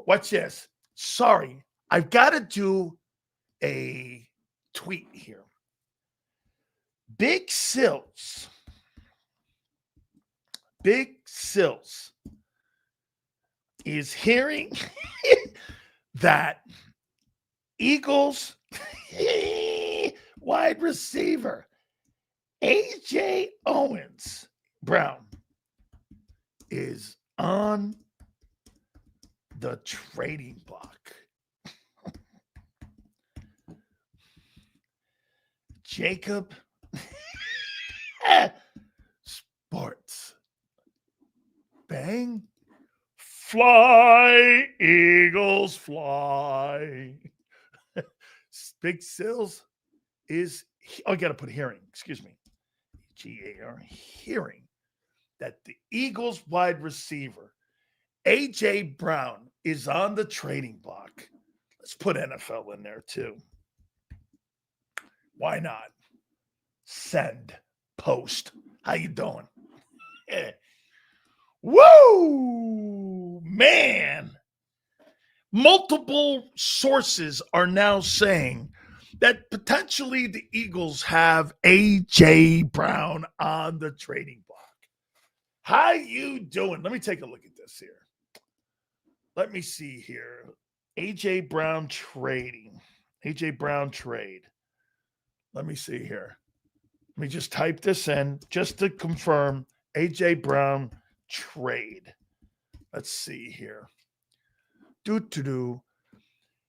Watch this. Sorry, I've got to do a tweet here. Big Sills is hearing that Eagles wide receiver A.J. Brown is on the trading block. JAKIB Sports. Bang. Fly, Eagles, fly. Big Sills is, I got to put hearing, excuse me. GAR, hearing that the Eagles wide receiver, A.J. Brown, is on the trading block. Let's put NFL in there too. Why not? Send, post. How you doing? Yeah. Woo! Man. Multiple sources are now saying that potentially the Eagles have A.J. Brown on the trading block. How you doing? Let me take a look at this here. Let me see here. A.J. Brown trading. A.J. Brown trade. Let me see here. Let me just type this in just to confirm. A.J. Brown trade. Let's see here.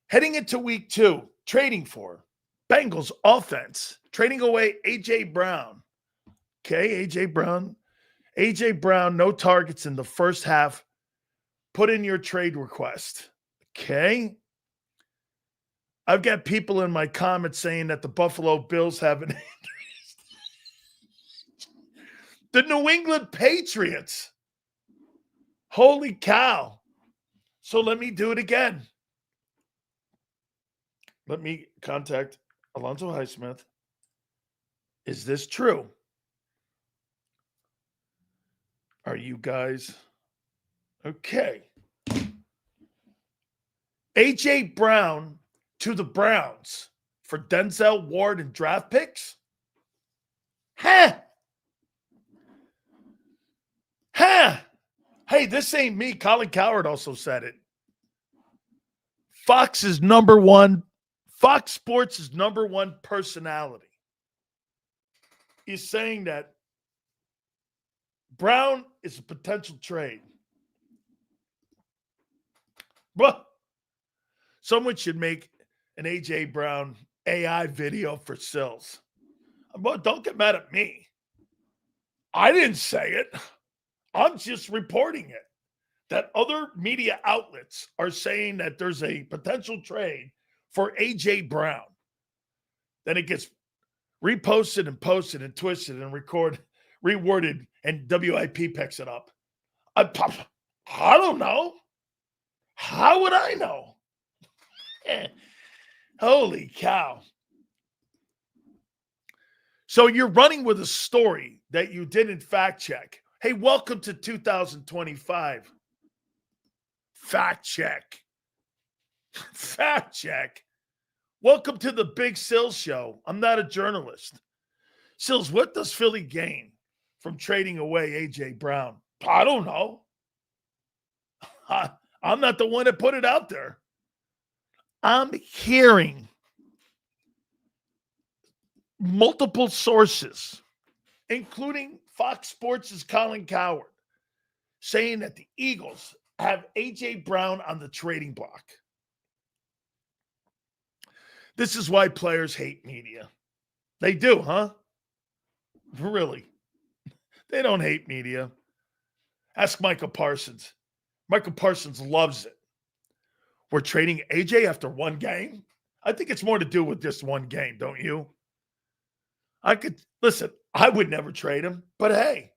Heading into week 2, trading for Bengals offense. Trading away A.J. Brown. Okay, A.J. Brown. A.J. Brown, no targets in the first half. Put in your trade request. Okay. I've got people in my comments saying that the Buffalo Bills have an interest. The New England Patriots. Holy cow. So let me do it again. Let me contact Alonzo Highsmith. Is this true? Are you guys okay? A.J. Brown to the Browns for Denzel Ward and draft picks? Huh? Hey, this ain't me. Colin Cowherd also said it. Fox Sports' number one personality is saying that Brown is a potential trade. Well, someone should make an A.J. Brown AI video for Sills. But don't get mad at me. I didn't say it. I'm just reporting it. That other media outlets are saying that there's a potential trade for A.J. Brown. Then it gets reposted and posted and twisted and reworded, and WIP picks it up. I don't know. How would I know? Holy cow. So you're running with a story that you didn't fact check. Hey, welcome to 2025. Fact check. Fact check. Welcome to the Big Sills Show. I'm not a journalist. Sills, what does Philly gain from trading away A.J. Brown? I don't know. I'm not the one that put it out there. I'm hearing multiple sources, including Fox Sports' Colin Cowherd, saying that the Eagles have A.J. Brown on the trading block. This is why players hate media. They do, huh? Really? They don't hate media. Ask Michael Parsons. Michael Parsons loves it. We're trading AJ after one game? I think it's more to do with just one game, don't you? Listen, I would never trade him, but hey.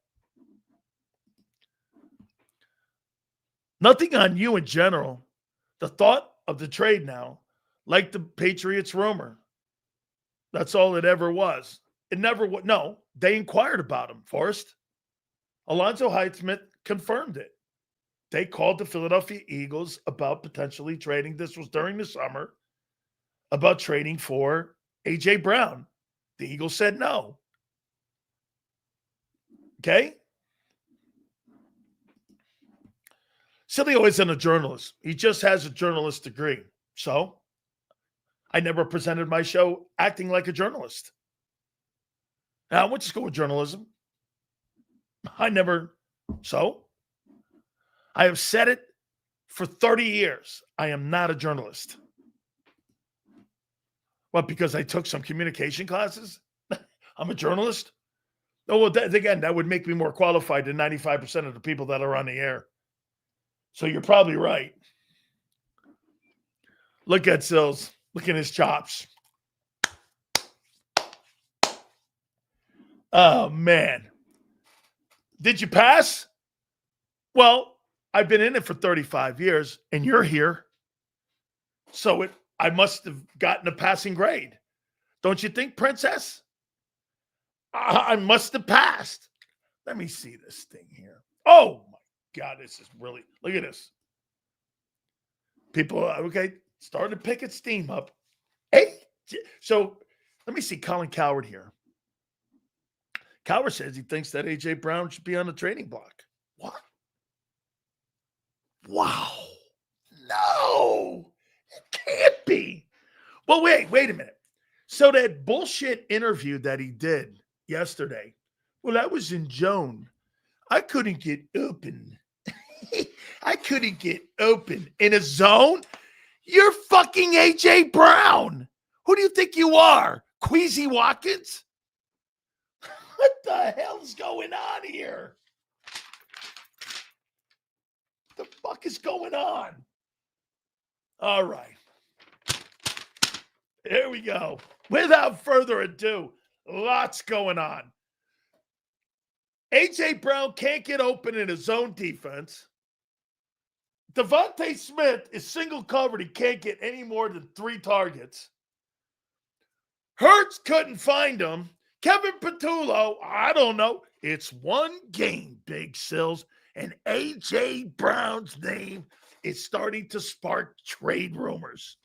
Nothing on you in general. The thought of the trade now, like the Patriots rumor. That's all it ever was. It never was. No, they inquired about him, Forrest. Alonzo Highsmith confirmed it. They called the Philadelphia Eagles about potentially trading. This was during the summer, about trading for A.J. Brown. The Eagles said no. Okay? Sileo isn't a journalist. He just has a journalist degree. So, I never presented my show acting like a journalist. Now, I went to school with journalism. I have said it for 30 years. I am not a journalist. What, because I took some communication classes? I'm a journalist. Oh, well, again, that would make me more qualified than 95% of the people that are on the air. So you're probably right. Look at Sills. Look at his chops. Oh, man. Did you pass? Well, I've been in it for 35 years, and you're here. So I must have gotten a passing grade. Don't you think, Princess? I must have passed. Let me see this thing here. Oh, my God. This is really, look at this. People, okay, starting to pick its steam up. Hey, so let me see Colin Coward here. Coward says he thinks that A.J. Brown should be on the trading block. What? Wow. No, it can't be. Well, wait a minute. So that bullshit interview that he did yesterday, well, that was in June. I couldn't get open. I couldn't get open in a zone. You're fucking A.J. Brown. Who do you think you are? Queasy Watkins? What the hell's going on here? What the fuck is going on? All right. Here we go. Without further ado, lots going on. A.J. Brown can't get open in his zone defense. Devontae Smith is single covered. He can't get any more than 3 targets. Hurts couldn't find him. Kevin Patullo, I don't know. It's one game, Big Sills, and A.J. Brown's name is starting to spark trade rumors.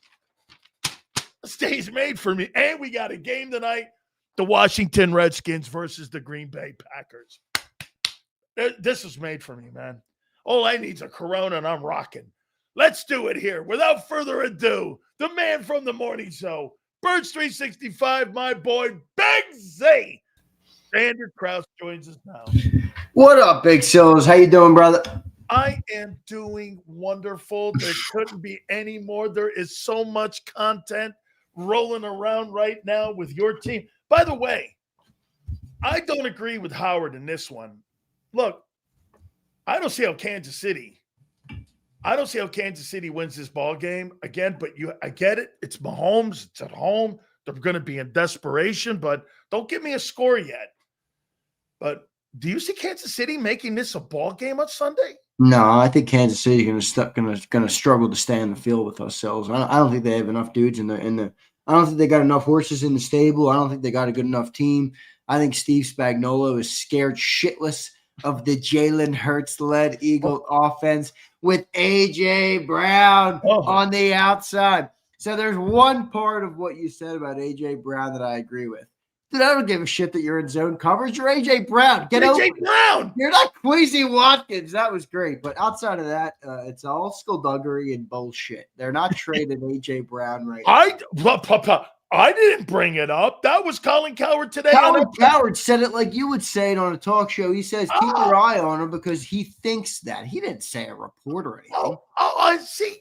This day's made for me. And we got a game tonight, the Washington Redskins versus the Green Bay Packers. This is made for me, man. All I need is a Corona, and I'm rocking. Let's do it here. Without further ado, the man from the morning show, Birds 365, my boy, Bigsby. Xander Krause joins us now. What up, Big Sills? How you doing, brother? I am doing wonderful. There couldn't be any more. There is so much content rolling around right now with your team. By the way, I don't agree with Howard in this one. Look, I don't see how Kansas City wins this ball game again, but I get it. It's Mahomes. It's at home. They're going to be in desperation, but don't give me a score yet. But do you see Kansas City making this a ball game on Sunday? No, I think Kansas City going to struggle to stay on the field with ourselves. I don't think they have enough dudes in the. I don't think they got enough horses in the stable. I don't think they got a good enough team. I think Steve Spagnuolo is scared shitless of the Jalen Hurts-led Eagle offense with A.J. Brown on the outside. So there's one part of what you said about A.J. Brown that I agree with. Dude, I don't give a shit that you're in zone coverage. You're A.J. Brown. Get A.J. Brown. You're not Queasy Watkins. That was great. But outside of that, it's all skullduggery and bullshit. They're not trading A.J. Brown right now. I didn't bring it up. That was Colin Coward today. Coward said it like you would say it on a talk show. He says, keep your eye on him because he thinks that. He didn't say a report or anything. I see.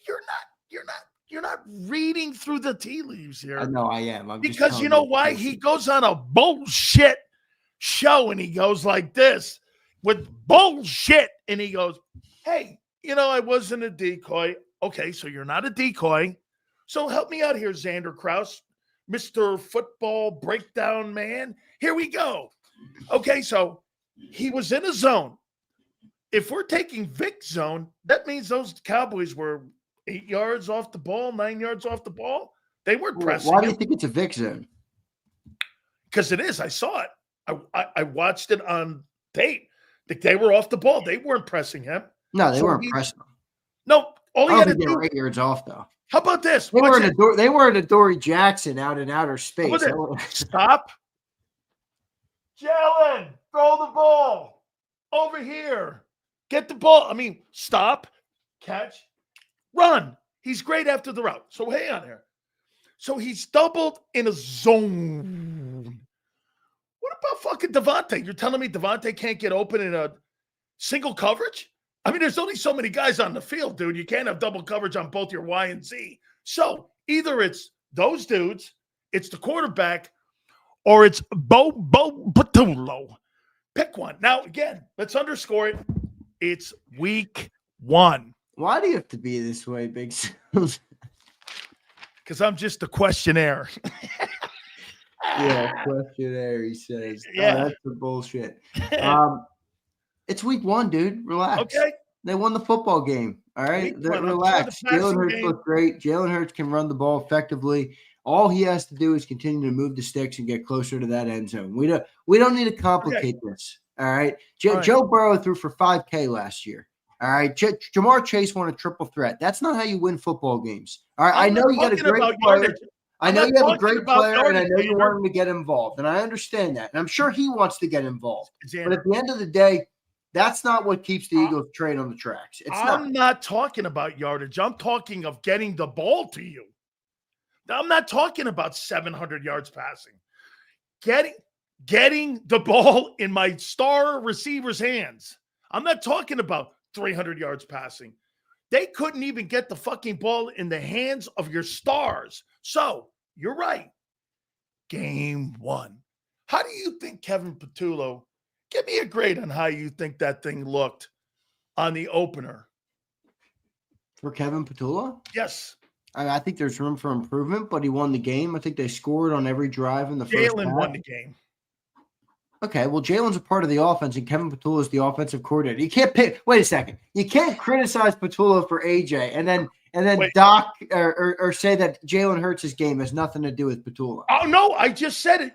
You're not reading through the tea leaves here. I know I am. Because you know why? He goes on a bullshit show and he goes like this with bullshit. And he goes, hey, I wasn't a decoy. Okay, so you're not a decoy. So help me out here, Xander Krause, Mr. Football Breakdown Man. Here we go. Okay, so he was in a zone. If we're taking Vic's zone, that means those Cowboys were 8 yards off the ball, 9 yards off the ball. They weren't pressing. Why do you think it's a Vic zone? Because it is. I saw it. I watched it on tape. They were off the ball. They weren't pressing him. No, they weren't pressing him. No, all he had to do. They were 8 yards off, though. How about this? They were in a Dory Jackson out in outer space. Stop. Jalen, throw the ball over here. Get the ball. Stop, catch, run. He's great after the route. So hang on here. So he's doubled in a zone. What about fucking Devontae? You're telling me Devontae can't get open in a single coverage? There's only so many guys on the field, dude. You can't have double coverage on both your Y and Z. So either it's those dudes, it's the quarterback, or it's Bo Patullo. Pick one. Now, again, let's underscore it. It's week 1. Why do you have to be this way, Big Sil? Because I'm just a questionnaire. Yeah, questionnaire, he says. Yeah. Oh, that's the bullshit. It's week 1, dude. Relax. Okay. They won the football game. All right. Relax. Jalen Hurts looked great. Jalen Hurts can run the ball effectively. All he has to do is continue to move the sticks and get closer to that end zone. We don't need to complicate this. All right. Joe Burrow threw for 5K last year. All right. Jamar Chase won a triple threat. That's not how you win football games. All right. I know you got a great player. I know you have a great player, and I know you want him to get involved, and I understand that. And I'm sure he wants to get involved. But at the end of the day, that's not what keeps the Eagles train on the tracks. I'm not talking about yardage. I'm talking of getting the ball to you. I'm not talking about 700 yards passing. Getting the ball in my star receiver's hands. I'm not talking about 300 yards passing. They couldn't even get the fucking ball in the hands of your stars. So, you're right. Game 1. How do you think Kevin Patullo, give me a grade on how you think that thing looked on the opener? For Kevin Patullo? Yes. I think there's room for improvement, but he won the game. I think they scored on every drive in the first half. Jalen won the game. Okay, well, Jalen's a part of the offense, and Kevin Patullo is the offensive coordinator. You can't pick. Wait a second. You can't criticize Patullo for AJ, and then dock or say that Jalen Hurts' game has nothing to do with Patullo. Oh no, I just said it.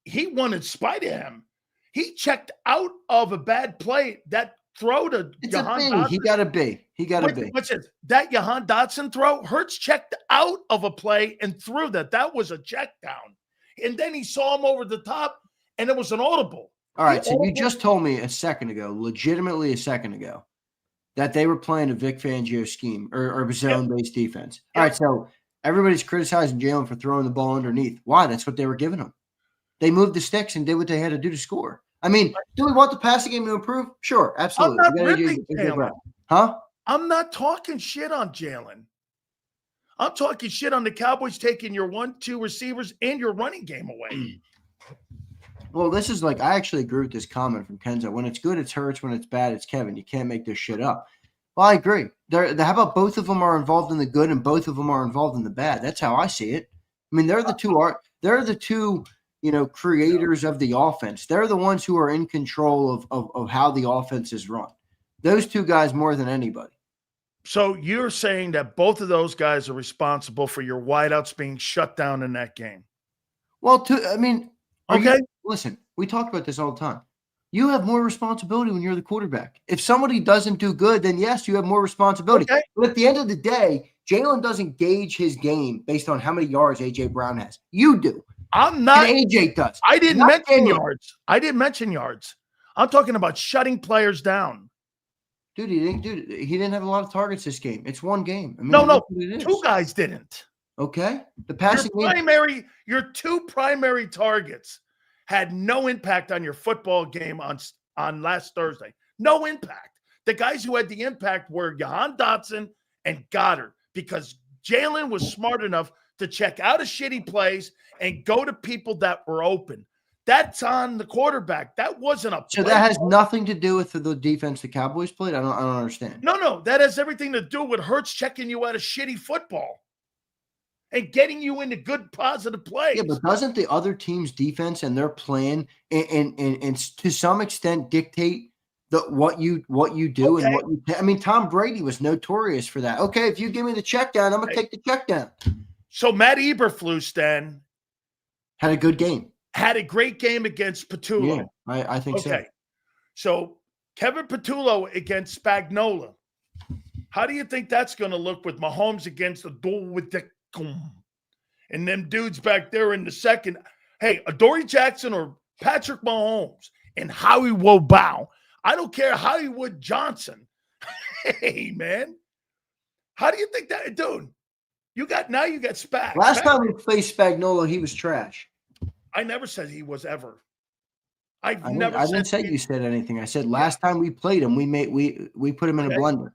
He won in spite of him. He checked out of a bad play. That throw to Jahan Dotson. He got a B. What's it? That Jahan Dotson throw? Hurts checked out of a play and threw that. That was a check down. And then he saw him over the top, and it was an audible. All right, so you just told me legitimately a second ago, that they were playing a Vic Fangio scheme or zone-based defense. All right, so everybody's criticizing Jalen for throwing the ball underneath. Why? That's what they were giving him. They moved the sticks and did what they had to do to score. I mean, do we want the passing game to improve? Sure, absolutely. I'm not ripping Jalen. Huh? I'm not talking shit on Jalen. I'm talking shit on the Cowboys taking your 1-2 receivers and your running game away. Well, this is like, I actually agree with this comment from Kenzo. When it's good, it's Hurts. When it's bad, it's Kevin. You can't make this shit up. Well, I agree. How about both of them are involved in the good and both of them are involved in the bad? That's how I see it. I mean, they're the two creators of the offense. They're the ones who are in control of how the offense is run. Those two guys more than anybody. So you're saying that both of those guys are responsible for your wideouts being shut down in that game? Well, okay. Listen, we talk about this all the time. You have more responsibility when you're the quarterback. If somebody doesn't do good, then yes, you have more responsibility. Okay. But at the end of the day, Jalen doesn't gauge his game based on how many yards A.J. Brown has. You do. I'm not. And AJ does. I didn't mention yards. I didn't mention yards. I'm talking about shutting players down. Dude, he didn't have a lot of targets this game. It's one game. I mean, no, two guys didn't. Okay. The passing your two primary targets had no impact on your football game on last Thursday. No impact. The guys who had the impact were Jahan Dotson and Goddard, because Jalen was smart enough to check out of shitty plays and go to people that were open. That's on the quarterback. That wasn't a play. So that has nothing to do with the defense the Cowboys played? I don't understand. No. That has everything to do with Hurts checking you out of shitty football and getting you into good, positive plays. Yeah, but doesn't the other team's defense and their plan and to some extent dictate what you do and what you – I mean, Tom Brady was notorious for that. Okay, if you give me the check down, I'm going to take the check down. So Matt Eberflus then had a good game. Had a great game against Patullo. Yeah, I think so. Okay. So Kevin Patullo against Spagnuolo. How do you think that's going to look with Mahomes against the and them dudes back there in the second? Hey, Adoree Jackson or Patrick Mahomes and Howie Wobow. I don't care, Hollywood Johnson. Hey, man. How do you think that, dude? You got Spag. Last time we faced Spagnuolo, he was trash. I never said he was ever. I didn't say you said anything. I said last time we played him, we put him in a blender.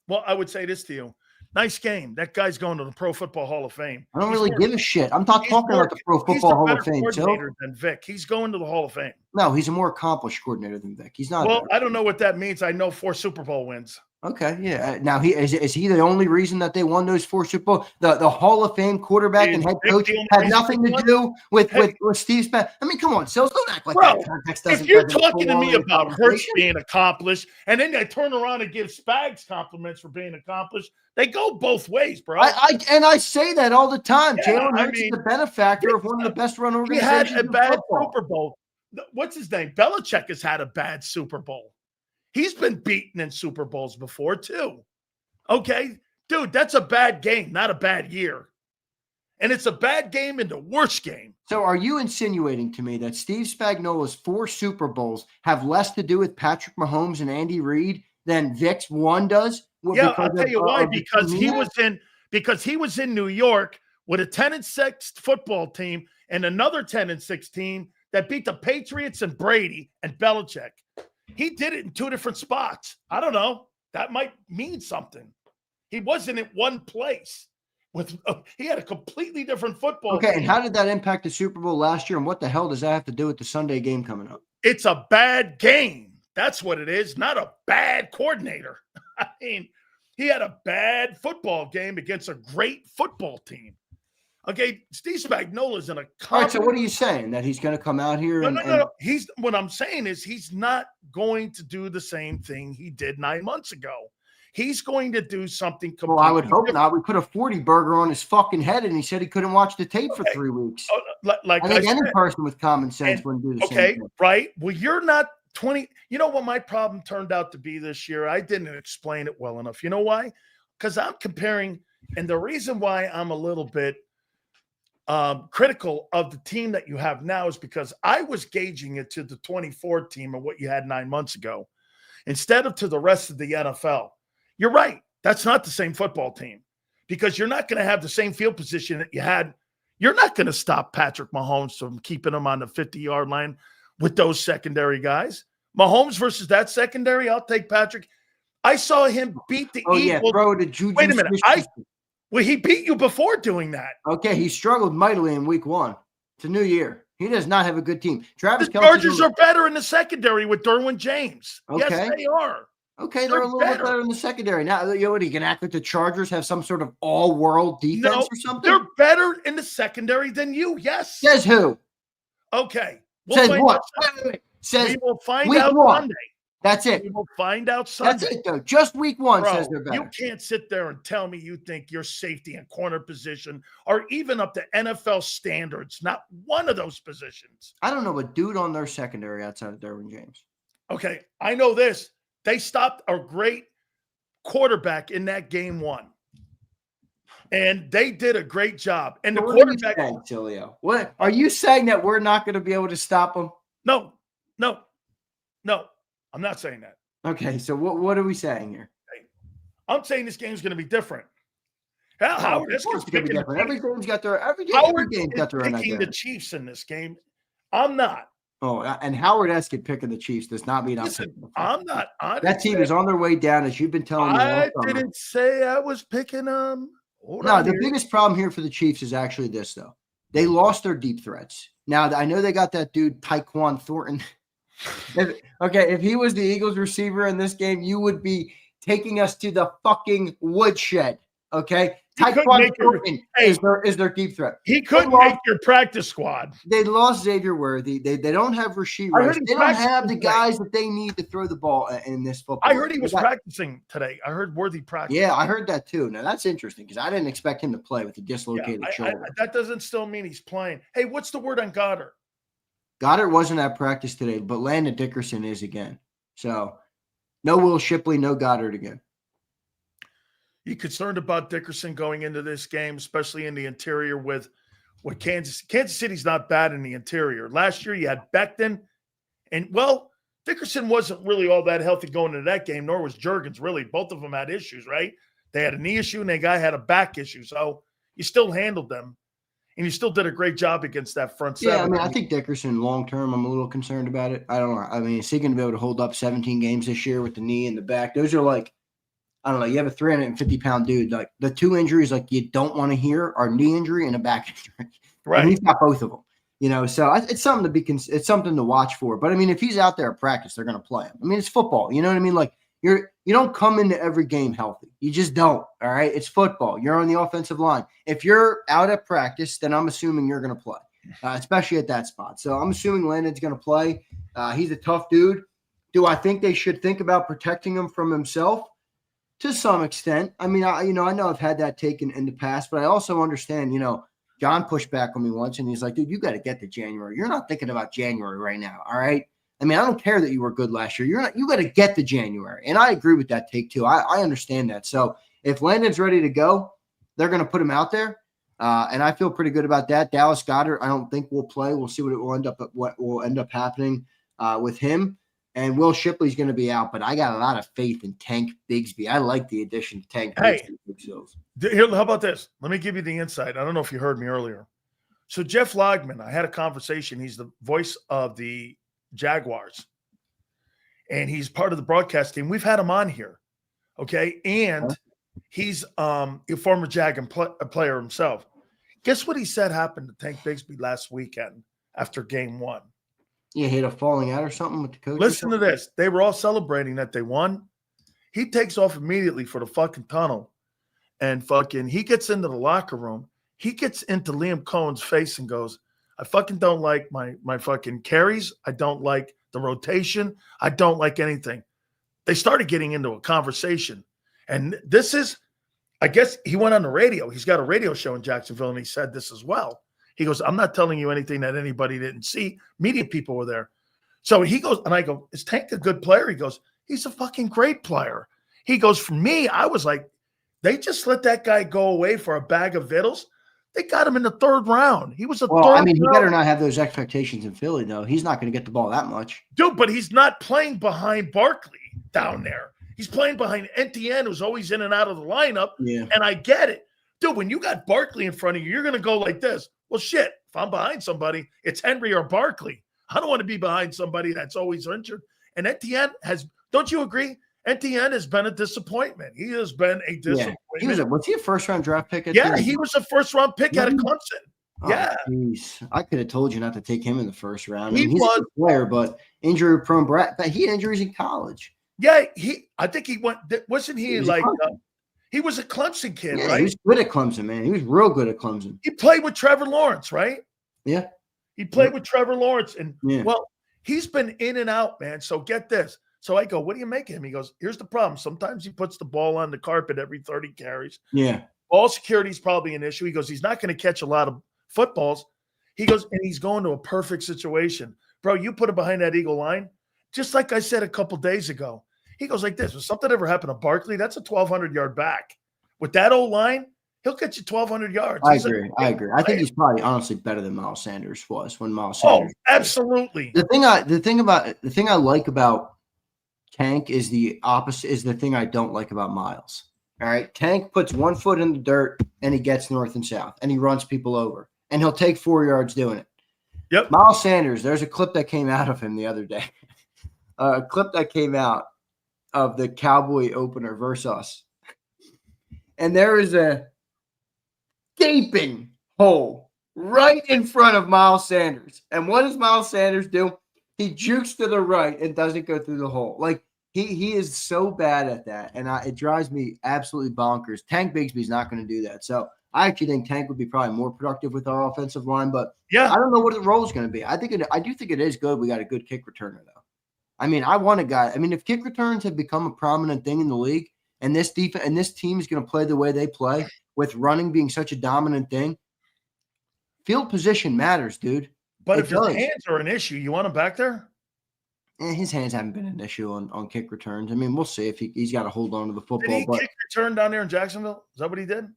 Well, I would say this to you. Nice game. That guy's going to the Pro Football Hall of Fame. I don't really give a shit. I'm not talking about the Pro Football Hall of Fame. He's a better coordinator than Vic. He's going to the Hall of Fame. No, he's a more accomplished coordinator than Vic. He's not. Well, I don't know what that means. I know 4 Super Bowl wins. Okay, yeah. Now is he the only reason that they won those 4 Super Bowl? The Hall of Fame quarterback and head coach had nothing to do with Steve Spagnuolo. I mean, come on, Sills, don't act like that context doesn't. If you're talking to me about Hurts being accomplished, and then they turn around and give Spags compliments for being accomplished, they go both ways, bro. I say that all the time. Yeah, Jalen Hurts is the benefactor of one of the best run organizations. He had a bad Super Bowl. What's his name? Belichick has had a bad Super Bowl. He's been beaten in Super Bowls before, too. Okay? Dude, that's a bad game, not a bad year. And it's a bad game in the worst game. So are you insinuating to me that Steve Spagnuolo's 4 Super Bowls have less to do with Patrick Mahomes and Andy Reid than Vic's 1 does? Yeah, I'll tell you why. Because he was in New York with a 10-6 football team and another 10-6 team that beat the Patriots and Brady and Belichick. He did it in 2 different spots. I don't know. That might mean something. He wasn't in one place. He had a completely different football team. And how did that impact the Super Bowl last year? And what the hell does that have to do with the Sunday game coming up? It's a bad game. That's what it is, not a bad coordinator. I mean, he had a bad football game against a great football team. Okay, Steve Spagnuolo is in a. All right, so what are you saying? That he's going to come out here? No. What I'm saying is he's not going to do the same thing he did 9 months ago. He's going to do something completely Well, I would hope different. not. We put a 40 burger on his fucking head, and he said he couldn't watch the tape for 3 weeks. Like I think any person with common sense wouldn't do the same thing. Okay, right. Well, you're not 20. You know what my problem turned out to be this year? I didn't explain it well enough. You know why? Because I'm comparing, and the reason why I'm a little bit critical of the team that you have now is because I was gauging it to the 24 team of what you had 9 months ago instead of to the rest of the NFL. You're right. That's not the same football team because you're not going to have the same field position that you had. You're not going to stop Patrick Mahomes from keeping him on the 50-yard line with those secondary guys. Mahomes versus that secondary, I'll take Patrick. I saw him beat the Eagles. Yeah, throw to Juju. Wait a minute. Well, he beat you before doing that. Okay, he struggled mightily in week 1. It's a new year. He does not have a good team. The Chargers are better in the secondary with Derwin James. Okay. Yes, they are. Okay, they're a little bit better in the secondary. Now, you know what? He can act like the Chargers have some sort of all-world defense or something? They're better in the secondary than you, yes. Says who? Okay. Says what? Says we will find week out 1. Sunday. That's it. We will find out Sunday. That's it, though. Just week 1 Bro, says they're better. You can't sit there and tell me you think your safety and corner position are even up to NFL standards. Not one of those positions. I don't know a dude on their secondary outside of Derwin James. Okay, I know this. They stopped a great quarterback in that game 1. And they did a great job. And the quarterback. Sileo. What are you saying that we're not going to be able to stop him? No. I'm not saying that. Okay, so what are we saying here? I'm saying this game is going to be different. Howard Eskin's picking every game's got their own picking the Chiefs in this game. I'm not. Oh, and Howard Eskin picking the Chiefs does not mean I'm not. That team is on their way down, as you've been telling me. I didn't say I was picking them. The biggest problem here for the Chiefs is actually this, though. They lost their deep threats. Now, I know they got that dude, Tyquan Thornton. If he was the Eagles receiver in this game, you would be taking us to the fucking woodshed. Okay, Tyquan Thornton is their deep threat. He couldn't make your practice squad. They lost Xavier Worthy. They don't have Rasheed Rice. They don't have the guys that they need to throw the ball in this football. I heard he was practicing today. I heard Worthy practice. Yeah, I heard that too. Now that's interesting because I didn't expect him to play with a dislocated shoulder. That doesn't still mean he's playing. Hey, what's the word on Goddard? Goddard wasn't at practice today, but Landon Dickerson is again. So no Will Shipley, no Goddard again. You concerned about Dickerson going into this game, especially in the interior with Kansas City's not bad in the interior. Last year you had Becton, and Dickerson wasn't really all that healthy going into that game, nor was Juergens really. Both of them had issues, right? They had a knee issue and the guy had a back issue. So you still handled them. And you still did a great job against that front seven. Yeah, I mean, I think Dickerson long-term, I'm a little concerned about it. I don't know. I mean, is he going to be able to hold up 17 games this year with the knee and the back? Those are I don't know. You have a 350-pound dude. Like the two injuries, like you don't want to hear, are knee injury and a back injury. Right. And he's got both of them. You know, so it's something to be. It's something to watch for. But I mean, if he's out there at practice, they're going to play him. I mean, it's football. You know what I mean? Like you don't come into every game healthy. You just don't. All right, it's football. You're on the offensive line. If you're out at practice, then I'm assuming you're going to play, especially at that spot. So I'm assuming Landon's going to play. He's a tough dude. Do I think they should think about protecting him from himself? To some extent. I mean, I know I've had that taken in the past, but I also understand, John pushed back on me once and he's like, dude, you got to get to January. You're not thinking about January right now. All right. I mean, I don't care that you were good last year. You got to get to January. And I agree with that take too. I understand that. So if Landon's ready to go, they're going to put him out there. And I feel pretty good about that. Dallas Goedert, I don't think will play. We'll see what will end up happening with him. And Will Shipley's going to be out, but I got a lot of faith in Tank Bigsby. I like the addition to Tank Bigsby. Here, how about this? Let me give you the insight. I don't know if you heard me earlier. So Jeff Logman, I had a conversation. He's the voice of the Jaguars, and he's part of the broadcast team. We've had him on here, okay? And he's a former Jag player himself. Guess what he said happened to Tank Bigsby last weekend after game one? You hit a falling out or something with the coach? Listen to this. They were all celebrating that they won. He takes off immediately for the fucking tunnel, and he gets into the locker room. He gets into Liam Cohen's face and goes, I fucking don't like my fucking carries. I don't like the rotation. I don't like anything. They started getting into a conversation. And this is, I guess he went on the radio. He's got a radio show in Jacksonville, and he said this as well. He goes, I'm not telling you anything that anybody didn't see. Media people were there. So he goes, and I go, is Tank a good player? He goes, he's a fucking great player. He goes, for me, I was like, they just let that guy go away for a bag of vittles. They got him in the third round. He was a third round. He better not have those expectations in Philly, though. He's not going to get the ball that much. Dude, but he's not playing behind Barkley down there. He's playing behind Etienne, who's always in and out of the lineup. Yeah. And I get it. Dude, when you got Barkley in front of you, you're going to go like this. Well, shit, if I'm behind somebody, it's Henry or Barkley. I don't want to be behind somebody that's always injured. And Etienne don't you agree? Etienne has been a disappointment. He has been a disappointment. Yeah. Was he a first-round draft pick? He was a first-round pick out of Clemson. Oh, yeah. Geez. I could have told you not to take him in the first round. He's a good player, but injury-prone brat. But he had injuries in college. Yeah, I think he went – wasn't he like he was a Clemson kid, right? He was good at Clemson, man. He was real good at Clemson. He played with Trevor Lawrence, right? Yeah. He played with Trevor Lawrence. And, well, he's been in and out, man. So get this. So I go, what do you make of him? He goes, here's the problem. Sometimes he puts the ball on the carpet every 30 carries. Yeah. Ball security is probably an issue. He goes, he's not going to catch a lot of footballs. He goes, and he's going to a perfect situation. Bro, you put him behind that Eagle line, just like I said a couple days ago. He goes like this. If something ever happened to Barkley, that's a 1,200-yard back. With that old line, he'll get you 1,200 yards. I agree. I think he's probably honestly better than Miles Sanders was when Miles Sanders. Oh, absolutely. The thing I like about Tank is the opposite. Is the thing I don't like about Miles. All right, Tank puts 1 foot in the dirt and he gets north and south and he runs people over and he'll take 4 yards doing it. Yep. Miles Sanders. There's a clip that came out of him the other day. A clip that came out of the Cowboy opener versus us. And there is a gaping hole right in front of Miles Sanders. And what does Miles Sanders do? He jukes to the right and doesn't go through the hole. Like, he is so bad at that. And it drives me absolutely bonkers. Tank Bigsby's not going to do that. So I actually think Tank would be probably more productive with our offensive line. But I don't know what the role is going to be. I do think it is good. We got a good kick returner, though. I mean, I want a guy. I mean, if kick returns have become a prominent thing in the league, and this defense and this team is going to play the way they play, with running being such a dominant thing, field position matters, dude. But if his hands are an issue, you want him back there? His hands haven't been an issue on kick returns. I mean, we'll see if he's got to hold on to the football. Did he kick return down there in Jacksonville? Is that what he did?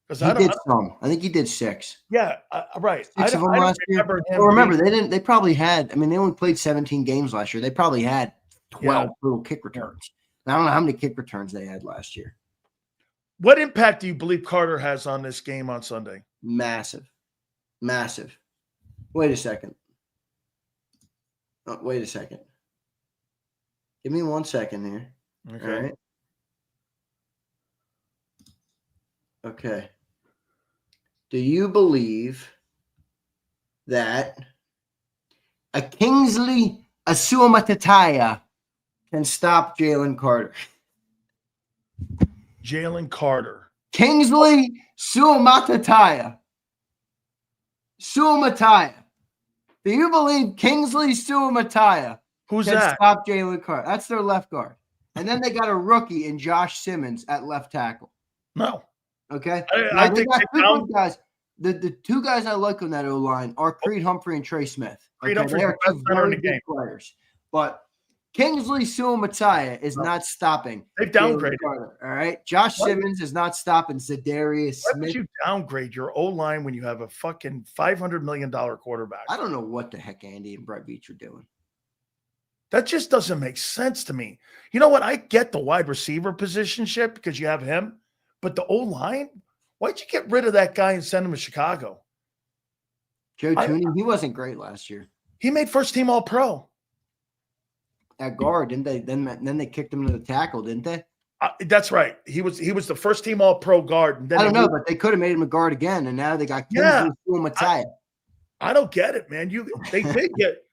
He did some. I think he did 6. Yeah, right. 6 of them last year. Remember, they probably had. I mean, they only played 17 games last year. They probably had 12 little kick returns. I don't know how many kick returns they had last year. What impact do you believe Carter has on this game on Sunday? Massive. Wait a second. Wait a second. Give me 1 second here. Okay. All right. Okay. Do you believe that a Kingsley Asuamataya can stop Jalen Carter? Jalen Carter. Kingsley Suamataya. Suamataya. Do you believe Kingsley Suamataya Who's can that? stop Jalen Carter? That's their left guard. And then they got a rookie in Josh Simmons at left tackle. No. Okay. I Now, they think got they two found good guys. The two guys I like on that O-line are Creed Humphrey and Trey Smith. Creed Okay, Humphrey's they the are best two center in very the good game. players. But Kingsley Suamataya is not stopping They've Jalen downgraded. Carter. All right. Josh Simmons is not stopping Zadarius Why Smith. would you downgrade your O-line when you have a fucking $500 million quarterback? I don't know what the heck Andy and Brett Veach are doing. That just doesn't make sense to me. You know what? I get the wide receiver position shit because you have him, but the O-line, why'd you get rid of that guy and send him to Chicago? Joe Tooney, he wasn't great last year. He made first team All-Pro. At guard, didn't they? Then they kicked him to the tackle, didn't they? That's right. He was the first team All-Pro guard. And then I don't know, but they could have made him a guard again, and now they got Kingsley Suamataya. I don't get it, man. They get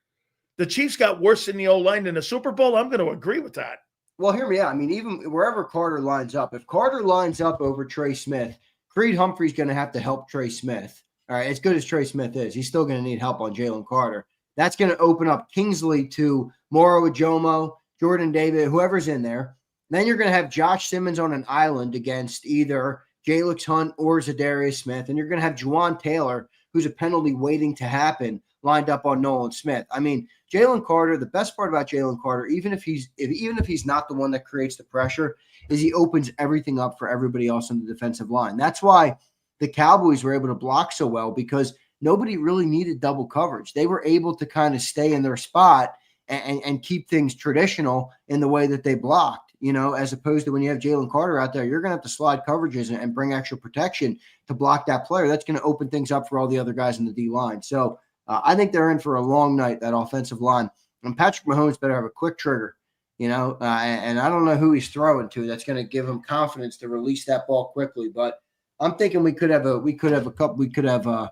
the Chiefs got worse in the O-line in the Super Bowl. I'm going to agree with that. Well, hear me out. I mean, even wherever Carter lines up, if Carter lines up over Trey Smith, Creed Humphrey's going to have to help Trey Smith. All right, as good as Trey Smith is, he's still going to need help on Jalen Carter. That's going to open up Kingsley to Moro Ajomo, Jordan David, whoever's in there. Then you're going to have Josh Simmons on an island against either Jalix Hunt or Zadarius Smith, and you're going to have Juwan Taylor, who's a penalty waiting to happen, lined up on Nolan Smith. I mean, Jalen Carter, the best part about Jalen Carter, even if he's not the one that creates the pressure, is he opens everything up for everybody else on the defensive line. That's why the Cowboys were able to block so well, because nobody really needed double coverage. They were able to kind of stay in their spot and keep things traditional in the way that they blocked, as opposed to when you have Jalen Carter out there, you're going to have to slide coverages and bring extra protection to block that player. That's going to open things up for all the other guys in the D line. So I think they're in for a long night, that offensive line. And Patrick Mahomes better have a quick trigger, and I don't know who he's throwing to. That's going to give him confidence to release that ball quickly. But I'm thinking we could have 3-4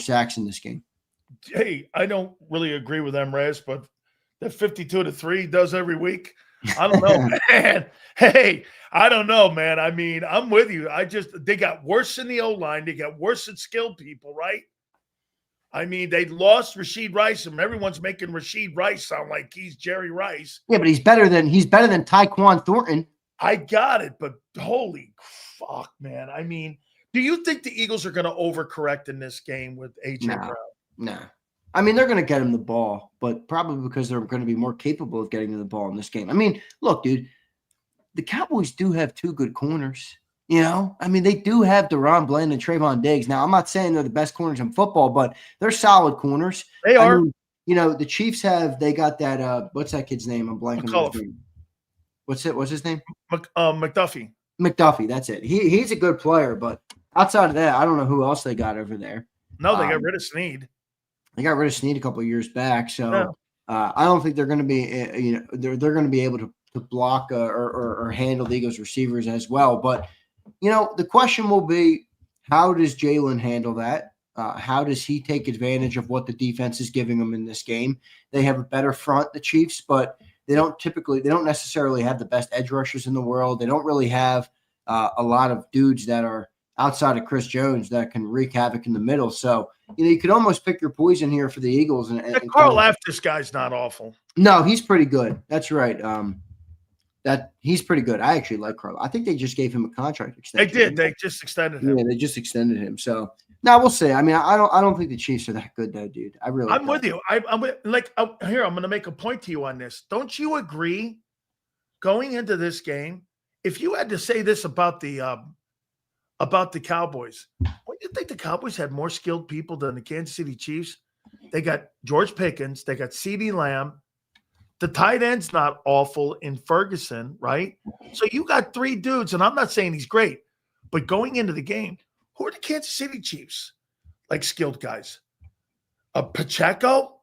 sacks in this game. Hey, I don't really agree with them, Rez, but that 52-3 does every week. I don't know, man. Hey, I don't know, man. I mean, I'm with you. They got worse in the O-line. They got worse at skilled people, right? I mean, they lost Rashid Rice, and everyone's making Rashid Rice sound like he's Jerry Rice. Yeah, but he's better than Tyquan Thornton. I got it, but holy fuck, man. I mean, do you think the Eagles are going to overcorrect in this game with A.J. Brown? No. I mean, they're going to get him the ball, but probably because they're going to be more capable of getting him the ball in this game. I mean, look, dude, the Cowboys do have two good corners. I mean, they do have Deron Bland and Trayvon Diggs. Now, I'm not saying they're the best corners in football, but they're solid corners. They are. I mean, the Chiefs they got that, what's that kid's name? I'm blanking on his name. What's his name? McDuffie. McDuffie, that's it. He's a good player, but outside of that, I don't know who else they got over there. No, they got rid of Snead. They got rid of Snead a couple of years back, so I don't think they're going to be, they're going to be able to block or handle the Eagles receivers as well. But the question will be, how does Jalen handle that? How does he take advantage of what the defense is giving him in this game? They have a better front, the Chiefs, but they don't necessarily have the best edge rushers in the world. They don't really have a lot of dudes that are outside of Chris Jones that can wreak havoc in the middle. So, you could almost pick your poison here for the Eagles. And Carl Aftis guy's not awful. No, he's pretty good. That's right. That he's pretty good. I actually like Carl. I think they just gave him a contract extension. They did. They just extended him. Yeah, they just extended him. So now we'll see. I mean, I don't think the Chiefs are that good, though, dude. I'm with you. I'm here. I'm going to make a point to you on this. Don't you agree? Going into this game, if you had to say this about the Cowboys, what do you think the Cowboys had more skilled people than the Kansas City Chiefs? They got George Pickens. They got CeeDee Lamb. The tight end's not awful in Ferguson, right? So you got three dudes, and I'm not saying he's great, but going into the game, who are the Kansas City Chiefs? Like skilled guys. Pacheco?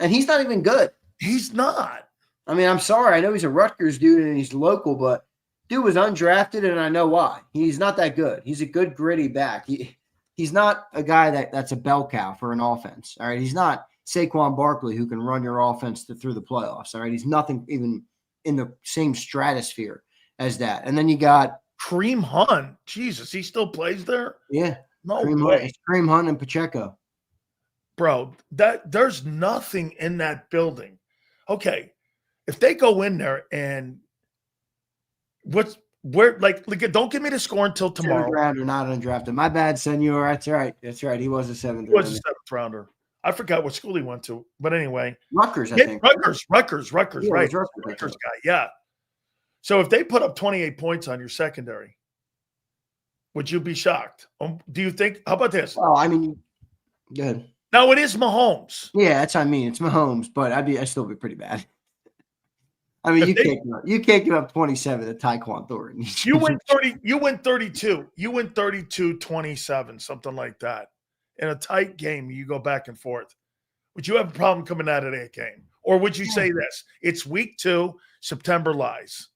And he's not even good. He's not. I mean, I'm sorry. I know he's a Rutgers dude and he's local, but Dude was undrafted, and I know why. He's not that good. He's a good, gritty back. He's not a guy that's a bell cow for an offense. All right. He's not Saquon Barkley who can run your offense through the playoffs. All right. He's nothing even in the same stratosphere as that. And then you got Kareem Hunt. Jesus, he still plays there? Yeah. No Kareem way. Hunt, Kareem Hunt and Pacheco. Bro, there's nothing in that building. Okay. If they go in there and don't give me the score until tomorrow. 7th rounder, not undrafted. My bad, senor. That's right. That's right. He was a 7th rounder. He was a 7th rounder. I forgot what school he went to. But anyway. Rutgers, I think. Rutgers, Yeah, right. Rutgers Guy, yeah. So if they put up 28 points on your secondary, would you be shocked? Do you think? How about this? Well, I mean, go ahead. Now it is Mahomes. Yeah, that's what I mean. It's Mahomes, but I'd still be pretty bad. I mean, you can't give up 27 to Tyquan Thornton. You win 30. You win 32. You win 32-27, something like that. In a tight game, you go back and forth. Would you have a problem coming out of that game, or would you say this? It's week 2. September lies.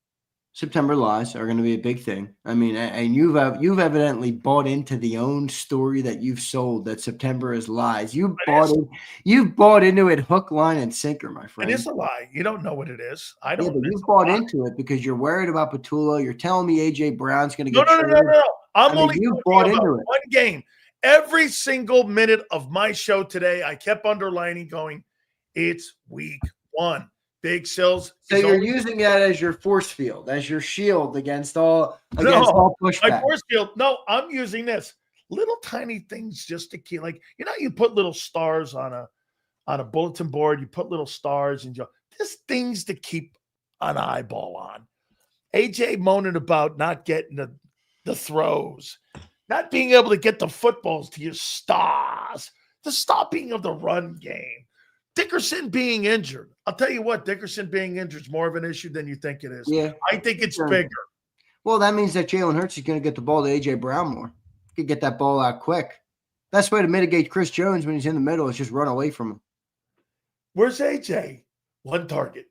September lies are going to be a big thing. I mean, and you've evidently bought into the own story that you've sold that September is lies. You've bought into it hook, line, and sinker, my friend. It is a lie. You don't know what it is. I don't. Yeah, but you've bought into it because you're worried about Petula. You're telling me AJ Brown's going to get No. I'm only you bought into it. One game. Every single minute of my show today, I kept underlining, going, "It's week 1." Big Sills. So you're using that as your force field, as your shield against all pushback. My force field. No, I'm using this. Little tiny things just to keep, like, you put little stars on a bulletin board. You put little stars and just things to keep an eyeball on. AJ moaning about not getting the throws, not being able to get the footballs to your stars, the stopping of the run game. Dickerson being injured. I'll tell you what, Dickerson being injured is more of an issue than you think it is. Yeah. I think it's bigger. Well, that means that Jalen Hurts is going to get the ball to A.J. Brown more. He could get that ball out quick. Best way to mitigate Chris Jones when he's in the middle is just run away from him. Where's A.J.? 1 target.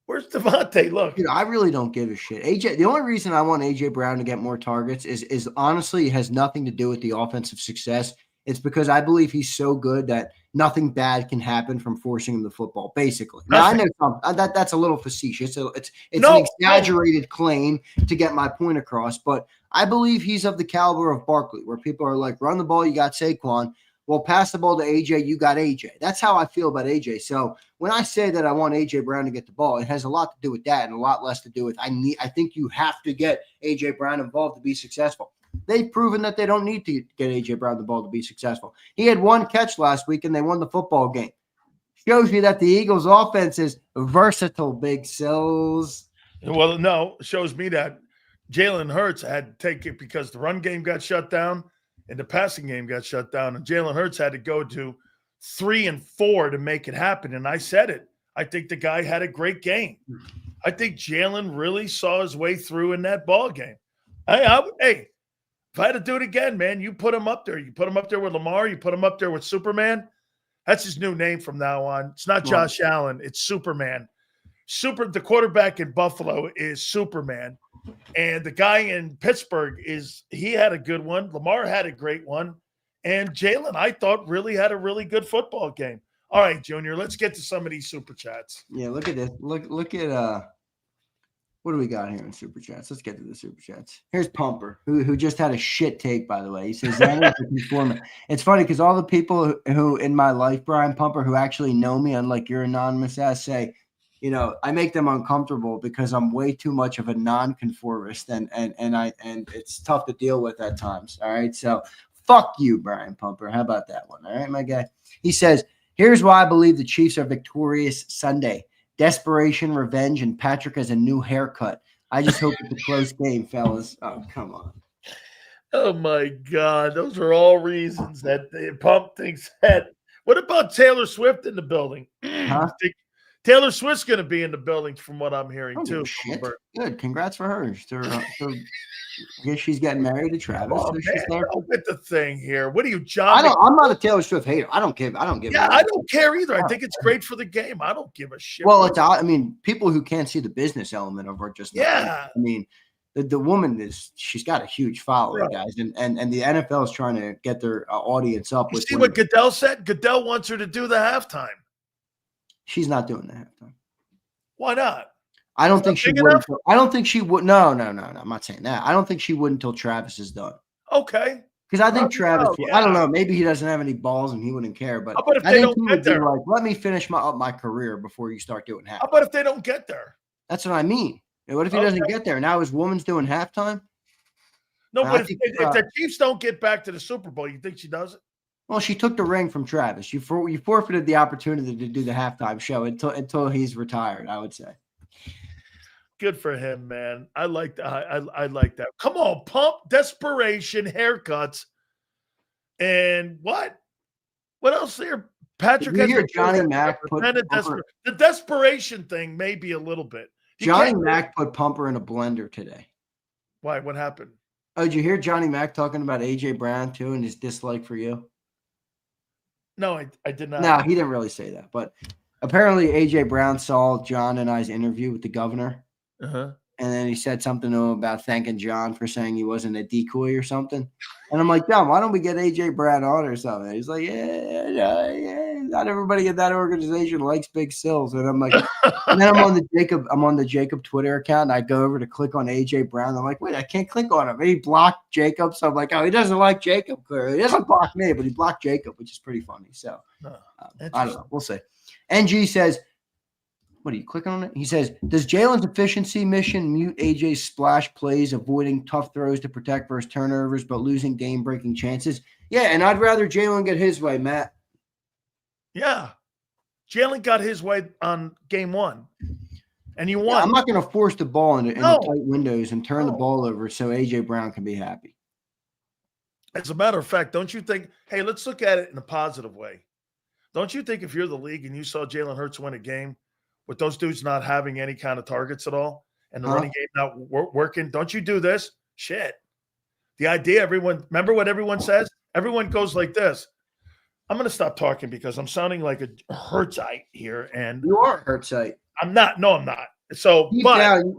Where's Devontae? Look. Dude, I really don't give a shit. AJ, the only reason I want A.J. Brown to get more targets is honestly, it has nothing to do with the offensive success. It's because I believe he's so good that nothing bad can happen from forcing him the football, basically. Now, I know that's a little facetious. It's an exaggerated claim to get my point across, but I believe he's of the caliber of Barkley, where people are like, run the ball, you got Saquon. Well, pass the ball to AJ, you got AJ. That's how I feel about AJ. So when I say that I want AJ Brown to get the ball, it has a lot to do with that and a lot less to do with I think you have to get AJ Brown involved to be successful. They've proven that they don't need to get A.J. Brown the ball to be successful. He had 1 catch last week, and they won the football game. Shows you that the Eagles' offense is versatile, Big Sills. Well, no, shows me that Jalen Hurts had to take it because the run game got shut down and the passing game got shut down, and Jalen Hurts had to go to 3 and 4 to make it happen. And I said it. I think the guy had a great game. I think Jalen really saw his way through in that ball game. Hey, if I had to do it again, man, you put him up there. You put him up there with Lamar. You put him up there with Superman. That's his new name from now on. It's not Josh Allen. It's Superman. The quarterback in Buffalo is Superman. And the guy in Pittsburgh he had a good one. Lamar had a great one. And Jalen, I thought, really had a really good football game. All right, Junior, let's get to some of these super chats. Yeah, look at this. Look at what do we got here in Super Chats? Let's get to the Super Chats. Here's Pumper, who just had a shit take, by the way. He says, it's funny because all the people who in my life, Brian Pumper, who actually know me, unlike your anonymous ass, say, I make them uncomfortable because I'm way too much of a nonconformist and it's tough to deal with at times. All right. So fuck you, Brian Pumper. How about that one? All right, my guy. He says, here's why I believe the Chiefs are victorious Sunday. Desperation, revenge, and Patrick has a new haircut. I just hope it's a close game, fellas. Oh, come on. Oh, my God. Those are all reasons that the Pump thinks that. What about Taylor Swift in the building? Huh? Taylor Swift's going to be in the building from what I'm hearing, too. Shit. Good. Congrats for her. I guess she's getting married to Travis. Oh, so man, don't get the thing here. What are you, John? I'm not a Taylor Swift hater. I don't give. Yeah, I don't care either. I think it's great for the game. I don't give a shit. Well, people who can't see the business element of it just. Yeah. The woman she's got a huge following, guys, and the NFL is trying to get their audience up. You see what Goodell said? Goodell wants her to do the halftime. She's not doing the halftime. Why not? I don't think she would. I don't think she would. No. I'm not saying that. I don't think she would until Travis is done. Okay. Because I think Travis, I don't know, maybe he doesn't have any balls and he wouldn't care. But how about if I they think don't he would get there? be like, let me finish my career before you start doing halftime. How about if they don't get there? That's what I mean. What if he doesn't get there? Now his woman's doing halftime? No, but if the Chiefs don't get back to the Super Bowl, you think she does it? Well, she took the ring from Travis. You forfeited the opportunity to do the halftime show until he's retired, I would say. Good for him, man. I like that. I like that. Come on, pump, desperation, haircuts. And what? What else here? Patrick has hear Johnny Mac put the desperation thing, maybe a little bit. Johnny Mac put Pumper in a blender today. Why? What happened? Oh, did you hear Johnny Mac talking about AJ Brown too and his dislike for you? No, I did not. No, he didn't really say that. But apparently AJ Brown saw John and I's interview with the governor. Uh-huh. And then he said something to him about thanking John for saying he wasn't a decoy or something. And I'm like, John, why don't we get AJ Brown on or something? He's like, yeah. Not everybody in that organization likes big sills. And I'm like, and then I'm on the Jacob Twitter account. And I go over to click on AJ Brown. I'm like, wait, I can't click on him. And he blocked Jacob. So I'm like, oh, he doesn't like Jacob. Clearly, he doesn't block me, but he blocked Jacob, which is pretty funny. So I don't know. We'll see. NG says, what are you clicking on it? He says, does Jalen's efficiency mission mute AJ's splash plays, avoiding tough throws to protect versus turnovers, but losing game-breaking chances? Yeah, and I'd rather Jalen get his way, Matt. Yeah. Jalen got his way on game one, and you won. Yeah, I'm not going to force the ball in the tight windows and turn the ball over so AJ Brown can be happy. As a matter of fact, don't you think – hey, let's look at it in a positive way. Don't you think if you're the league and you saw Jalen Hurts win a game – with those dudes not having any kind of targets at all and the running game not working, don't you do this? Shit. The idea, remember what everyone says? Everyone goes like this. I'm going to stop talking because I'm sounding like a Hurtsite here. And you are a Hurtsite. I'm not. No, I'm not. So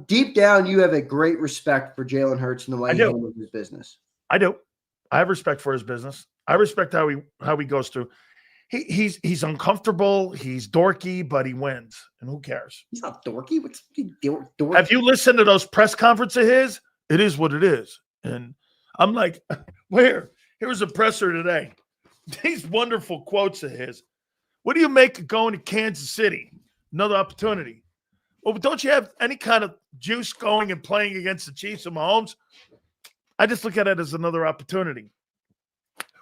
deep down, you have a great respect for Jalen Hurts and the way he handles his business. I do. I have respect for his business. I respect how he goes through. He's uncomfortable. He's dorky, but he wins. And who cares? He's not dorky. What's dorky? Have you listened to those press conferences of his? It is what it is. And I'm like, where? Here was a presser today. These wonderful quotes of his. What do you make of going to Kansas City? Another opportunity. Well, but don't you have any kind of juice going and playing against the Chiefs and Mahomes? I just look at it as another opportunity.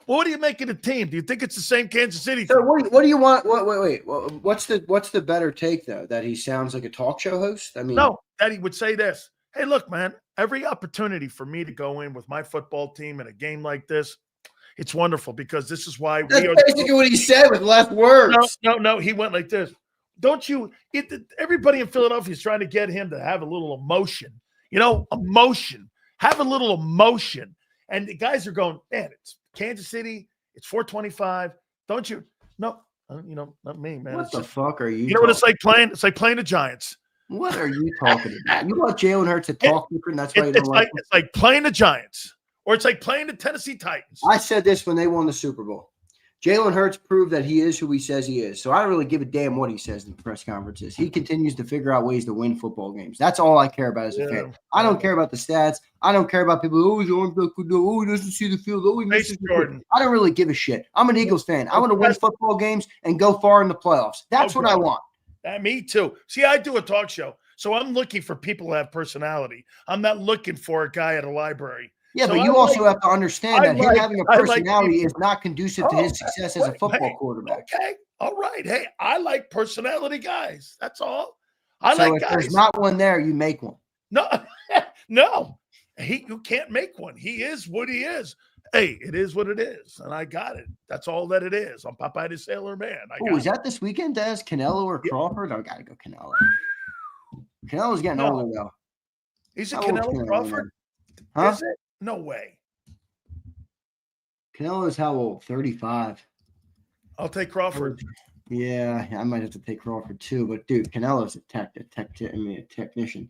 Well, what do you make of the team? Do you think it's the same Kansas City team? So what do you want? Wait. What's the better take, though? That he sounds like a talk show host? I mean, no, that he would say this. Hey, look, man, every opportunity for me to go in with my football team in a game like this, it's wonderful because this is why That's basically what he said with less words. No. He went like this. Don't you? Everybody in Philadelphia is trying to get him to have a little emotion. Emotion. Have a little emotion. And the guys are going, man, it's Kansas City. It's 425. Don't you? No, not me, man. What the fuck are you? You know what it's like playing? It's like playing the Giants. What are you talking about? You want Jalen Hurts to talk different? That's why you don't like. It's like playing the Giants, or it's like playing the Tennessee Titans. I said this when they won the Super Bowl. Jalen Hurts proved that he is who he says he is. So I don't really give a damn what he says in the press conferences. He continues to figure out ways to win football games. That's all I care about as a fan. I don't care about the stats. I don't care about people. Oh, he doesn't see the field. Oh, he misses the field. I don't really give a shit. I'm an Eagles fan. I want to win football games and go far in the playoffs. That's what I want. Me too. See, I do a talk show, so I'm looking for people who have personality. I'm not looking for a guy at a library. Yeah, but you also have to understand that him having a personality is not conducive to his success as a football quarterback. Okay, all right. Hey, I like personality guys. That's all. I like guys. There's not one there. You make one. No. You can't make one. He is what he is. Hey, it is what it is, and I got it. That's all that it is. I'm Popeye the Sailor Man. Is that this weekend, Daz? Canelo or Crawford? I gotta go Canelo. Canelo's getting older though. Is it Canelo Crawford? Huh? Is it? No way. Canelo's how old? 35. I'll take Crawford. Yeah, I might have to take Crawford too. But dude, Canelo's a technician.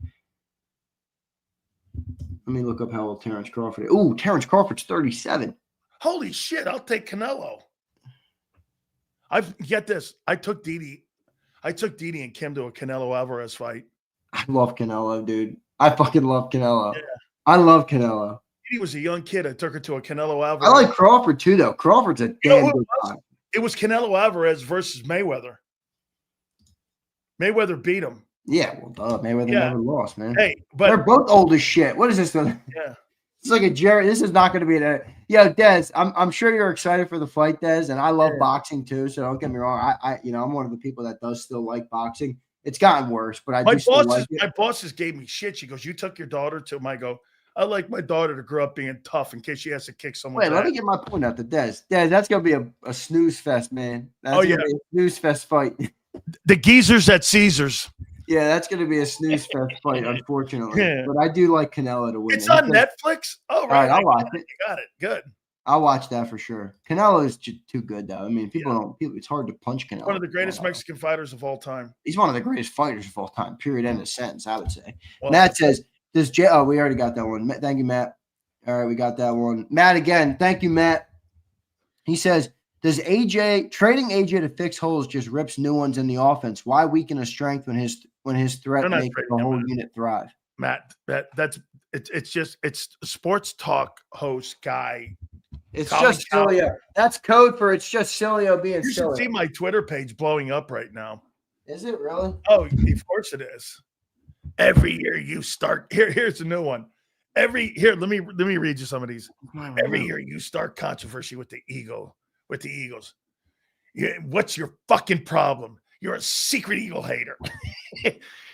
Let me look up how old Terrence Crawford is. Ooh, Terrence Crawford's 37. Holy shit, I'll take Canelo. Get this. I took Didi and Kim to a Canelo Alvarez fight. I love Canelo, dude. I fucking love Canelo. Yeah. I love Canelo. He was a young kid. I took her to a Canelo Alvarez. I like Crawford too, though. Crawford's a damn good guy. It was Canelo Alvarez versus Mayweather. Mayweather beat him. Yeah, well, duh. Mayweather never lost, man. Hey, but they're both old as shit. What is this? Yeah. It's like a Jerry. This is not going to be Yeah, Dez. I'm sure you're excited for the fight, Dez, and I love boxing too. So don't get me wrong. I'm one of the people that does still like boxing. It's gotten worse, but my bosses gave me shit. She goes, "You took your daughter to my go." I like my daughter to grow up being tough in case she has to kick someone. Wait, let me get my point out to Dez. Dez, that's gonna be a snooze fest, man. That's gonna be a snooze fest fight. The geezers at Caesars. Yeah, that's going to be a snooze fest fight, unfortunately. Yeah. But I do like Canelo to win. It's on Netflix? Oh, right. All right, I'll watch it. You got it. Good. I'll watch that for sure. Canelo is too good, though. I mean, it's hard to punch Canelo. One of the greatest Mexican fighters of all time. He's one of the greatest fighters of all time, period, end of sentence, I would say. Well, Matt says, we already got that one. Thank you, Matt. All right, we got that one. Matt again. Thank you, Matt. He says, trading AJ to fix holes just rips new ones in the offense? Why weaken a strength when his threat makes the whole unit thrive? Matt, it's sports talk host guy. It's just Sileo. That's code for it's just Sileo being silly. You should see my Twitter page blowing up right now. Is it really? Oh, of course it is. Every year you start here's a new one. Let me read you some of these. Every year you start controversy with the Eagles. What's your fucking problem? You're a secret Eagle hater.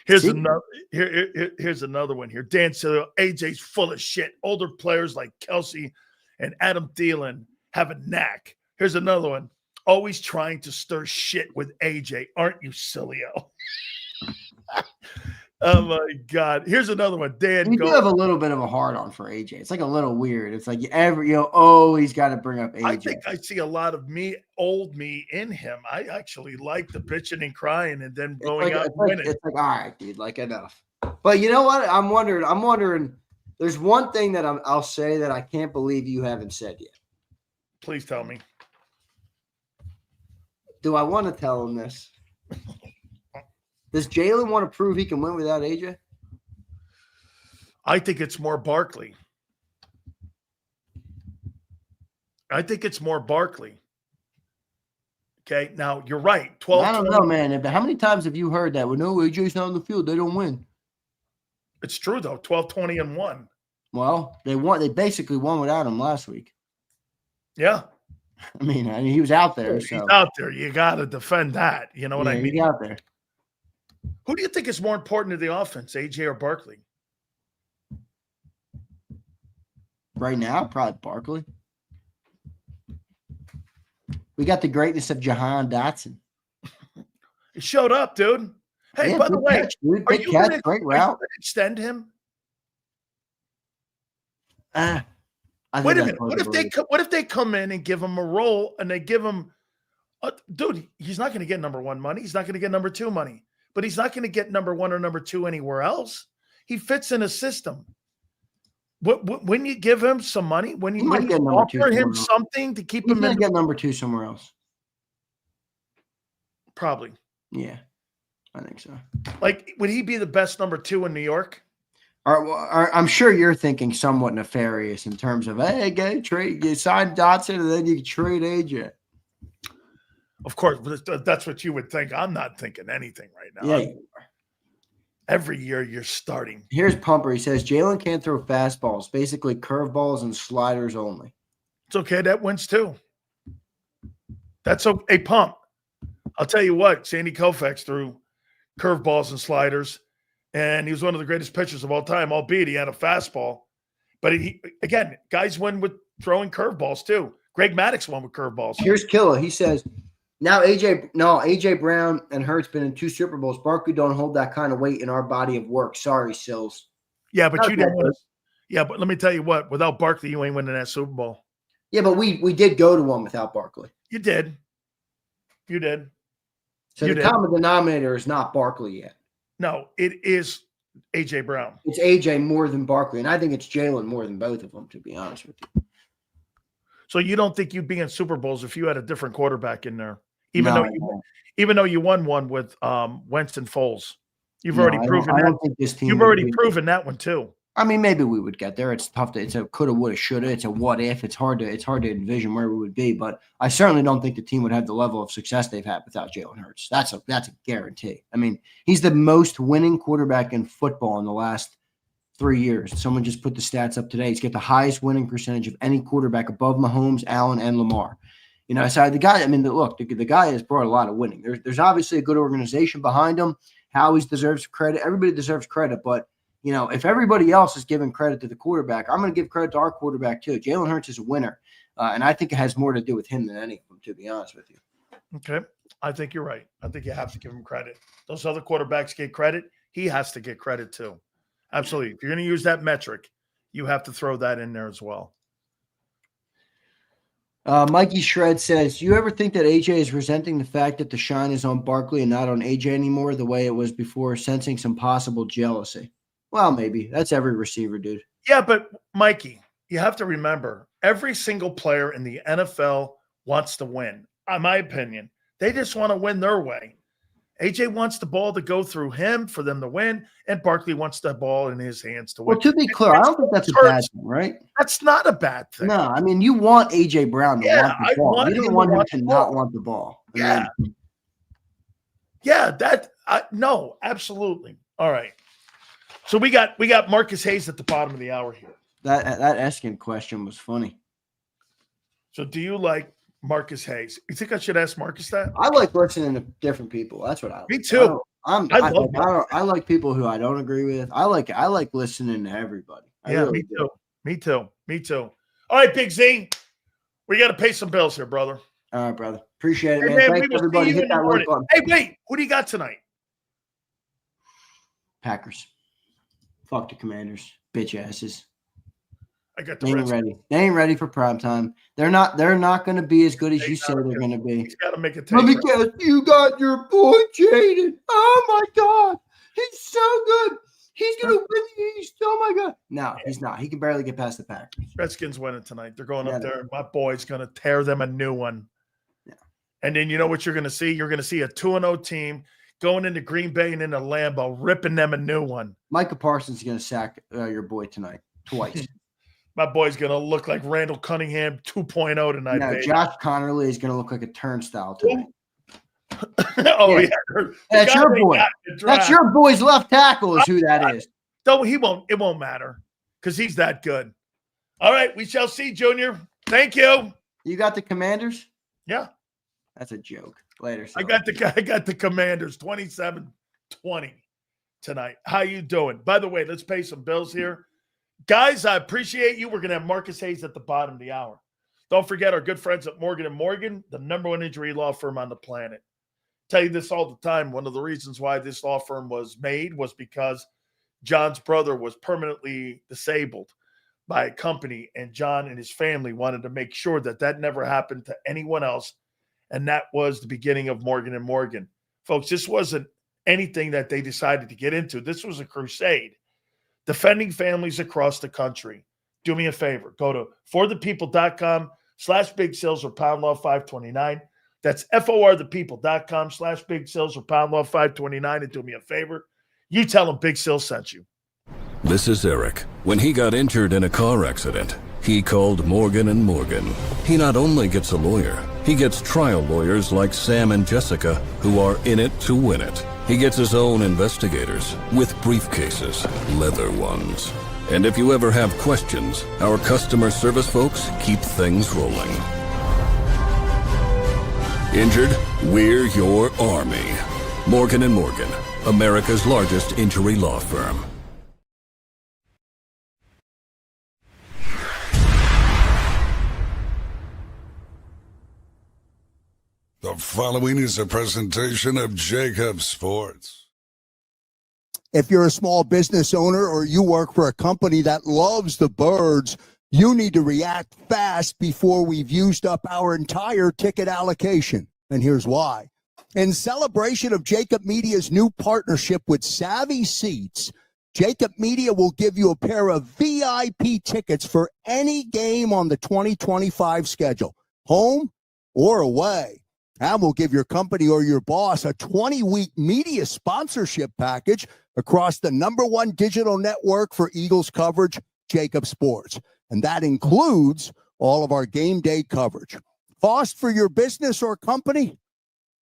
Here's another one here. Dan Sileo, AJ's full of shit. Older players like Kelsey and Adam Thielen have a knack. Here's another one. Always trying to stir shit with AJ, aren't you, Sileo? Oh my God. Here's another one. Dan, you do have a little bit of a hard on for AJ. It's like a little weird. It's like always got to bring up AJ. I think I see a lot of old me in him. I actually like the bitching and crying and then going out and winning. It's like, all right, dude, like enough. But you know what? I'm wondering. There's one thing that I'll say that I can't believe you haven't said yet. Please tell me. Do I want to tell him this? Does Jalen want to prove he can win without AJ? I think it's more Barkley. Okay, now you're right. 12. I don't know, man. But how many times have you heard that? Well, no, AJ's not on the field. They don't win. It's true, though. 12-20-1. Well, they won. They basically won without him last week. Yeah. I mean, he was out there. He's out there. You got to defend that. You know what I mean? He's out there. Who do you think is more important to the offense, AJ or Barkley? Right now, probably Barkley. We got the greatness of Jahan Dotson. He showed up, dude. Hey, by the way, big catch, great route. Extend him? Wait a minute. What if they come in and give him a role and they give him, dude? He's not going to get number one money. He's not going to get number two money. But he's not going to get number one or number two anywhere else. He fits in a system. When you give him some money, when you offer him something to keep him in, he's going to get number two somewhere else. Probably. Yeah, I think so. Like, would he be the best number two in New York? I'm sure you're thinking somewhat nefarious in terms of, hey, you sign Dotson and then you trade AJ. Of course, that's what you would think. I'm not thinking anything right now. Yeah, you are. Every year you're starting. Here's Pumper. He says Jalen can't throw fastballs, basically curveballs and sliders only. It's okay. That wins too. That's a Pump. I'll tell you what, Sandy Koufax threw curveballs and sliders, and he was one of the greatest pitchers of all time, albeit he had a fastball. But again, guys win with throwing curveballs too. Greg Maddux won with curveballs. Here's Killa. He says, AJ Brown and Hurts been in 2 Super Bowls. Barkley don't hold that kind of weight in our body of work. Sorry, Sills. Yeah, but you didn't win. Yeah, but let me tell you what. Without Barkley, you ain't winning that Super Bowl. Yeah, but we did go to one without Barkley. You did. So the common denominator is not Barkley yet. No, it is A.J. Brown. It's A.J. more than Barkley, and I think it's Jalen more than both of them, to be honest with you. So you don't think you'd be in Super Bowls if you had a different quarterback in there, even though you won one with Wentz and Foles. You've already proven that. I don't think this team. You've already proven that one too. I mean, maybe we would get there. It's tough. It's a coulda, woulda, shoulda. It's a what if. It's hard to envision where we would be. But I certainly don't think the team would have the level of success they've had without Jalen Hurts. That's a guarantee. I mean, he's the most winning quarterback in football in the last 3 years. Someone just put the stats up today. He's got the highest winning percentage of any quarterback above Mahomes, Allen, and Lamar. You know, so the guy. I mean, look, the guy has brought a lot of winning. There's obviously a good organization behind him. Howie deserves credit. Everybody deserves credit, but. You know, if everybody else is giving credit to the quarterback, I'm going to give credit to our quarterback too. Jalen Hurts is a winner, and I think it has more to do with him than any of them, to be honest with you. Okay. I think you're right. I think you have to give him credit. Those other quarterbacks get credit. He has to get credit too. Absolutely. If you're going to use that metric, you have to throw that in there as well. Mikey Shred says, you ever think that AJ is resenting the fact that the shine is on Barkley and not on AJ anymore the way it was before, sensing some possible jealousy? Well, maybe. That's every receiver, dude. Yeah, but Mikey, you have to remember, every single player in the NFL wants to win. In my opinion, they just want to win their way. AJ wants the ball to go through him for them to win, and Barkley wants the ball in his hands to win. Well, to be clear, I don't think that's a bad thing, right? That's not a bad thing. No, I mean, you want AJ Brown to want the ball. You don't want him to not want the ball. Yeah. No, absolutely. All right. So we got Marcus Hayes at the bottom of the hour here. That Eskin question was funny. So do you like Marcus Hayes? You think I should ask Marcus that? I like listening to different people. That's what I like. Me too. I like people who I don't agree with. I like listening to everybody. Me too. All right, Big Z. We got to pay some bills here, brother. All right, brother. Appreciate it, man. Thanks, everybody. Hit that like button. Hey, wait. Who do you got tonight? Packers. Fuck the Commanders, bitch asses. I got the They ain't ready. They ain't ready for prime time. They're not going to be as good as you say they're going to be. He's got to make a take. Let me guess. You got your boy Jaden. Oh my God, he's so good. He's going to win the East. Oh my God. No, he's not. He can barely get past the Packers. Redskins winning tonight. They're going up there, and my boy's going to tear them a new one. Yeah. And then you know what you're going to see? You're going to see a 2-0 team going into Green Bay and into Lambeau, ripping them a new one. Micah Parsons is going to sack your boy tonight twice. My boy's going to look like Randall Cunningham 2.0 tonight, baby. Josh Connerly is going to look like a turnstile tonight. Yeah. That's your boy. That's your boy's left tackle is who that is. No, he won't. It won't matter because he's that good. All right, we shall see, Junior. Thank you. You got the Commanders? Yeah. That's a joke. Later. I got the Commanders 27-20 tonight. How you doing? By the way, let's pay some bills here. Guys, I appreciate you. We're going to have Marcus Hayes at the bottom of the hour. Don't forget our good friends at Morgan & Morgan, the #1 injury law firm on the planet. Tell you this all the time. One of the reasons why this law firm was made was because John's brother was permanently disabled by a company, and John and his family wanted to make sure that never happened to anyone else. And that was the beginning of Morgan & Morgan. Folks, this wasn't anything that they decided to get into. This was a crusade. Defending families across the country. Do me a favor. Go to forthepeople.com/big sales or #law 529. That's forthepeople.com/big sales or #law 529. And do me a favor. You tell them Big Sil sent you. This is Eric. When he got injured in a car accident, he called Morgan & Morgan. He not only gets a lawyer, he gets trial lawyers like Sam and Jessica who are in it to win it. He gets his own investigators with briefcases, leather ones. And if you ever have questions, our customer service folks keep things rolling. Injured? We're your army. Morgan & Morgan, America's largest injury law firm. The following is a presentation of JAKIB Sports. If you're a small business owner or you work for a company that loves the birds, you need to react fast before we've used up our entire ticket allocation. And here's why. In celebration of JAKIB Media's new partnership with Savvy Seats, JAKIB Media will give you a pair of VIP tickets for any game on the 2025 schedule, home or away. And we'll give your company or your boss a 20-week media sponsorship package across the #1 digital network for Eagles coverage, JAKIB Sports. And that includes all of our game day coverage. Cost for your business or company?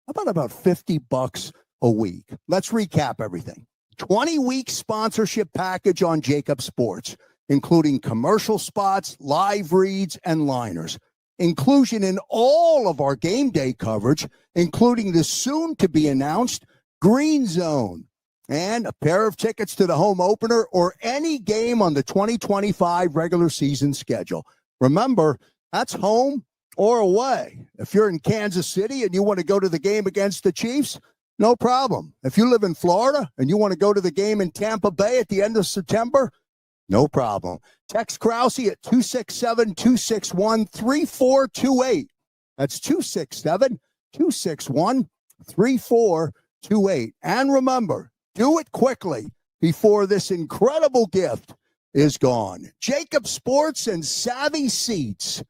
About $50 a week. Let's recap everything. 20-week sponsorship package on JAKIB Sports, including commercial spots, live reads, and liners. Inclusion in all of our game day coverage, including the soon-to-be-announced Green Zone, and a pair of tickets to the home opener or any game on the 2025 regular season schedule. Remember, that's home or away. If you're in Kansas City and you want to go to the game against the Chiefs, no problem. If you live in Florida and you want to go to the game in Tampa Bay at the end of September, no problem. Text Krause at 267-261-3428. That's 267-261-3428. And remember, do it quickly before this incredible gift is gone. JAKIB Sports and Savvy Seats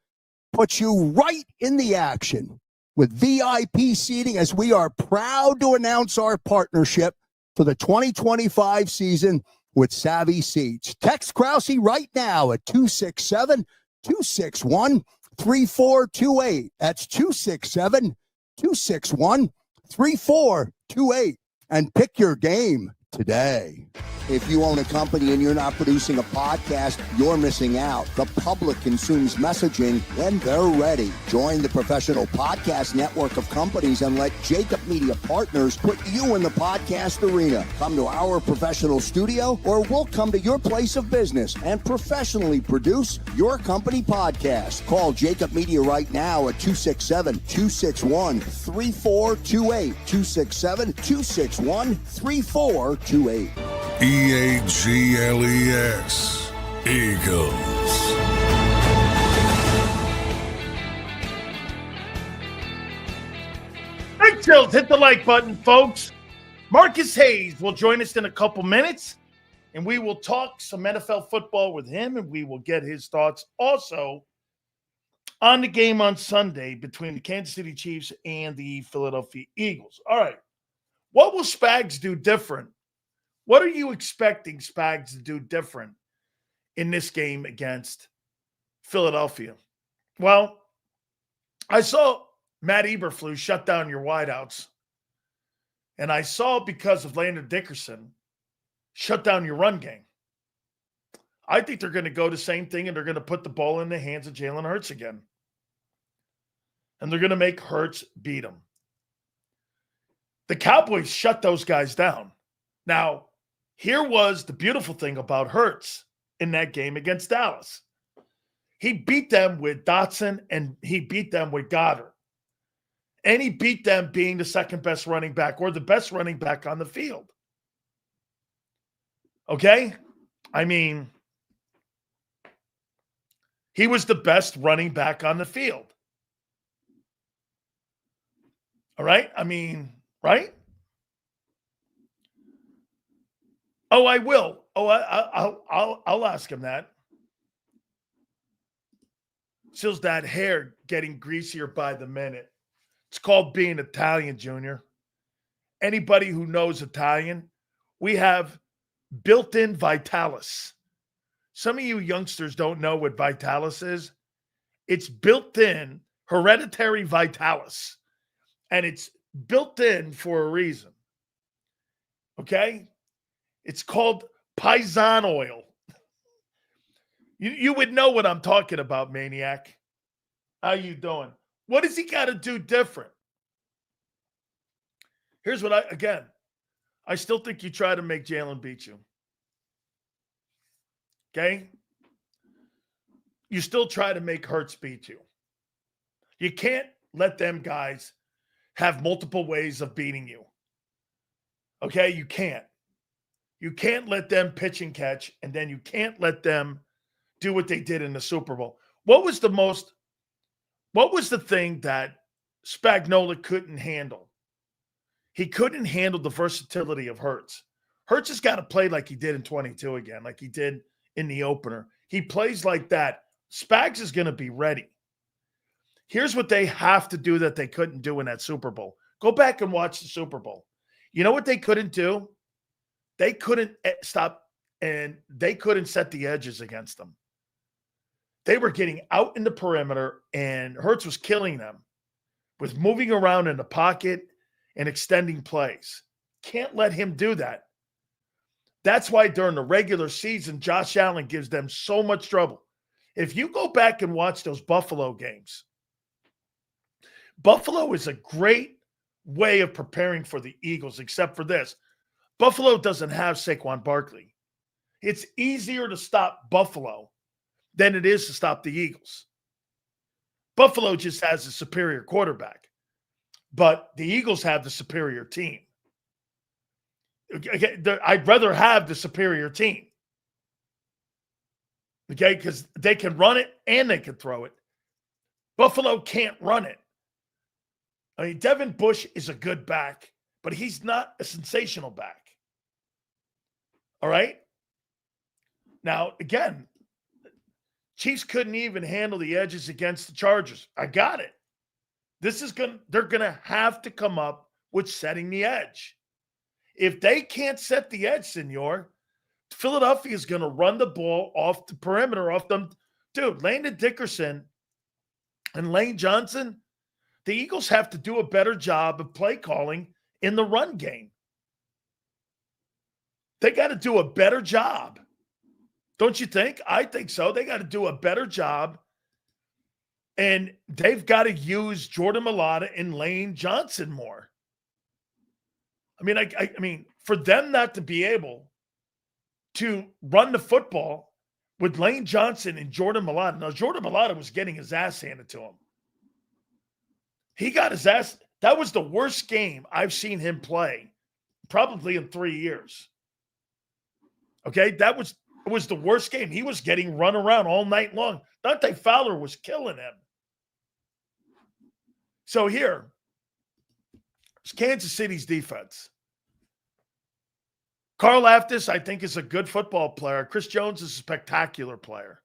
puts you right in the action with VIP seating, as we are proud to announce our partnership for the 2025 season with Savvy Seats. Text Krause right now at 267-261-3428. That's 267-261-3428. And pick your game today. If you own a company and you're not producing a podcast, you're missing out. The public consumes messaging when they're ready. Join the professional podcast network of companies and let JAKIB Media Partners put you in the podcast arena. Come to our professional studio, or we'll come to your place of business and professionally produce your company podcast. Call JAKIB Media right now at 267-261-3428. 267-261-3428. EAGLES, Eagles. Big Chills, hit the like button, folks. Marcus Hayes will join us in a couple minutes, and we will talk some NFL football with him, and we will get his thoughts also on the game on Sunday between the Kansas City Chiefs and the Philadelphia Eagles. All right. What will Spags do different? What are you expecting Spags to do different in this game against Philadelphia? Well, I saw Matt Eberflus shut down your wideouts. And I saw, because of Landon Dickerson, shut down your run game. I think they're going to go the same thing, and they're going to put the ball in the hands of Jalen Hurts again. And they're going to make Hurts beat him. The Cowboys shut those guys down. Now, here was the beautiful thing about Hurts in that game against Dallas. He beat them with Dotson, and he beat them with Goddard. And he beat them being the second best running back, or the best running back on the field. Okay? I mean, he was the best running back on the field. All right? I mean, right? Oh, I will. Oh, I'll ask him that. Sills, that hair getting greasier by the minute. It's called being Italian, Junior. Anybody who knows Italian, we have built-in Vitalis. Some of you youngsters don't know what Vitalis is. It's built-in hereditary Vitalis. And it's built in for a reason. Okay? It's called Paisan oil. You would know what I'm talking about, Maniac. How you doing? What does he got to do different? Here's what I still think you try to make Jalen beat you. Okay? You still try to make Hurts beat you. You can't let them guys have multiple ways of beating you. Okay? You can't. You can't let them pitch and catch, and then you can't let them do what they did in the Super Bowl. What was the thing that Spagnuolo couldn't handle? He couldn't handle the versatility of Hurts. Hurts has got to play like he did in 22 again, like he did in the opener. He plays like that. Spags is going to be ready. Here's what they have to do that they couldn't do in that Super Bowl. Go back and watch the Super Bowl. You know what they couldn't do? They couldn't stop, and they couldn't set the edges against them. They were getting out in the perimeter, and Hurts was killing them with moving around in the pocket and extending plays. Can't let him do that. That's why during the regular season, Josh Allen gives them so much trouble. If you go back and watch those Buffalo games, Buffalo is a great way of preparing for the Eagles, except for this. Buffalo doesn't have Saquon Barkley. It's easier to stop Buffalo than it is to stop the Eagles. Buffalo just has a superior quarterback, but the Eagles have the superior team. I'd rather have the superior team. Okay, because they can run it and they can throw it. Buffalo can't run it. I mean, Devin Bush is a good back, but he's not a sensational back. All right? Now, again, Chiefs couldn't even handle the edges against the Chargers. I got it. They're going to have to come up with setting the edge. If they can't set the edge, senor, Philadelphia is going to run the ball off the perimeter, off them. Dude, Landon Dickerson and Lane Johnson, the Eagles have to do a better job of play calling in the run game. They got to do a better job. Don't you think? I think so. They got to do a better job. And they've got to use Jordan Mailata and Lane Johnson more. I mean, for them not to be able to run the football with Lane Johnson and Jordan Mailata. Now, Jordan Mailata was getting his ass handed to him. He got his ass. That was the worst game I've seen him play probably in 3 years. Okay, it was the worst game. He was getting run around all night long. Dante Fowler was killing him. So here, it's Kansas City's defense. Carl Aftis, I think, is a good football player. Chris Jones is a spectacular player.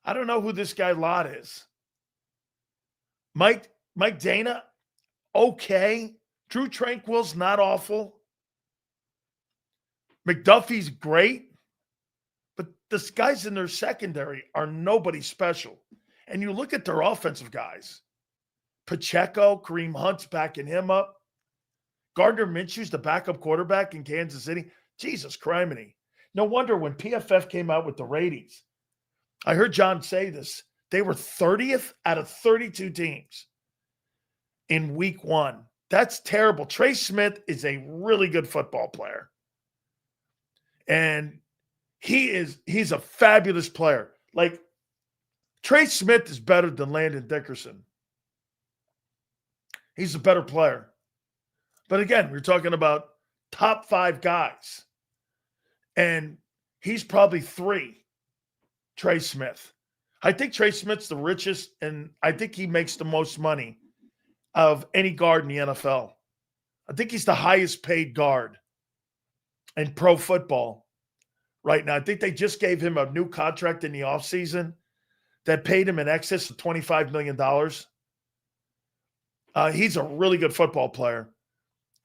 I don't know who this guy Lott is. Mike Dana, okay. Drew Tranquill's not awful. McDuffie's great. But the guys in their secondary are nobody special. And you look at their offensive guys. Pacheco, Kareem Hunt's backing him up. Gardner Minshew's the backup quarterback in Kansas City. Jesus criminy. No wonder when PFF came out with the ratings, I heard John say this, they were 30th out of 32 teams in week 1. That's terrible. Trey Smith is a really good football player. And he's a fabulous player. Like, Trey Smith is better than Landon Dickerson. He's a better player. But again, we're talking about top 5 guys. And he's probably 3, Trey Smith. I think Trey Smith's the richest, and I think he makes the most money of any guard in the NFL. I think he's the highest paid guard in pro football right now. I think they just gave him a new contract in the offseason that paid him in excess of $25 million. He's a really good football player.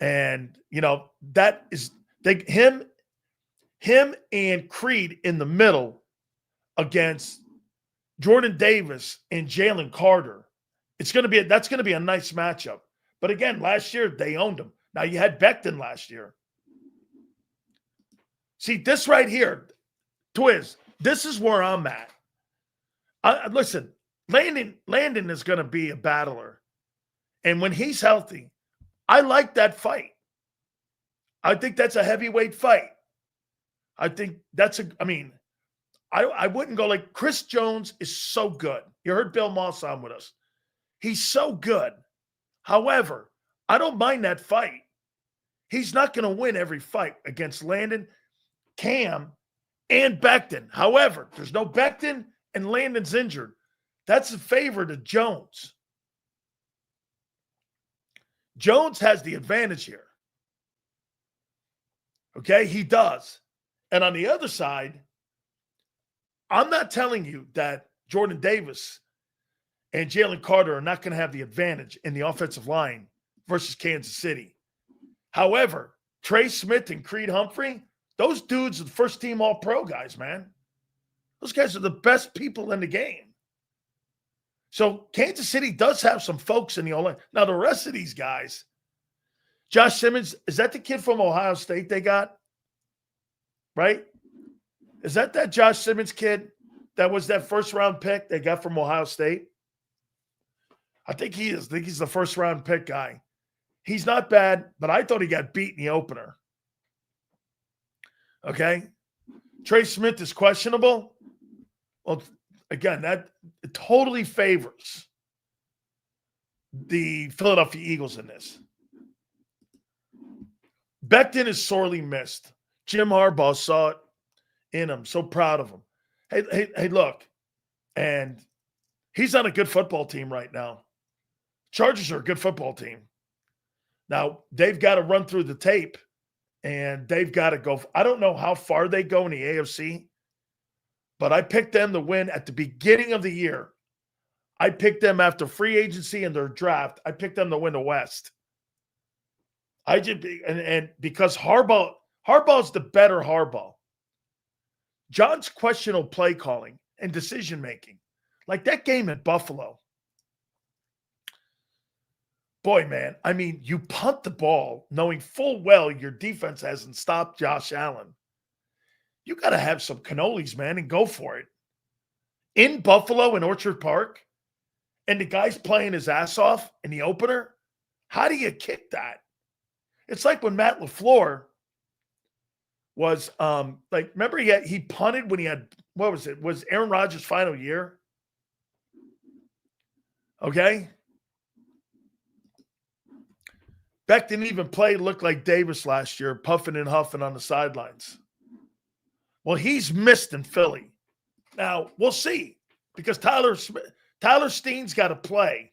And, you know, that is him and Creed in the middle against Jordan Davis and Jalen Carter. That's going to be a nice matchup. But again, last year they owned him. Now you had Becton last year. See, this right here, Twiz, this is where I'm at. Listen, Landon is going to be a battler. And when he's healthy, I like that fight. I think that's a heavyweight fight. I think I wouldn't go like Chris Jones is so good. You heard Bill Moss on with us. He's so good. However, I don't mind that fight. He's not going to win every fight against Landon, Cam, and Becton. However, there's no Becton and Landon's injured. That's a favor to Jones. Jones has the advantage here. Okay, he does. And on the other side, I'm not telling you that Jordan Davis and Jalen Carter are not going to have the advantage in the offensive line versus Kansas City. However, Trey Smith and Creed Humphrey, those dudes are the first team All-Pro guys, man. Those guys are the best people in the game. So Kansas City does have some folks in the O-line. Now, the rest of these guys, Josh Simmons, is that the kid from Ohio State they got? Right? Is that Josh Simmons kid that was that first-round pick they got from Ohio State? I think he is. I think he's the first-round pick guy. He's not bad, but I thought he got beat in the opener. Okay? Trey Smith is questionable. Well, again, that totally favors the Philadelphia Eagles in this. Becton is sorely missed. Jim Harbaugh saw it in him. So proud of him. Hey, look. And he's on a good football team right now. Chargers are a good football team. Now, they've got to run through the tape, and they've got to go. I don't know how far they go in the AFC, but I picked them to win at the beginning of the year. I picked them after free agency and their draft. I picked them to win the West. And because Harbaugh's the better Harbaugh. John's questionable play calling and decision making, like that game at Buffalo. Boy, man, I mean, you punt the ball knowing full well your defense hasn't stopped Josh Allen. You got to have some cannolis, man, and go for it. In Buffalo in Orchard Park, and the guy's playing his ass off in the opener, how do you kick that? It's like when Matt LaFleur was, remember he punted when he had, what was it? Was Aaron Rodgers' final year? Okay. Beck didn't even play, looked like Davis last year, puffing and huffing on the sidelines. Well, he's missed in Philly. Now, we'll see, because Tyler Steen's got to play.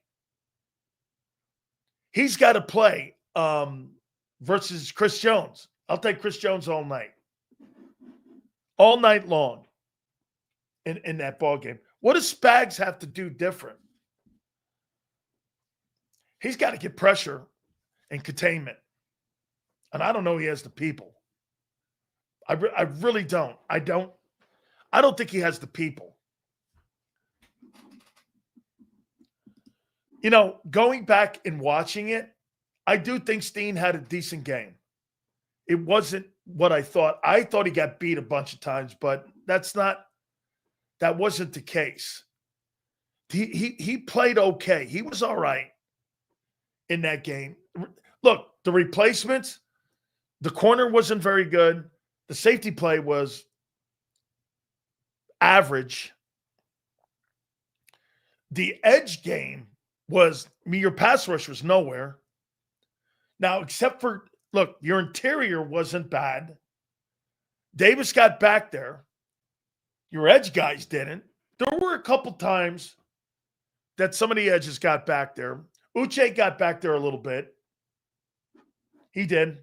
He's got to play versus Chris Jones. I'll take Chris Jones all night. All night long in that ball game. What does Spags have to do different? He's got to get pressure and containment. And I don't know he has the people. I really don't. I don't think he has the people. You know, going back and watching it, I do think Steen had a decent game. It wasn't what I thought. I thought he got beat a bunch of times, but that wasn't the case. He played okay. He was all right in that game. Look, the replacements, the corner wasn't very good. The safety play was average. The edge game was, your pass rush was nowhere. Now, except for, look, your interior wasn't bad. Davis got back there. Your edge guys didn't. There were a couple times that some of the edges got back there. Uche got back there a little bit. He did.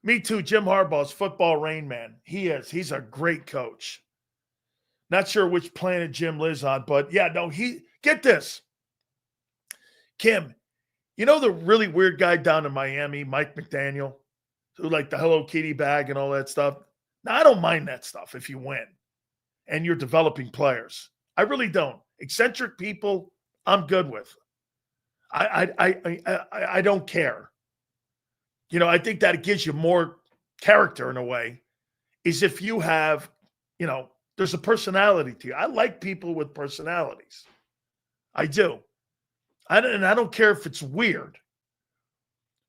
Me too. Jim Harbaugh's football rain man. He is. He's a great coach. Not sure which planet Jim lives on, but yeah, no, get this. Kim, you know the really weird guy down in Miami, Mike McDaniel, who like the Hello Kitty bag and all that stuff? Now, I don't mind that stuff if you win and you're developing players. I really don't. Eccentric people, I'm good with. I don't care. You know, I think that it gives you more character in a way, is if you have, you know, there's a personality to you. I like people with personalities. I do. And I don't care if it's weird.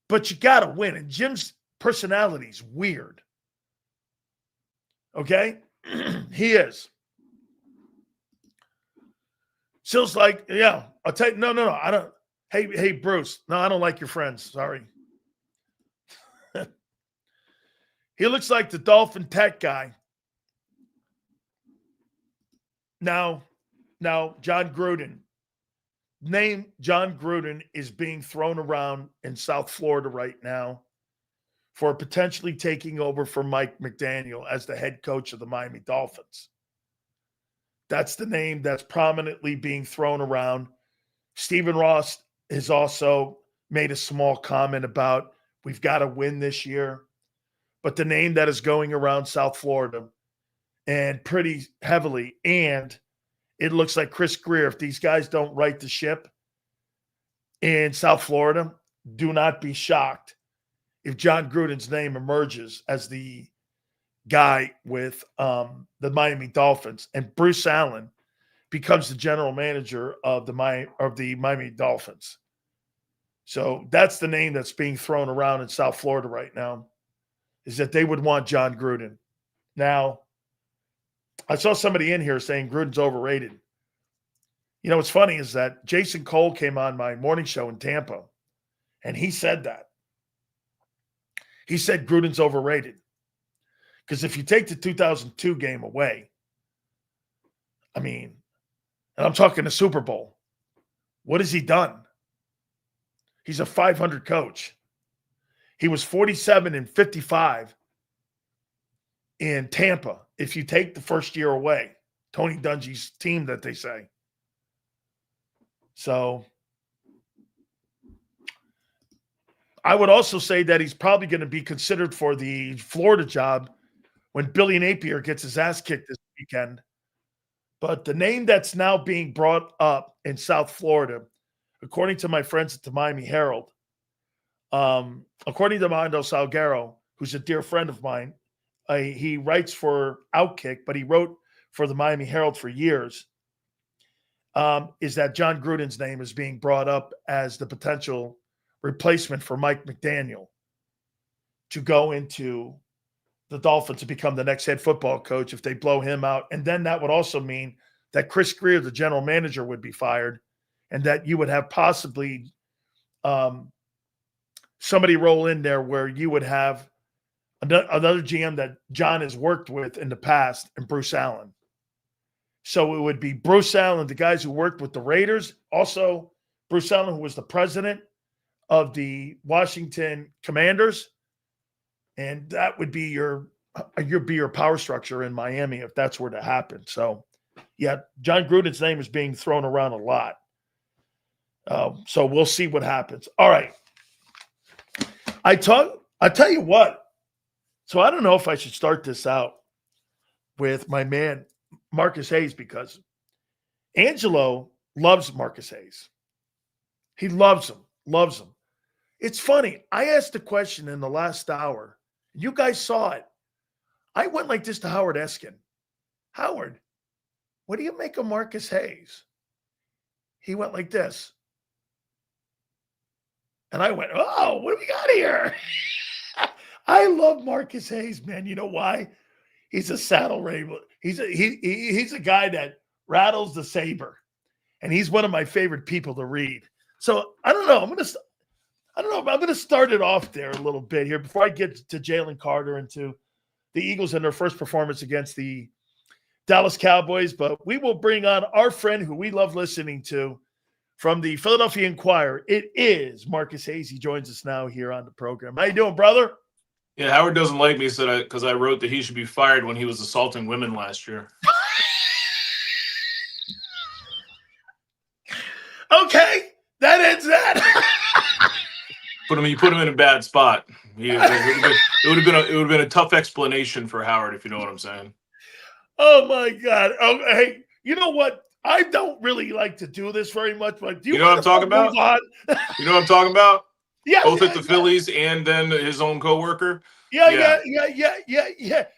But you got to win. And Jim's personality is weird. Okay? He is. Sil's like, yeah, I'll take, no, I don't. Hey, Bruce. No, I don't like your friends. Sorry. He looks like the Dolphin Tech guy. Now, John Gruden. Name John Gruden is being thrown around in South Florida right now for potentially taking over for Mike McDaniel as the head coach of the Miami Dolphins. That's the name that's prominently being thrown around. Stephen Ross has also made a small comment about we've got to win this year. But the name that is going around South Florida and pretty heavily, and it looks like Chris Greer, if these guys don't right the ship in South Florida, do not be shocked if John Gruden's name emerges as the guy with the Miami Dolphins, and Bruce Allen becomes the general manager of the Miami Dolphins. So that's the name that's being thrown around in South Florida right now, is that they would want John Gruden. Now, I saw somebody in here saying Gruden's overrated. You know, what's funny is that Jason Cole came on my morning show in Tampa, and he said that. He said Gruden's overrated. Because if you take the 2002 game away, I mean, and I'm talking the Super Bowl, what has he done? He's a 500 coach. He was 47-55 in Tampa if you take the first year away. Tony Dungy's team that they say. So I would also say that he's probably going to be considered for the Florida job when Billy Napier gets his ass kicked this weekend. But the name that's now being brought up in South Florida, according to my friends at the Miami Herald, according to Mando Salguero, who's a dear friend of mine, he writes for Outkick, but he wrote for the Miami Herald for years, is that John Gruden's name is being brought up as the potential replacement for Mike McDaniel to go into the Dolphins to become the next head football coach if they blow him out. And then that would also mean that Chris Greer, the general manager, would be fired, and that you would have possibly somebody roll in there where you would have another GM that John has worked with in the past, and Bruce Allen. So it would be Bruce Allen, the guys who worked with the Raiders, also Bruce Allen, who was the president of the Washington Commanders, and that would be your power structure in Miami if that's were to happen. So, yeah, John Gruden's name is being thrown around a lot. So we'll see what happens. All right. I tell you what. So I don't know if I should start this out with my man Marcus Hayes, because Angelo loves Marcus Hayes. He loves him. It's funny. I asked a question in the last hour. You guys saw it. I went like this to Howard Eskin. Howard, what do you make of Marcus Hayes? He went like this. And I went, oh, what do we got here? I love Marcus Hayes, man. You know why? He's a saddle rattler. He's a guy that rattles the saber. And he's one of my favorite people to read. So I don't know. I'm going to start it off there a little bit here before I get to Jalen Carter and to the Eagles and their first performance against the Dallas Cowboys. But we will bring on our friend who we love listening to from the Philadelphia Inquirer. It is Marcus Hayes. He joins us now here on the program. How you doing, brother? Yeah, Howard doesn't like me because I wrote that he should be fired when he was assaulting women last year. Okay, that ends that. You put him in a bad spot. It would have been a tough explanation for Howard, if you know what I'm saying. Oh my God. Oh, hey, you know what? I don't really like to do this very much, but do you know what I'm talking about? You know what I'm talking about? Yeah. Both at the Phillies and then his own coworker. Yeah.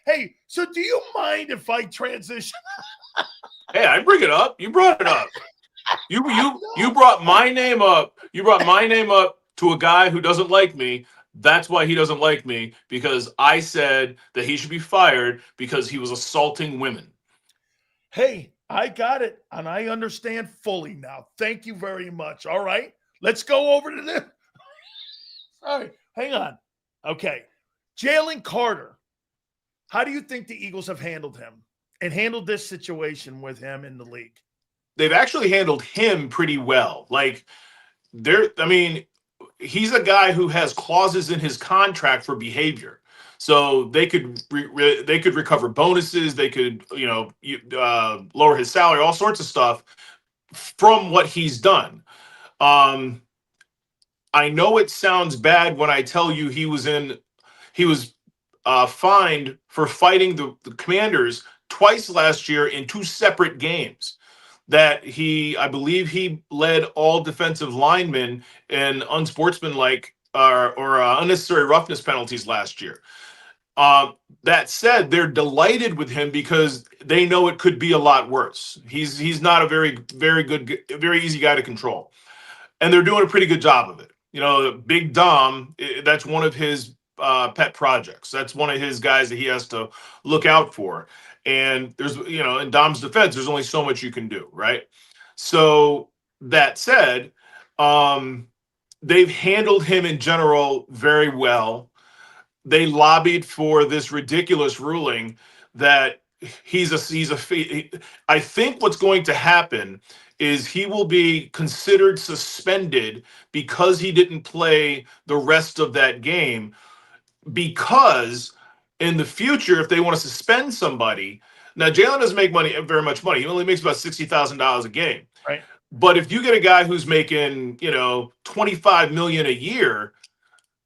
Hey, so do you mind if I transition? Hey, I bring it up. You brought it up. You brought my name up. You brought my name up to a guy who doesn't like me. That's why he doesn't like me, because I said that he should be fired because he was assaulting women. Hey, I got it, and I understand fully now. Thank you very much. All right, let's go over to this. All right, hang on. Okay, Jalen Carter. How do you think the Eagles have handled him and handled this situation with him in the league? They've actually handled him pretty well. Like, he's a guy who has clauses in his contract for behavior. So they could they could recover bonuses. They could, lower his salary, all sorts of stuff from what he's done. I know it sounds bad when I tell you he was fined for fighting the Commanders twice last year in 2 separate games. That I believe he led all defensive linemen in unsportsmanlike or unnecessary roughness penalties last year. That said, they're delighted with him because they know it could be a lot worse. He's not a very very easy guy to control, and they're doing a pretty good job of it. Big Dom, that's one of his pet projects. That's one of his guys that he has to look out for. And there's, in Dom's defense, there's only so much you can do, right? So that said, they've handled him in general very well. They lobbied for this ridiculous ruling that I think what's going to happen is he will be considered suspended because he didn't play the rest of that game, because in the future, if they want to suspend somebody, now Jalen doesn't make very much money. He only makes about $60,000 a game. Right. But if you get a guy who's making, $25 million a year,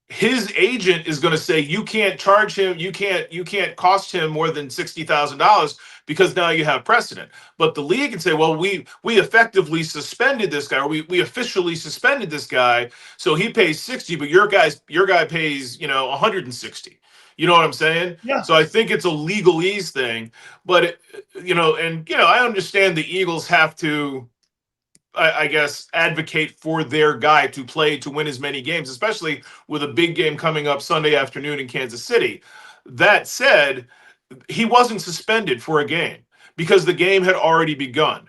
his agent is going to say you can't charge him, you can't cost him more than $60,000 because now you have precedent. But the league can say, well, we effectively suspended this guy, or we officially suspended this guy, so he pays 60, but your guy pays 160. You know what I'm saying? Yeah. So I think it's a legalese thing, but I understand the Eagles have to, I guess, advocate for their guy to play to win as many games, especially with a big game coming up Sunday afternoon in Kansas City. That said, he wasn't suspended for a game because the game had already begun.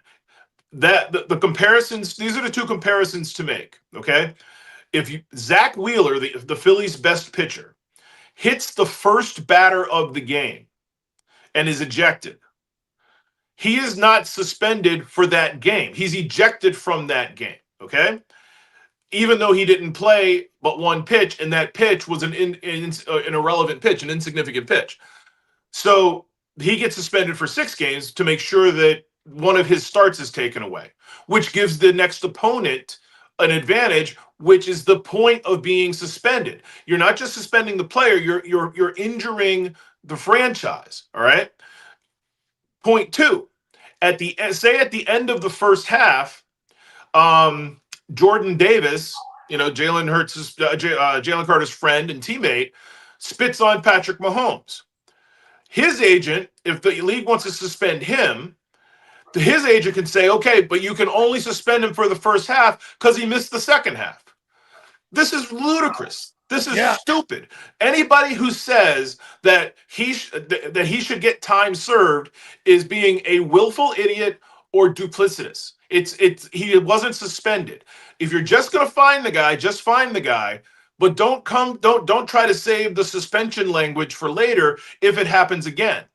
The comparisons, these are the 2 comparisons to make, okay? If Zach Wheeler, the Phillies' best pitcher, hits the first batter of the game and is ejected, he is not suspended for that game. He's ejected from that game, okay? Even though he didn't play but 1 pitch, and that pitch was an irrelevant pitch, an insignificant pitch. So he gets suspended for 6 games to make sure that one of his starts is taken away, which gives the next opponent an advantage, which is the point of being suspended. You're not just suspending the player, you're injuring the franchise, all right? Point 2, at the end of the first half, Jordan Davis, Jalen Carter's friend and teammate, spits on Patrick Mahomes. His agent, if the league wants to suspend him, his agent can say, okay, but you can only suspend him for the first half because he missed the second half. This is ludicrous. This is stupid. Anybody who says that he should get time served is being a willful idiot or duplicitous. He wasn't suspended. If you're just going to find the guy, just find the guy, but don't try to save the suspension language for later if it happens again.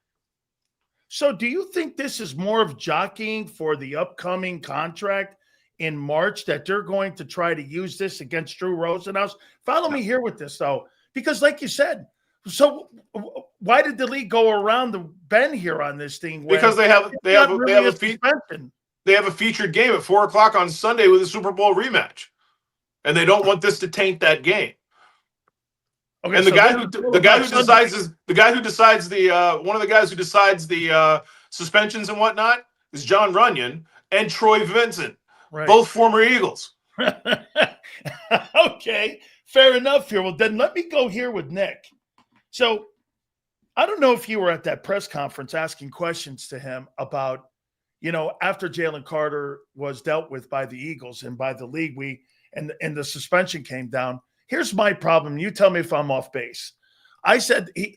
So do you think this is more of jockeying for the upcoming contract in March, that they're going to try to use this against Drew Rosenhaus? Follow me here with this, though, because like you said, so why did the league go around the bend here on this thing? Because they have a featured game at 4:00 on Sunday with a Super Bowl rematch, and they don't want this to taint that game. Okay, and the guy who decides the suspensions and whatnot is John Runyon and Troy Vincent. Right. Both former Eagles. Okay, fair enough here. Well, then let me go here with Nick. So I don't know if you were at that press conference asking questions to him about, after Jalen Carter was dealt with by the Eagles and by the league, and the suspension came down. Here's my problem. You tell me if I'm off base. I said the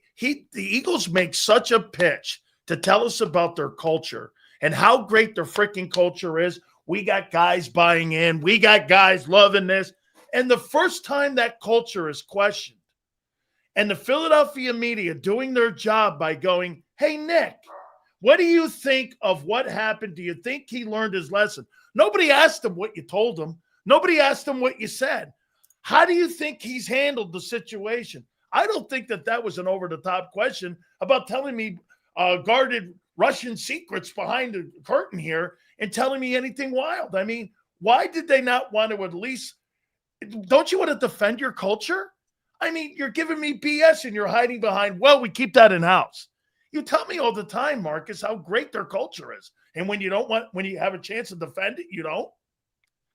Eagles make such a pitch to tell us about their culture and how great their freaking culture is. We got guys buying in. We got guys loving this. And the first time that culture is questioned, and the Philadelphia media doing their job by going, hey, Nick, what do you think of what happened? Do you think he learned his lesson? Nobody asked him what you told him. Nobody asked him what you said. How do you think he's handled the situation? I don't think that was an over-the-top question about telling me guarded Russian secrets behind the curtain here and telling me anything wild. I mean, why did they not want to at least – don't you want to defend your culture? I mean, you're giving me BS and you're hiding behind, well, we keep that in-house. You tell me all the time, Marcus, how great their culture is. And when you have a chance to defend it, you don't.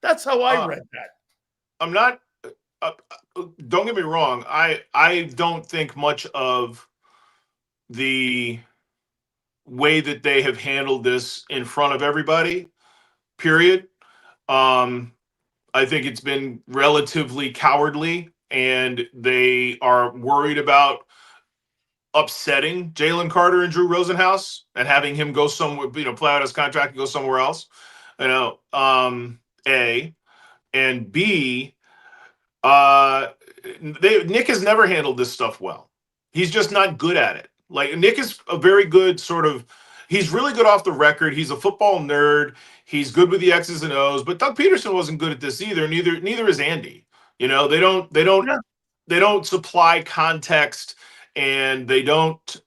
That's how I read that. I'm not don't get me wrong. I don't think much of the way that they have handled this in front of everybody, period. I think it's been relatively cowardly, and they are worried about upsetting Jalen Carter and Drew Rosenhaus and having him go somewhere, play out his contract and go somewhere else. A. And B, Nick has never handled this stuff well. He's just not good at it. Like, Nick is a very good he's really good off the record. He's a football nerd. He's good with the X's and O's, but Doug Peterson wasn't good at this either. Neither is Andy. They don't supply context, and they don't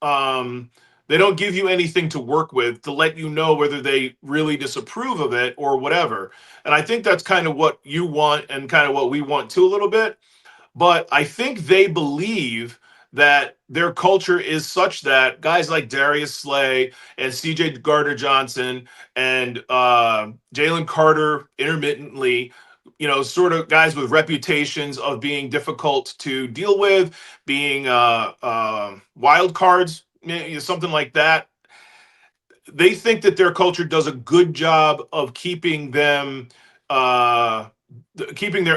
give you anything to work with to let you know whether they really disapprove of it or whatever. And I think that's kind of what you want and kind of what we want too a little bit. But I think they believe that their culture is such that guys like Darius Slay and CJ Gardner-Johnson and Jalen Carter intermittently, sort of guys with reputations of being difficult to deal with, being wild cards, something like that. They think that their culture does a good job of keeping their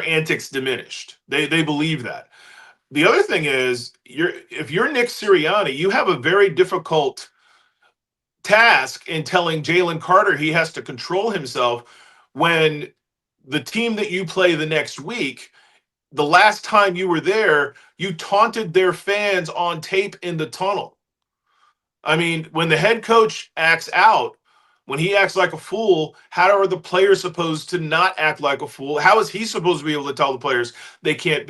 antics diminished. They believe that. The other thing is, if you're Nick Sirianni, you have a very difficult task in telling Jalen Carter he has to control himself when the team that you play the next week, the last time you were there, you taunted their fans on tape in the tunnel. I mean, when the head coach acts out, when he acts like a fool, how are the players supposed to not act like a fool? How is he supposed to be able to tell the players they can't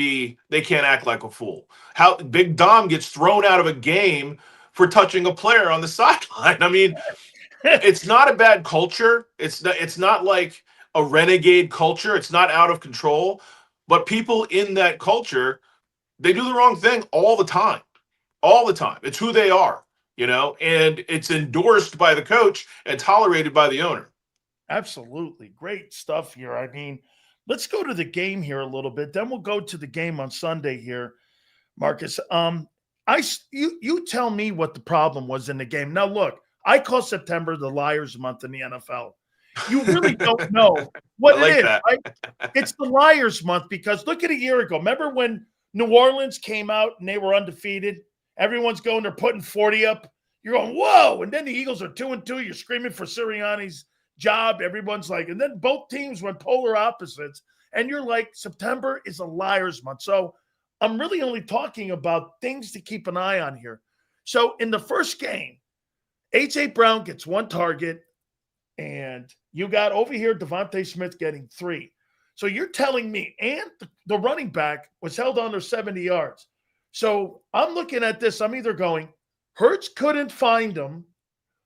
act like a fool? How Big Dom gets thrown out of a game for touching a player on the sideline. I mean, it's not a bad culture. It's not like a renegade culture. It's not out of control. But people in that culture, they do the wrong thing all the time. All the time. It's who they are. And it's endorsed by the coach and tolerated by the owner. Absolutely. Great stuff here. I mean, let's go to the game here a little bit. Then we'll go to the game on Sunday here, Marcus. You tell me what the problem was in the game. Now, look, I call September the Liars Month in the NFL. You really don't know what it is, right? It's the Liars Month because look at a year ago. Remember when New Orleans came out and they were undefeated? Everyone's going, they're putting 40 up. You're going, whoa. And then the Eagles are 2-2. You're screaming for Sirianni's job. Everyone's like, and then both teams went polar opposites. And you're like, September is a Liars Month. So I'm really only talking about things to keep an eye on here. So in the first game, A.J. Brown gets one target, and you got over here Devontae Smith getting 3. So you're telling me, and the running back was held under 70 yards. So I'm looking at this. I'm either going, Hurts couldn't find him.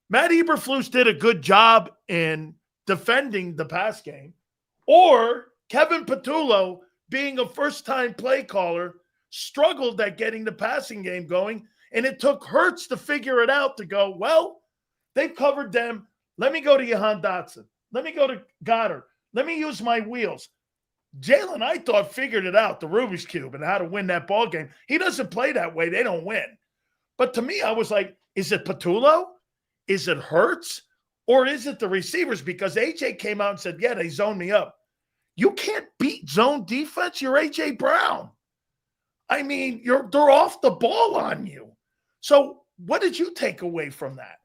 Matt Eberflus did a good job in defending the pass game. Or Kevin Patullo, being a first-time play caller, struggled at getting the passing game going. And it took Hurts to figure it out to go, well, they've covered them. Let me go to Jahan Dotson. Let me go to Goddard. Let me use my wheels. Jalen, I thought, figured it out, the Rubik's Cube, and how to win that ball game. He doesn't play that way. They don't win. But to me, I was like, is it Patullo? Is it Hurts? Or is it the receivers? Because AJ came out and said, yeah, they zoned me up. You can't beat zone defense. You're AJ Brown. I mean, they're off the ball on you. So what did you take away from that?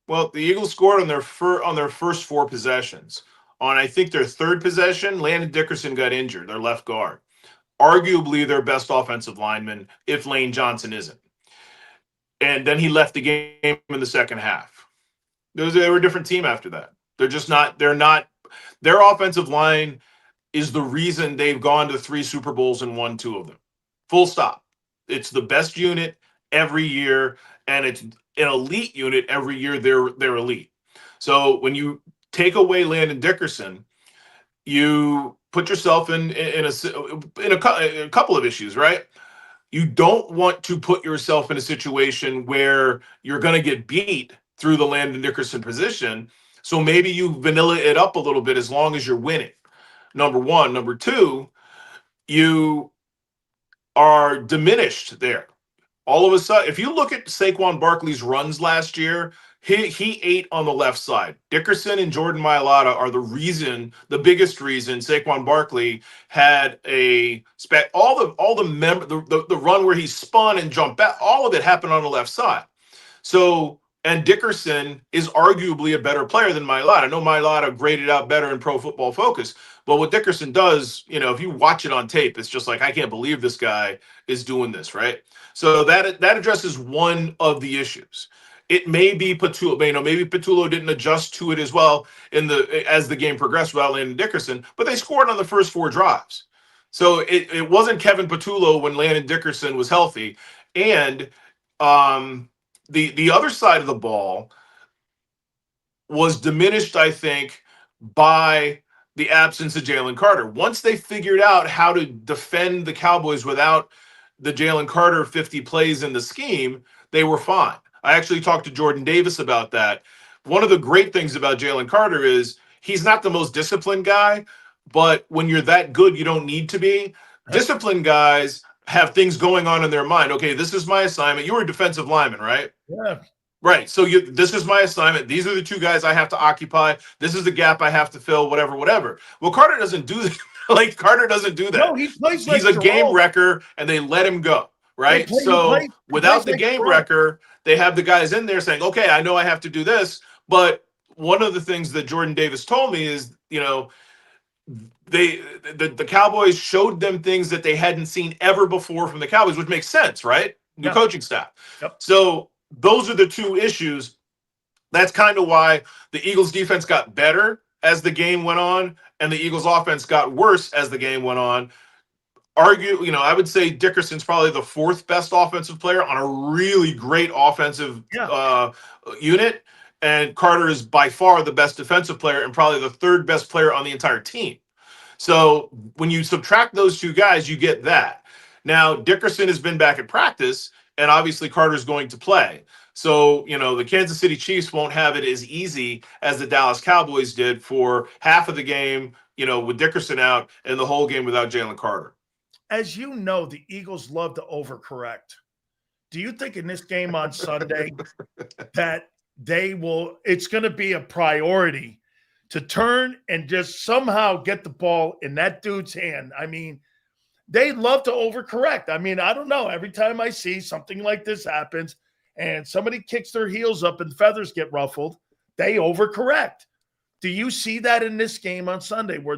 Well, the Eagles scored on their first 4 possessions. On, I think, their third possession, Landon Dickerson got injured, their left guard. Arguably their best offensive lineman, if Lane Johnson isn't. And then he left the game in the second half. They were a different team after that. Their offensive line is the reason they've gone to 3 Super Bowls and won 2 of them. Full stop. It's the best unit every year, and it's an elite unit every year. They're elite. So when you take away Landon Dickerson, you put yourself in a couple of issues, right? You don't want to put yourself in a situation where you're going to get beat through the Landon Dickerson position. So maybe you vanilla it up a little bit as long as you're winning. Number one. Number two, you are diminished there. All of a sudden, if you look at Saquon Barkley's runs last year, he ate on the left side. Dickerson and Jordan Mailata are the biggest reason Saquon Barkley had the run where he spun and jumped back. All of it happened on the left side. So, and Dickerson is arguably a better player than Mailata. I know Mailata graded out better in Pro Football Focus, but what Dickerson does, if you watch it on tape, it's just like, I can't believe this guy is doing this, right? So that addresses one of the issues. It may be Patullo, maybe Patullo didn't adjust to it as well as the game progressed without Landon Dickerson, but they scored on the first 4 drives. So it wasn't Kevin Patullo when Landon Dickerson was healthy. And the other side of the ball was diminished, I think, by the absence of Jalen Carter. Once they figured out how to defend the Cowboys without the Jalen Carter 50 plays in the scheme, they were fine. I actually talked to Jordan Davis about that. One of the great things about Jalen Carter is he's not the most disciplined guy, but when you're that good, you don't need to be. Disciplined guys have things going on in their mind. Okay, this is my assignment. You were a defensive lineman, right? Yeah. Right. So this is my assignment. These are the 2 guys I have to occupy. This is the gap I have to fill, whatever. Well, Carter doesn't do that. Carter doesn't do that. No, he plays like he's a Jerome. Game wrecker, and they let him go. Right. Without the game wrecker, they have the guys in there saying, okay, I know I have to do this. But one of the things that Jordan Davis told me is, the Cowboys showed them things that they hadn't seen ever before from the Cowboys, which makes sense, right? New coaching staff. Yep. So those are the 2 issues. That's kind of why the Eagles defense got better as the game went on, and the Eagles offense got worse as the game went on. I would say Dickerson's probably the 4th best offensive player on a really great offensive unit, and Carter is by far the best defensive player and probably the 3rd best player on the entire team. So when you subtract those 2 guys, you get that. Now, Dickerson has been back at practice, and obviously Carter's going to play. So, the Kansas City Chiefs won't have it as easy as the Dallas Cowboys did for half of the game, with Dickerson out, and the whole game without Jalen Carter. As you know, the Eagles love to overcorrect. Do you think in this game on Sunday that it's going to be a priority to turn and just somehow get the ball in that dude's hand? I mean, they love to overcorrect. I mean, I don't know. Every time I see something like this happens and somebody kicks their heels up and feathers get ruffled, they overcorrect. Do you see that in this game on Sunday where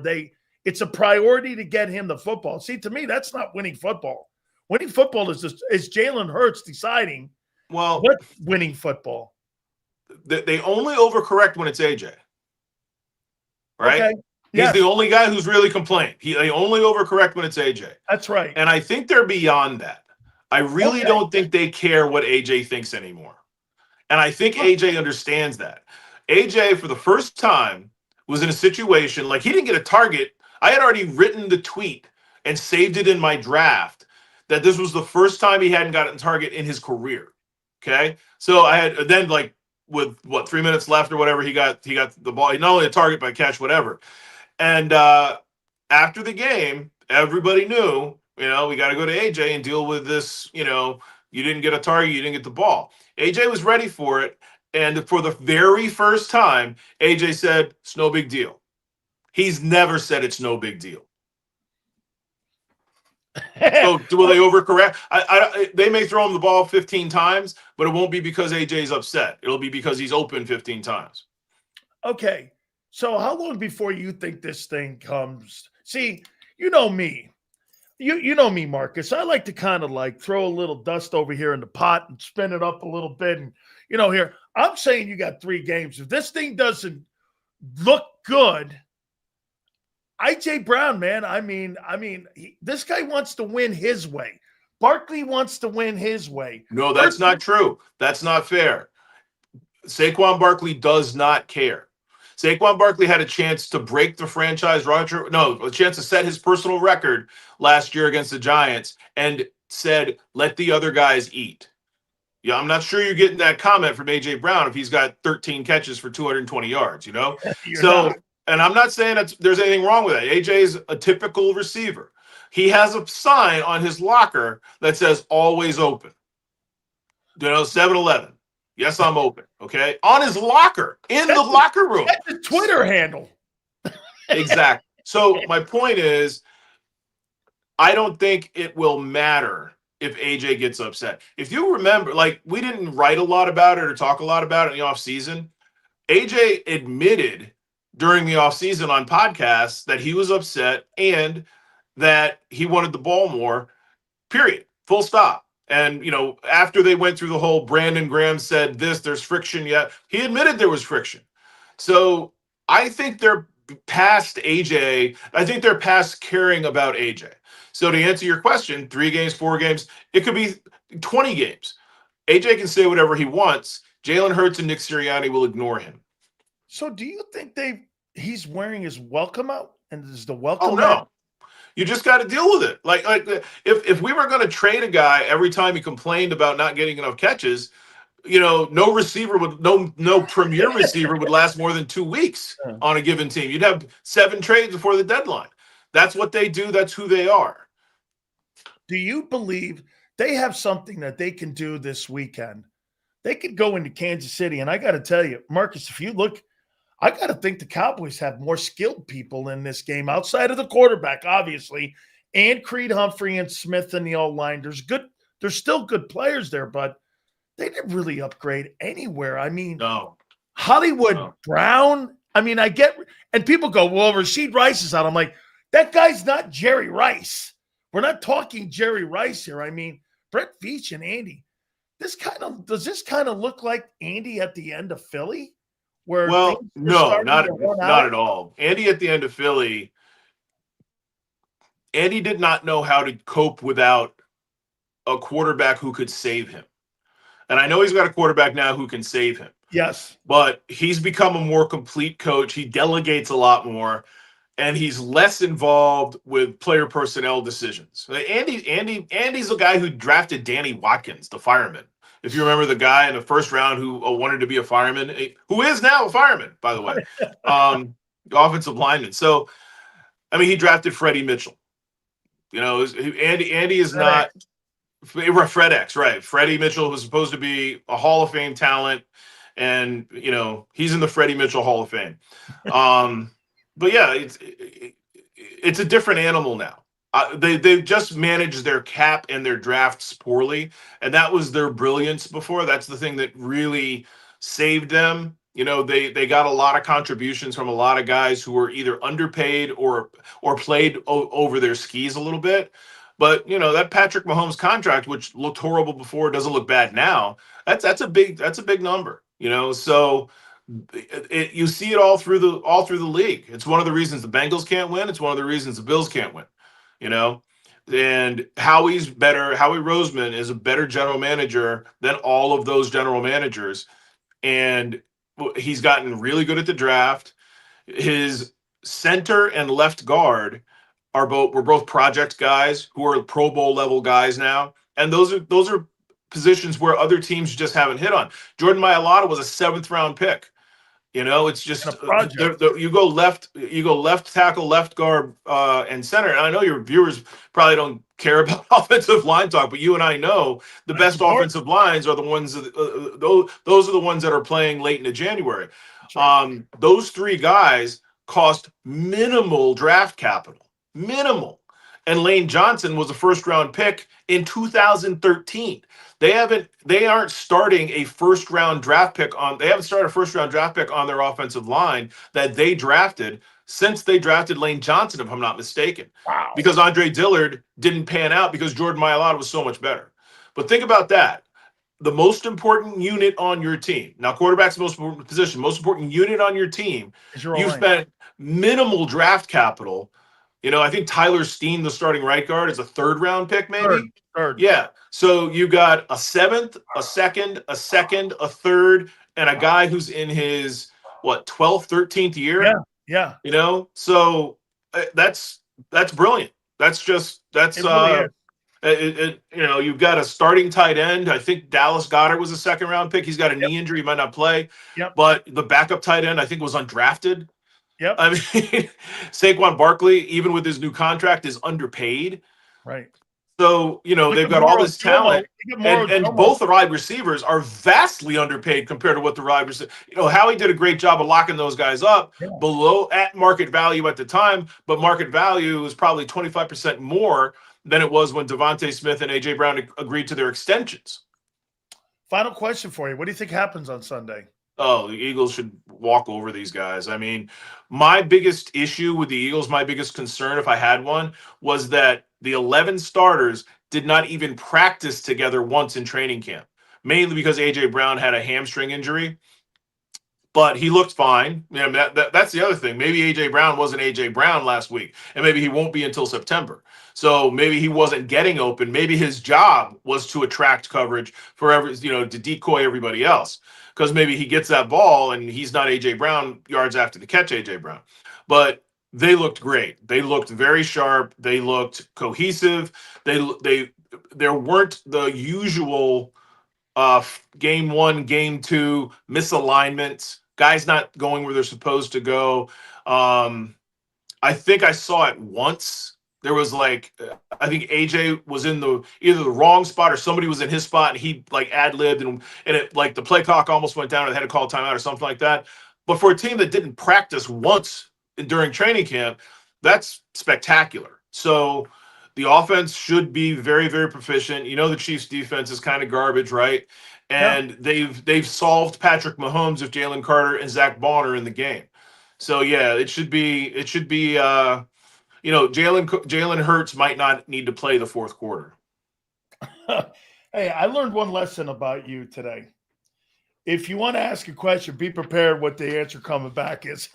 it's a priority to get him the football? See, to me, that's not winning football. Winning football is Jalen Hurts deciding what's winning football. They only overcorrect when it's AJ. Right? Okay. He's the only guy who's really complained. They only overcorrect when it's AJ. That's right. And I think they're beyond that. I really don't think they care what AJ thinks anymore. And I think AJ understands that. AJ, for the first time, was in a situation like he didn't get a target. I had already written the tweet and saved it in my draft that this was the first time he hadn't gotten a target in his career. Okay. So I had then with 3 minutes left or whatever, he got the ball. Not only a target, but a catch, whatever. And after the game, everybody knew, we got to go to AJ and deal with this. You didn't get a target, you didn't get the ball. AJ was ready for it. And for the very first time, AJ said, it's no big deal. He's never said it's no big deal. So will they overcorrect? They may throw him the ball 15 times, but it won't be because AJ's upset. It'll be because he's open 15 times. Okay. So how long before you think this thing comes? See, you know me. You know me, Marcus. I like to kind of throw a little dust over here in the pot and spin it up a little bit. And, here, I'm saying you got 3 games. If this thing doesn't look good, IJ Brown, man. This guy wants to win his way. Barkley wants to win his way. No, that's not true. That's not fair. Saquon Barkley does not care. Saquon Barkley had a chance to break the franchise record. No, a chance to set his personal record last year against the Giants, and said, "Let the other guys eat." Yeah, I'm not sure you're getting that comment from AJ Brown if he's got 13 catches for 220 yards. So, not. and I'm not saying that there's anything wrong with that. AJ is a typical receiver. He has a sign on his locker that says "always open." 7-Eleven. Yes, I'm open. Okay. On his locker, in the locker room. That's his Twitter handle. Exactly. So my point is, I don't think it will matter if AJ gets upset. If you remember, we didn't write a lot about it or talk a lot about it in the offseason. AJ admitted during the offseason on podcasts that he was upset and that he wanted the ball more, period. Full stop. And, after they went through the whole Brandon Graham said this, there's friction yet, he admitted there was friction. So I think they're past AJ. I think they're past caring about AJ. So to answer your question, 3 games, 4 games, it could be 20 games. AJ can say whatever he wants. Jalen Hurts and Nick Sirianni will ignore him. So do you think he's wearing his welcome out? And is the welcome out? No. You just got to deal with it. If we were going to trade a guy every time he complained about not getting enough catches, no receiver would, no premier receiver would last more than 2 weeks on a given team. You'd have 7 trades before the deadline. That's what they do. That's who they are. Do you believe they have something that they can do this weekend? They could go into Kansas City, and I got to tell you, Marcus, if you look, I got to think the Cowboys have more skilled people in this game outside of the quarterback, obviously, and Creed Humphrey and Smith in the O-line. There's still good players there, but they didn't really upgrade anywhere. No. Hollywood Brown. I get, and people go, well, Rashid Rice is out. I'm like, that guy's not Jerry Rice. We're not talking Jerry Rice here. Brett Veach and Andy. Does this kind of look like Andy at the end of Philly? No, not at all. Andy at the end of Philly, Andy did not know how to cope without a quarterback who could save him. And I know he's got a quarterback now who can save him. Yes. But he's become a more complete coach. He delegates a lot more, and he's less involved with player personnel decisions. Andy's the guy who drafted Danny Watkins, the fireman. If you remember the guy in the first round who wanted to be a fireman, who is now a fireman, by the way, offensive lineman. So, he drafted Freddie Mitchell. Andy is not Fred X, right? Freddie Mitchell was supposed to be a Hall of Fame talent, and he's in the Freddie Mitchell Hall of Fame. But yeah, it's a different animal now. They've just managed their cap and their drafts poorly, and that was their brilliance before. That's the thing that really saved them. They got a lot of contributions from a lot of guys who were either underpaid or played over their skis a little bit. But that Patrick Mahomes contract, which looked horrible before, doesn't look bad now. That's a big number. So you see it all through the league. It's one of the reasons the Bengals can't win. It's one of the reasons the Bills can't win. And Howie Roseman is a better general manager than all of those general managers. And he's gotten really good at the draft. His center and left guard were both project guys who are Pro Bowl level guys now. And those are positions where other teams just haven't hit on. Jordan Mailata was a 7th round pick. It's just you go left tackle, left guard, and center. And I know your viewers probably don't care about offensive line talk, but you and I know the best offensive lines are the ones those are the ones that are playing late into January. Those 3 guys cost minimal draft capital, minimal. And Lane Johnson was a 1st round pick in 2013. They aren't starting a 1st round draft pick they haven't started a 1st round draft pick on their offensive line that they drafted since they drafted Lane Johnson, if I'm not mistaken. Wow. Because Andre Dillard didn't pan out because Jordan Mailata was so much better. But think about that. The most important unit on your team. Now, quarterback's the most important position. Most important unit on your team. minimal draft capital. I think Tyler Steen, the starting right guard, is a 3rd-round pick, maybe. Third. Yeah. So you got a 7th, a 2nd, a 2nd, a 3rd, and a guy who's in his 12th, 13th year. Yeah. So that's brilliant. That's It really is. You've got a starting tight end. I think Dallas Goedert was a 2nd-round pick. He's got a knee injury, he might not play. Yep. But the backup tight end, I think, was undrafted. Yep. I mean, Saquon Barkley, even with his new contract, is underpaid. Right. So, they've got all this talent. And both the wide receivers are vastly underpaid compared to what the wide receivers. Howie did a great job of locking those guys up below at market value at the time, but market value is probably 25% more than it was when Devontae Smith and A.J. Brown agreed to their extensions. Final question for you. What do you think happens on Sunday? Oh, the Eagles should walk over these guys. I mean, my biggest issue with the Eagles, my biggest concern, if I had one, was that the 11 starters did not even practice together once in training camp, mainly because A.J. Brown had a hamstring injury. But he looked fine. That's the other thing. Maybe A.J. Brown wasn't A.J. Brown last week, and maybe he won't be until September. So maybe he wasn't getting open. Maybe his job was to attract coverage to decoy everybody else. Because maybe he gets that ball and he's not A.J. Brown yards after the catch A.J. Brown. But they looked great. They looked very sharp. They looked cohesive. There weren't the usual game 1, game 2 misalignments. Guys not going where they're supposed to go. I think I saw it once. There was I think AJ was in either the wrong spot or somebody was in his spot and he ad-libbed and it the play clock almost went down and they had to call timeout or something like that. But for a team that didn't practice once during training camp, that's spectacular. So the offense should be very, very proficient. The Chiefs defense is kind of garbage, right? And they've solved Patrick Mahomes if Jalen Carter and Zach Bond are in the game. So yeah, it should be Jalen Hurts might not need to play the 4th quarter. Hey, I learned one lesson about you today. If you want to ask a question, be prepared what the answer coming back is.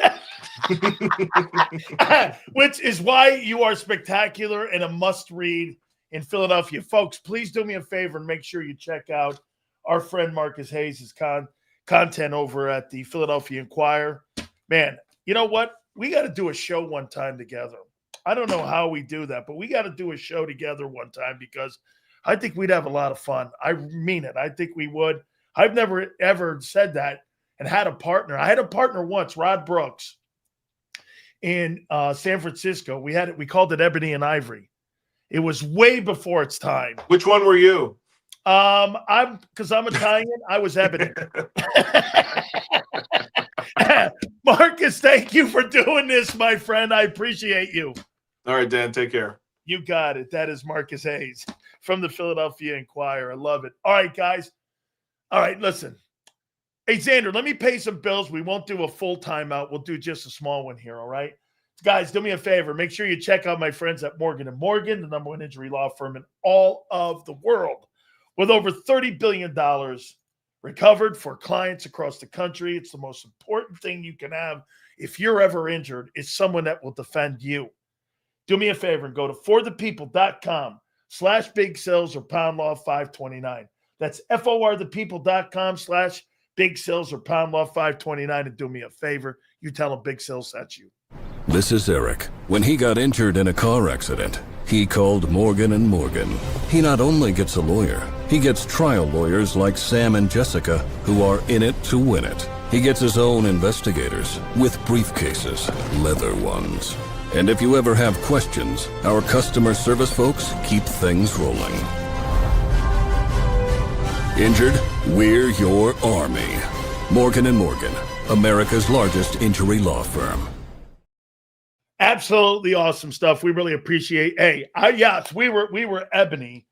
Which is why you are spectacular and a must-read in Philadelphia. Folks, please do me a favor and make sure you check out our friend Marcus Hayes' content over at the Philadelphia Inquirer. Man, you know what? We got to do a show one time together. I don't know how we do that, but we got to do a show together one time because I think we'd have a lot of fun. I mean it. I think we would. I've never, ever said that and had a partner. I had a partner once, Rod Brooks, in San Francisco. We called it Ebony and Ivory. It was way before its time. Which one were you? Because I'm Italian, I was Ebony. Marcus, thank you for doing this, my friend. I appreciate you. All right, Dan, take care. You got it. That is Marcus Hayes from the Philadelphia Inquirer. I love it. All right, guys. All right, listen. Hey, Xander, let me pay some bills. We won't do a full timeout. We'll do just a small one here, all right? Guys, do me a favor. Make sure you check out my friends at Morgan & Morgan, the #1 injury law firm in all of the world. With over $30 billion recovered for clients across the country, it's the most important thing you can have if you're ever injured is someone that will defend you. Do me a favor and go to forthepeople.com/big sales or pound law 529. That's forthepeople.com/big sales or pound law 529. And do me a favor. You tell them Big Sales that's you. This is Eric. When he got injured in a car accident, he called Morgan & Morgan. He not only gets a lawyer, he gets trial lawyers like Sam and Jessica who are in it to win it. He gets his own investigators with briefcases, leather ones. And if you ever have questions, our customer service folks keep things rolling. Injured? We're your army. Morgan & Morgan, America's largest injury law firm. Absolutely awesome stuff. We really appreciate. Yes, we were Ebony,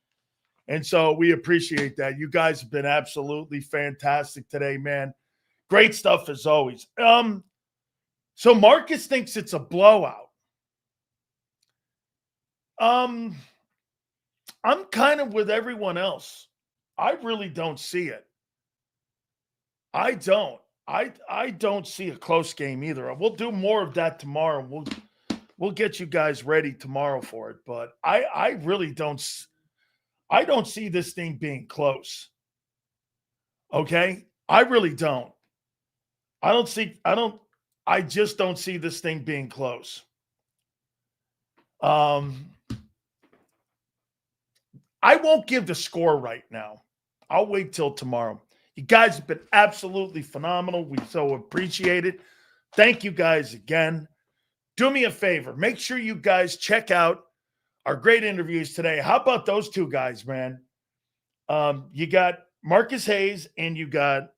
and so we appreciate that. You guys have been absolutely fantastic today, man. Great stuff as always. So Marcus thinks it's a blowout. I'm kind of with everyone else. I really don't see it. I don't. I don't see a close game either. We'll do more of that tomorrow. We'll get you guys ready tomorrow for it. But I really don't see this thing being close. Okay? I really don't. I just don't see this thing being close. I won't give the score right now. I'll wait till tomorrow. You guys have been absolutely phenomenal. We so appreciate it. Thank you guys again. Do me a favor. Make sure you guys check out our great interviews today. How about those two guys, man? You got Marcus Hayes and you got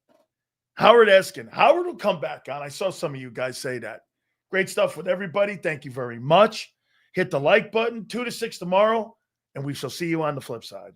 Howard Eskin. Howard will come back on. I saw some of you guys say that. Great stuff with everybody. Thank you very much. Hit the like button. 2 to 6 tomorrow, and we shall see you on the flip side.